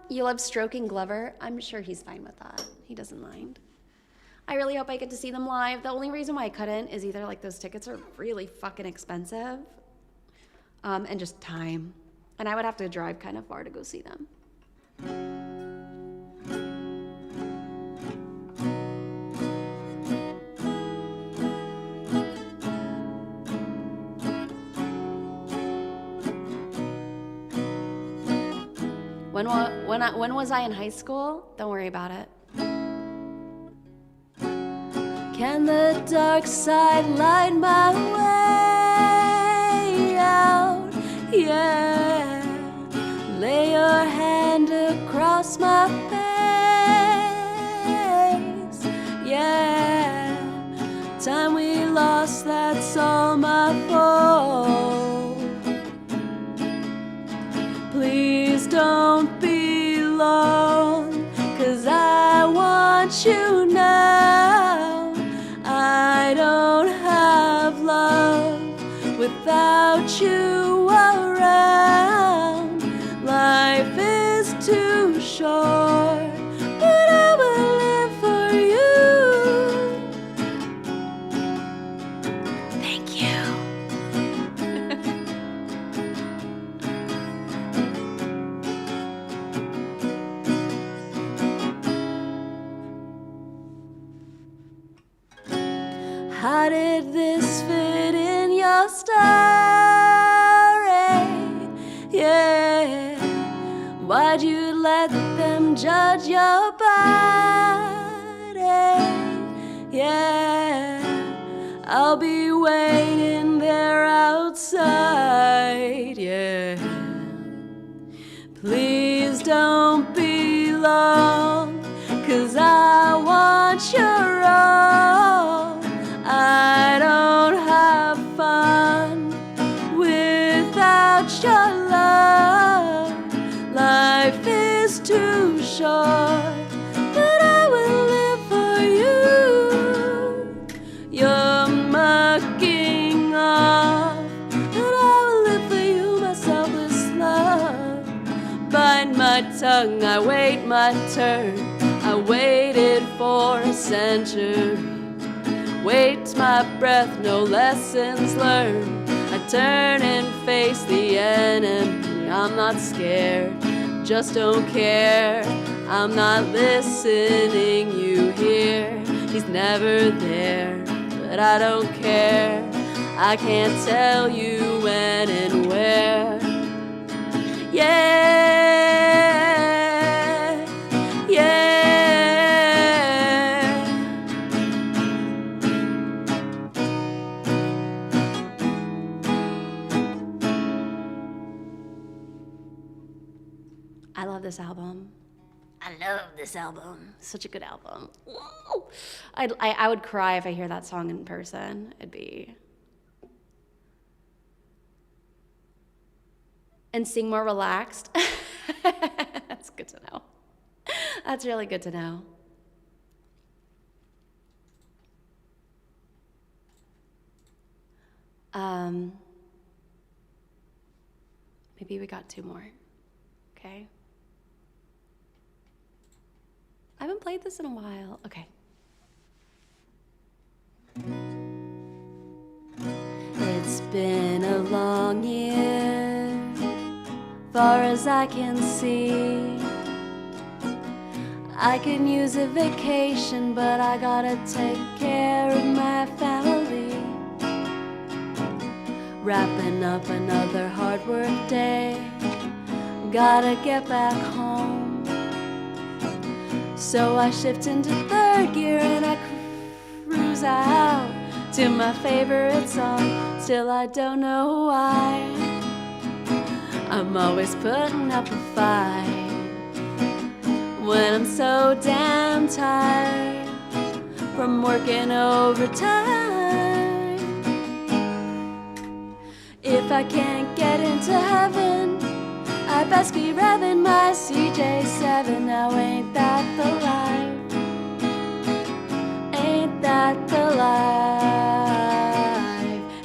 [SPEAKER 1] You love stroking Glover? I'm sure he's fine with that. He doesn't mind. I really hope I get to see them live. The only reason why I couldn't is either like those tickets are really fucking expensive, and just time. And I would have to drive kind of far to go see them. When was I in high school? Don't worry about it. Can the dark side light my way out? Yeah. Lay your hand across my face. Yeah. Time we lost, that's all my fault. Please don't be long, 'cause I want you now. I don't have love without you around. Life is too short, but I will live for you. Thank you. How did this fit in your story? Yeah. Why'd you let them judge your body? Yeah. I'll be waiting there outside. Yeah. Please don't be long, 'cause I want your all. I don't have fun without your love. Life is too short, but I will live for you. You're mucking off, but I will live for you, my selfless love. Bite my tongue, I wait my turn. I waited for a century. Waits my breath, no lessons learned. I turn and face the enemy. I'm not scared, just don't care. I'm not listening, you hear. He's never there, but I don't care. I can't tell you when and where. Yeah, yeah. I love this album. I love this album. Such a good album. Whoa. I would cry if I hear that song in person. It'd be... And sing more relaxed. That's good to know. That's really good to know. Maybe we got two more. Okay. I haven't played this in a while. Okay. It's been a long year, far as I can see. I can use a vacation, but I gotta take care of my family. Wrapping up another hard work day, gotta get back home. So I shift into third gear and I cruise out to my favorite song. Still I don't know why I'm always putting up a fight when I'm so damn tired from working overtime. If I can't get into heaven, I best be revving my CJ7. Now ain't that the life? Ain't that the life?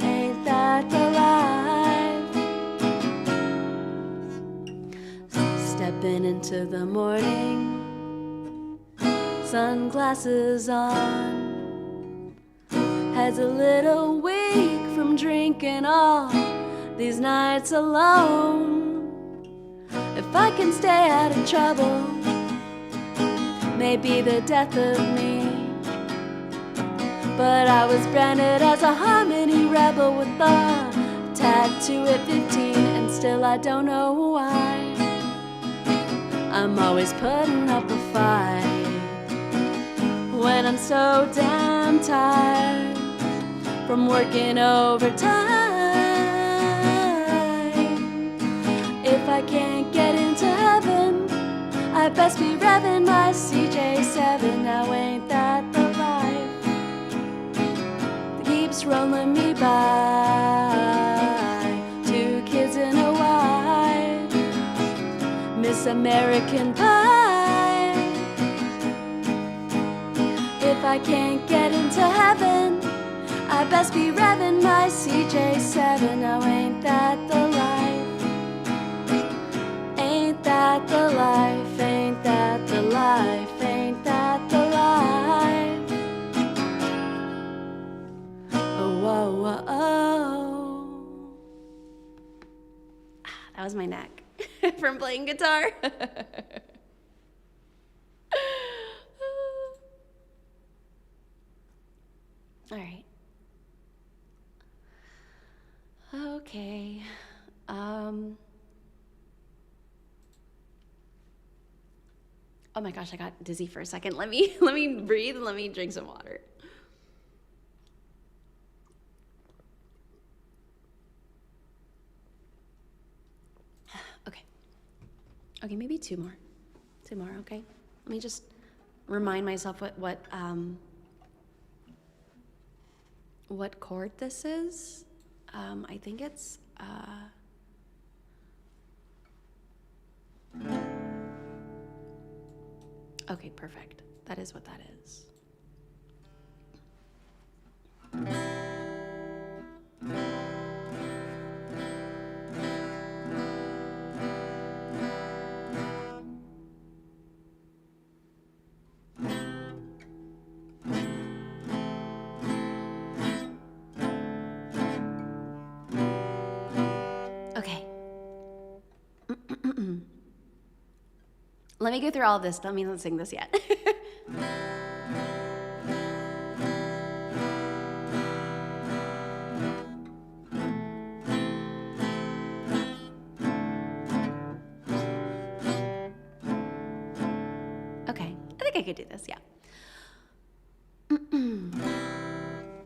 [SPEAKER 1] Ain't that the life? Stepping into the morning, sunglasses on, head's a little weak from drinking all these nights alone. If I can stay out of trouble, maybe the death of me. But I was branded as a harmony rebel with a tattoo at 15, and still I don't know why. I'm always putting up a fight when I'm so damn tired from working overtime. If I can't get into heaven, I best be revving my CJ7. Now ain't that the life that keeps rolling me by? 2 kids and a wife, Miss American Pie. If I can't get into heaven, I best be revving my CJ7. Now ain't that the life? Ain't that the life? Ain't that the life? Ain't that the life? Oh, whoa, whoa, oh. That was my neck from playing guitar. All right. Okay. Oh my gosh, I got dizzy for a second. Let me breathe and let me drink some water. Okay, maybe two more, okay? Let me just remind myself what chord this is. I think it's, okay, perfect. That is what that is. Okay. Let me go through all of this. Don't mean to sing this yet. Okay, I think I could do this, yeah.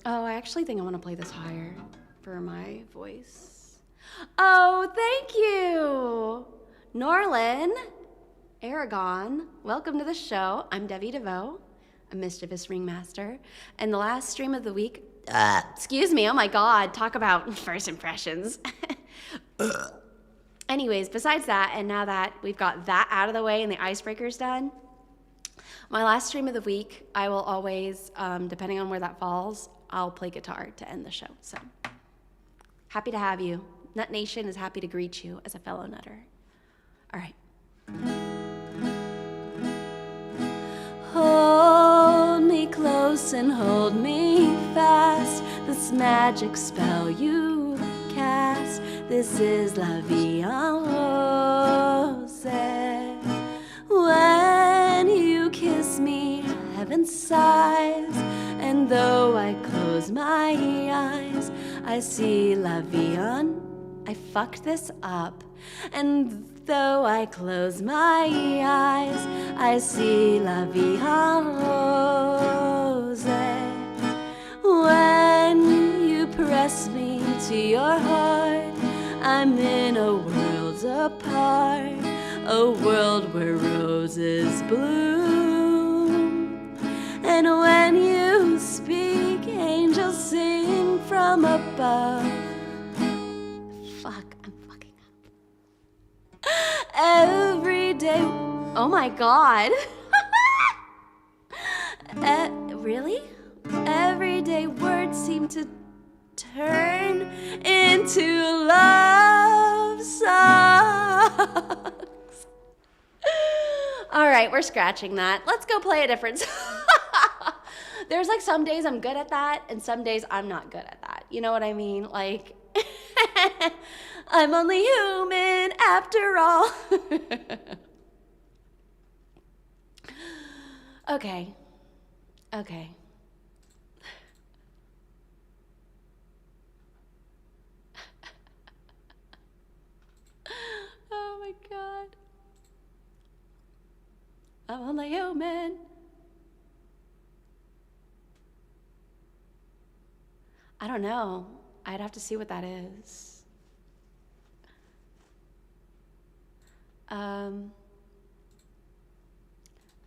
[SPEAKER 1] Oh, I actually think I want to play this higher for my voice. Oh, thank you, Norlin. Aragon, welcome to the show. I'm Devi Vaux, a mischievous ringmaster, and the last stream of the week, excuse me, oh my God, talk about first impressions. Anyways, besides that, and now that we've got that out of the way and the icebreaker's done, my last stream of the week, I will always, depending on where that falls, I'll play guitar to end the show. So, happy to have you. Nut Nation is happy to greet you as a fellow nutter. All right. Hold me close and hold me fast. This magic spell you cast. This is La Vie en Rose. When you kiss me, heaven sighs. And though I close my eyes, I see La Vie en. I fucked this up. And though I close my eyes, I see La Vie en Rose. When you press me to your heart, I'm in a world apart, a world where roses bloom. And when you speak, angels sing from above. Every day, oh my God. Really? Everyday words seem to turn into love songs. All right, we're scratching that. Let's go play a different song. There's like some days I'm good at that and some days I'm not good at that. You know what I mean? Like, I'm only human after all. Okay. Okay. Oh my God. I'm only human. I don't know. I'd have to see what that is.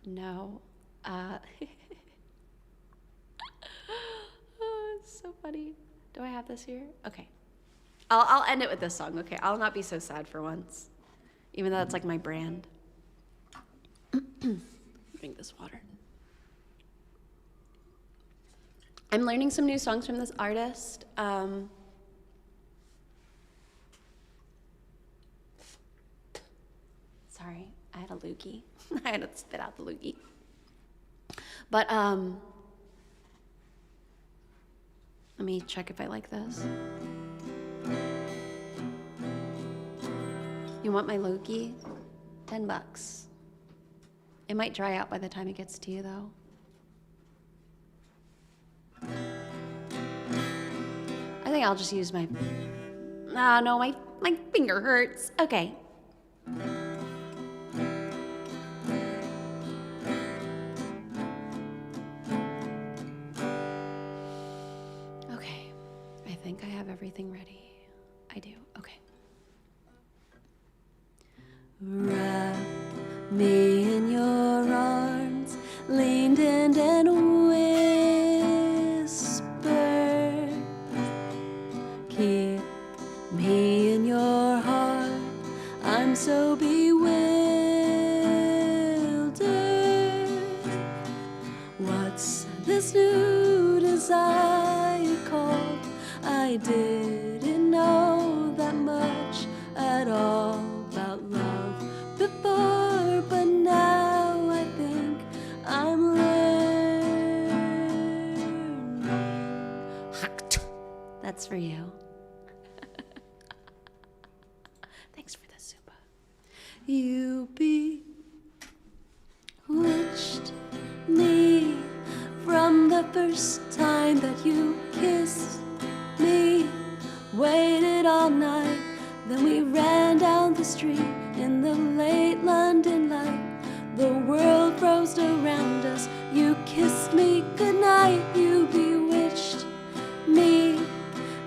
[SPEAKER 1] No. Oh, it's so funny. Do I have this here? Okay. I'll end it with this song, okay? I'll not be so sad for once. Even though it's like my brand. Drink this water. I'm learning some new songs from this artist. Sorry, I had a loogie. I had to spit out the loogie. But let me check if I like this. You want my loogie? $10. It might dry out by the time it gets to you, though. I think I'll just use my... no, my finger hurts. Okay. Okay. I think I have everything ready. I do. Okay. Wrap me in your arms, leaned in and whisper. Keep me in your heart, I'm so bewildered. What's this new desire called? I didn't know that much at all about love before, but now I think I'm learning. That's for you. Thanks for the super. You bewitched me from the first time that you kissed me. Waited all night, then we ran down the street in the late London light. The world froze around us. You kissed me goodnight. You bewitched me.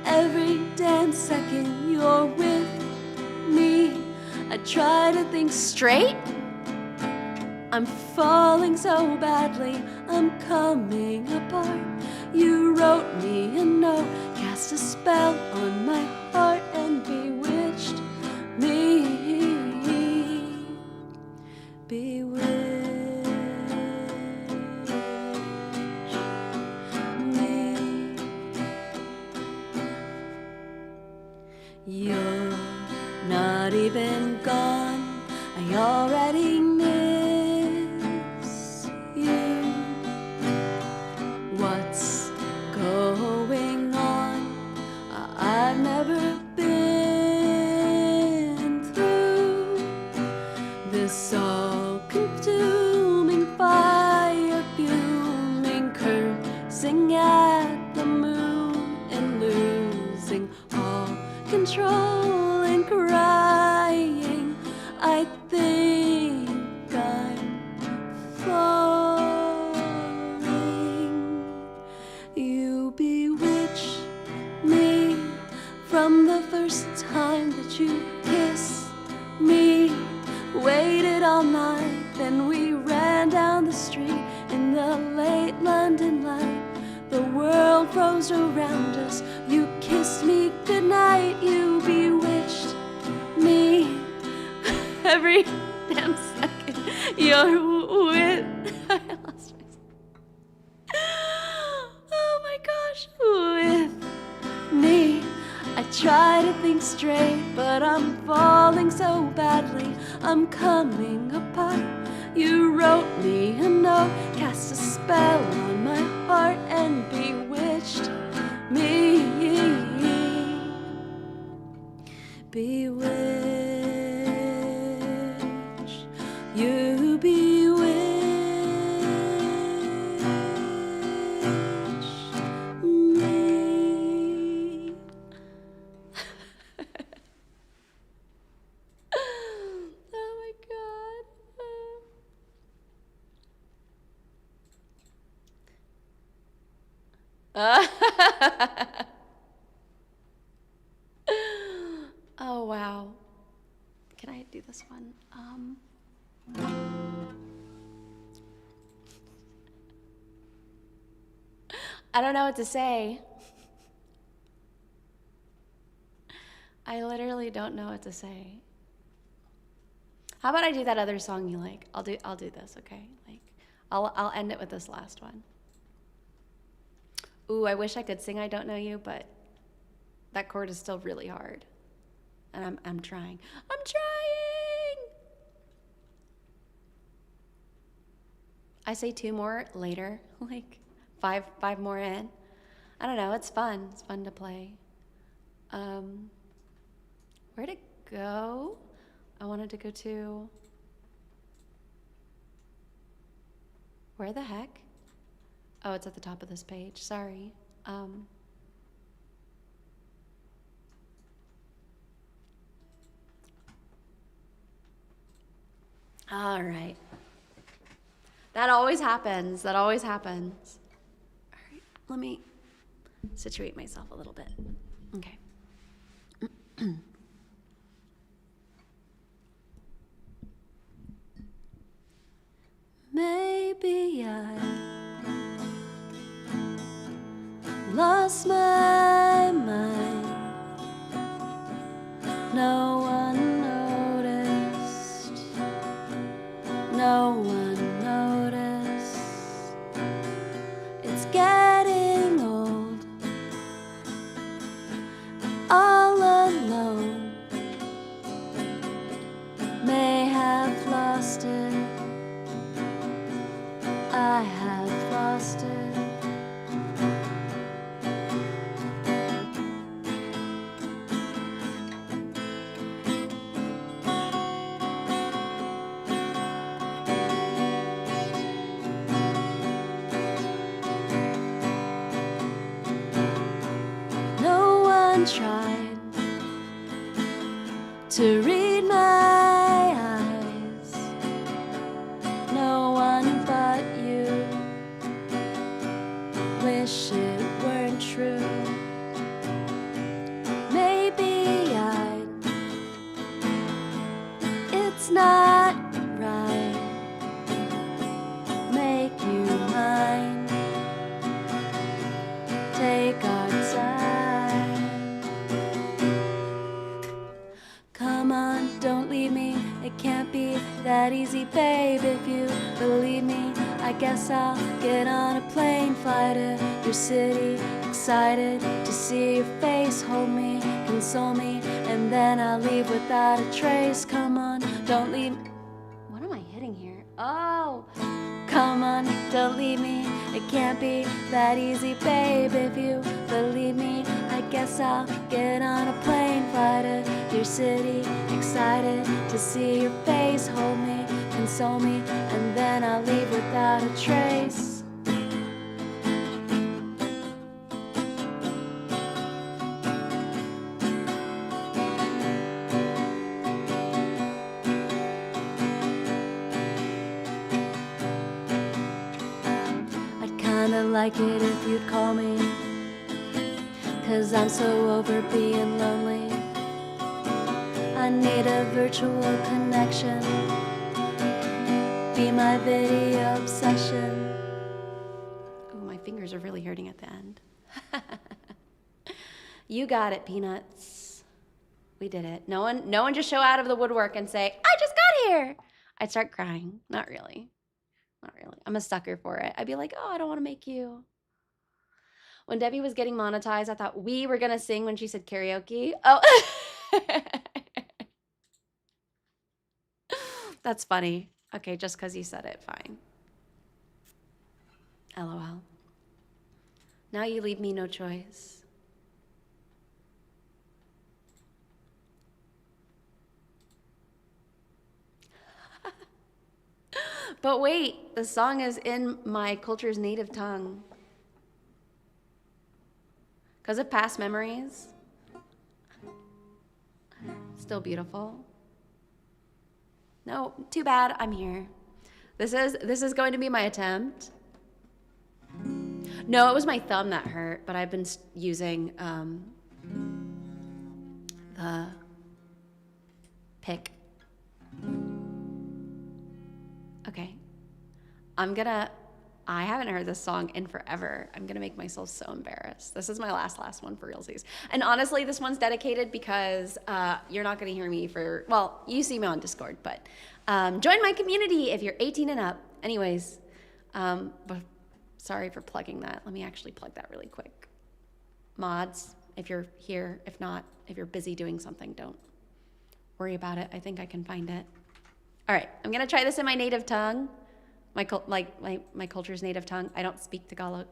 [SPEAKER 1] Every damn second you're with me. I try to think straight. I'm falling so badly. I'm coming apart. You wrote me a note, cast a spell on my heart and bewitched me. Bewitched me. You're not even gone. I already miss you. What's going on? I've never been through this all-consuming fire, fuming, cursing at the moon and losing all control and crying. I think I'm falling. You bewitched me from the first time that you kissed me. Waited all night, then we ran down the street in the late London light. The world froze around us. You kissed me goodnight. You bewitched me. Every damn second you're with. I lost myself. Oh my gosh, with me. I try to think straight, but I'm falling so badly. I'm coming apart. You wrote me a note, cast a spell on my heart and bewitched me. Bewitched, you bewitched me. Oh my God. Oh wow. Can I do this one? I don't know what to say. I literally don't know what to say. How about I do that other song you like? I'll do this, okay? Like I'll end it with this last one. Ooh, I wish I could sing I Don't Know You, but that chord is still really hard. And I'm trying. I'm trying. I say 2 more later, like five more in. I don't know, it's fun. It's fun to play. Where'd it go? I wanted to go to, where the heck? Oh, it's at the top of this page, sorry. All right. That always happens. That always happens. All right, let me situate myself a little bit. Okay. Maybe I lost my mind. No one noticed. No one noticed. It's getting old. All alone. May have lost it. I have lost it. No one tried to read my eyes. No one but you. Wish it weren't true. Maybe it's not right. Make you mine. Take our time. Come on, don't leave me. It can't be that easy, babe. If you believe me, I guess I'll get on a plane, fly to your city, excited to see your face. Hold me, console me, and then I'll leave without a trace. Come on, don't leave me. What am I hitting here? Oh, come on, don't leave me. It can't be that easy, babe. If you believe me, I guess I'll get on a plane, fly to your city, excited to see your face. Hold me, console me, and then I'll leave without a trace. I'd kinda like it if you'd call me, 'cause I'm so over being lonely. I need a virtual connection. Be my video obsession. Ooh, my fingers are really hurting at the end. You got it, Peanuts. We did it. No one just show out of the woodwork and say, I just got here. I'd start crying. Not really. Not really. I'm a sucker for it. I'd be like, oh, I don't want to make you. When Devi was getting monetized, I thought we were going to sing when she said karaoke. Oh. That's funny. Okay, just because you said it, fine. LOL. Now you leave me no choice. But wait, the song is in my culture's native tongue. Because of past memories. Still beautiful. No, too bad, I'm here. This is going to be my attempt. No, it was my thumb that hurt, but I've been using the pick. Okay. I haven't heard this song in forever. I'm gonna make myself so embarrassed. This is my last one for realsies. And honestly, this one's dedicated because you're not gonna hear me for, well, you see me on Discord, but join my community if you're 18 and up. Anyways, but sorry for plugging that. Let me actually plug that really quick. Mods, if you're here, if not, if you're busy doing something, don't worry about it. I think I can find it. All right, I'm gonna try this in my native tongue. My culture's native tongue. I don't speak Tagalog.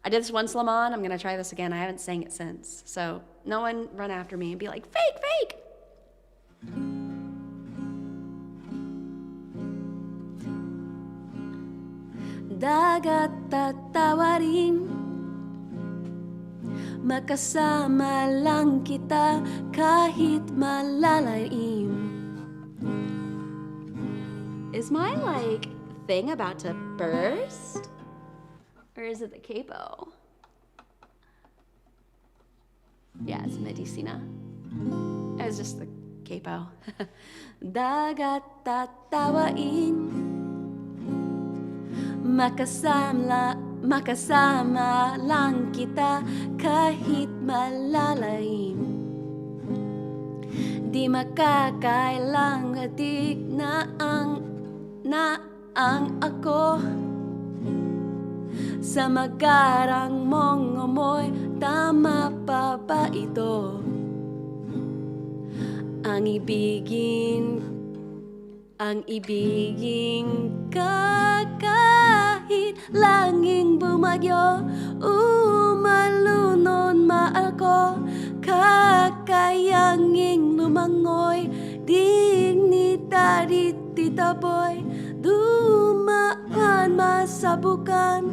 [SPEAKER 1] I did this once, Lamon. I'm gonna try this again. I haven't sang it since. So no one run after me and be like, fake, fake. Dagat tatawarin, makasama lang kita kahit malalaim. Is my thing about to burst? Or is it the capo? Yeah, it's medicina. It was just the capo. Dagat tatawain, makasama lang kita kahit malalaim. Di makakailang adik na ang ako sa magarang mong amoy. Tama pa ba ito? Ang ibigin ka kahit langing bumagyo, umalunod mahal ko, kakayanging lumangoy, dignidad ititaboy, dumaan masabukan,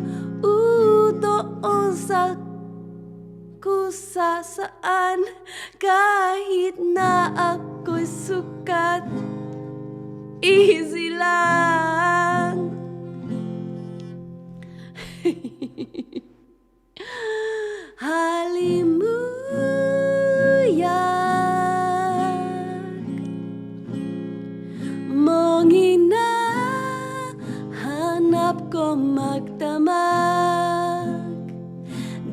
[SPEAKER 1] doon sa kusasaan, kahit na ako'y sukat, easy lang. Halimuyak mong hinahanap ko magdamag,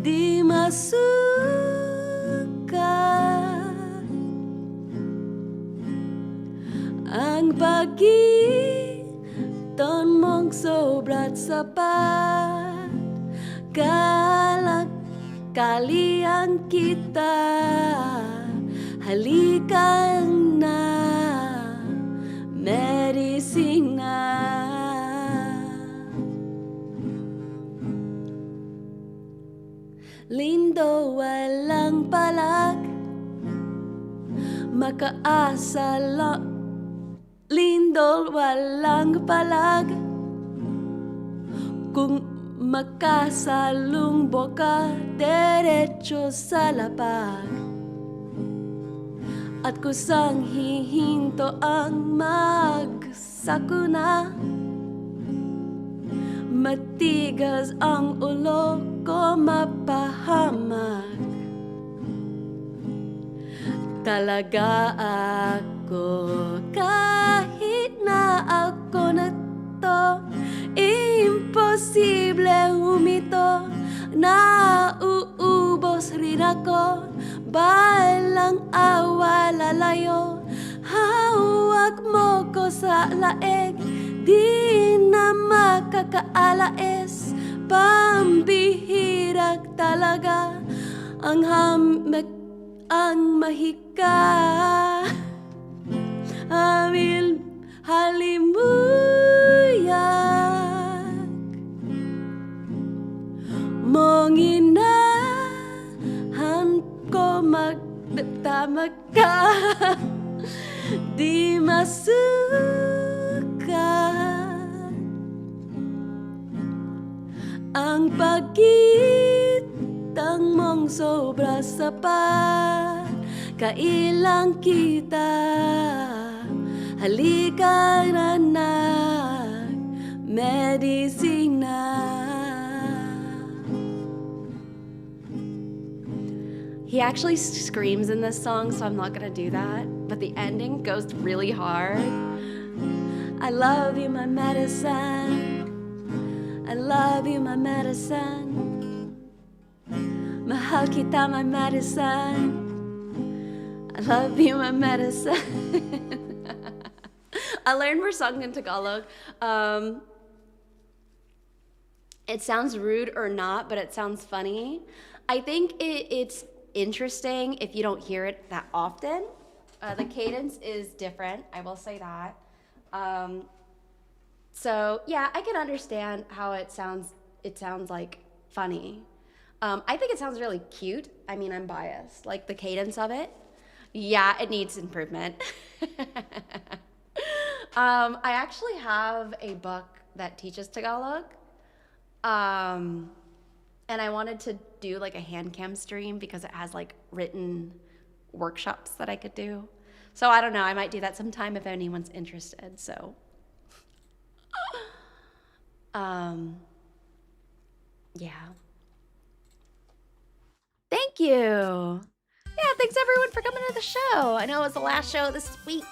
[SPEAKER 1] di masukat ang pagitan mong sobra't sapat. Kalian kita, halikan na, medisina. Lindo walang palag, makaasa lang. Lindo walang palag, kung makasalungbo ka derecho sa lapag. At kusang hihinto ang magsakuna, matigas ang ulo ko mapahamak. Talaga ako kahit na ako na to, imposible humito, nauubos rin ako, balang awa lalayo, hawak mo ko sa laeg, di na makakaalaes, pambihirag talaga, ang mahika, halimuyak tama ka, di masukat ang pagkitang mong sobra sapat. Kailang kita, halika na nag-medisina. He actually screams in this song, so I'm not gonna do that. But the ending goes really hard. I love you, my medicine. I love you, my medicine. Mahal kita, my medicine. I love you, my medicine. I learned more song in Tagalog. It sounds rude or not, but it sounds funny. I think it's interesting if you don't hear it that often. The cadence is different, I will say that. So yeah, I can understand how it sounds like funny. I think it sounds really cute. I mean, I'm biased. Like the cadence of it, yeah, it needs improvement. I actually have a book that teaches Tagalog. And I wanted to do like a hand cam stream because it has like written workshops that I could do. So I don't know, I might do that sometime if anyone's interested, so. Yeah. Thank you. Yeah, thanks everyone for coming to the show. I know it was the last show this week.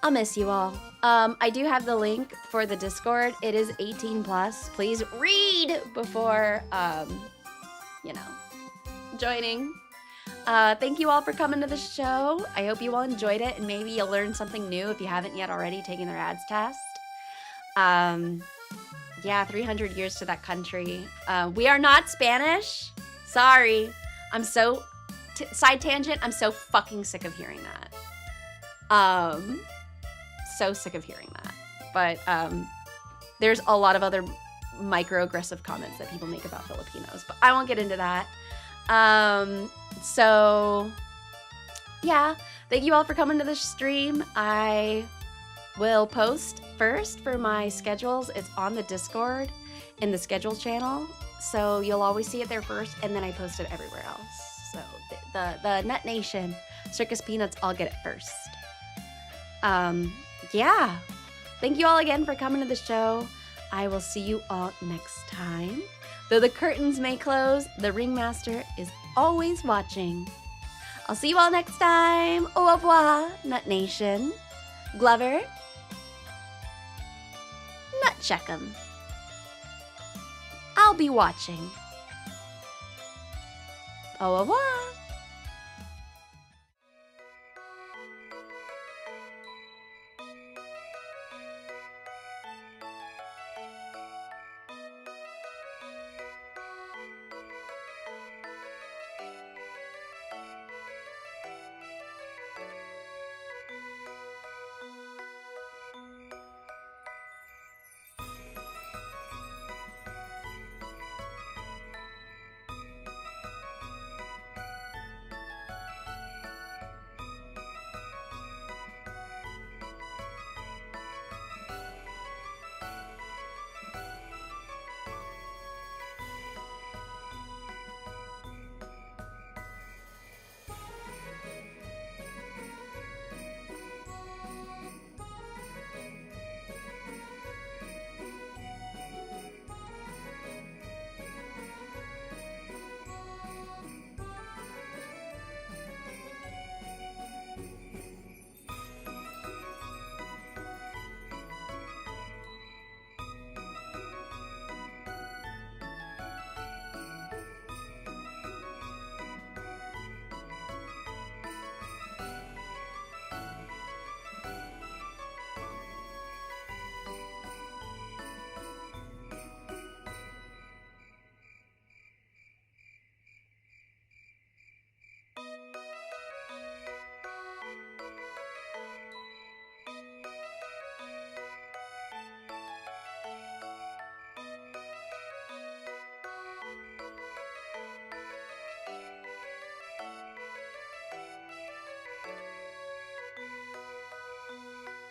[SPEAKER 1] I'll miss you all. I do have the link for the Discord. It is 18 plus. Please read before, you know, joining. Thank you all for coming to the show. I hope you all enjoyed it, and maybe you'll learn something new if you haven't yet already taken the RAADS test. Yeah, 300 years to that country. We are not Spanish. Sorry. I'm so, side tangent, I'm so fucking sick of hearing that. So sick of hearing that. But there's a lot of other microaggressive comments that people make about Filipinos, but I won't get into that. So yeah, thank you all for coming to the stream. I will post first for my schedules. It's on the Discord in the schedule channel, so you'll always see it there first, and then I post it everywhere else. So the Nut Nation, Circus Peanuts, all get it first. Yeah, thank you all again for coming to the show. I will see you all next time. Though the curtains may close, the Ringmaster is always watching. I'll see you all next time. Au revoir, Nut Nation. Glover, Nut check 'em. I'll be watching. Au revoir.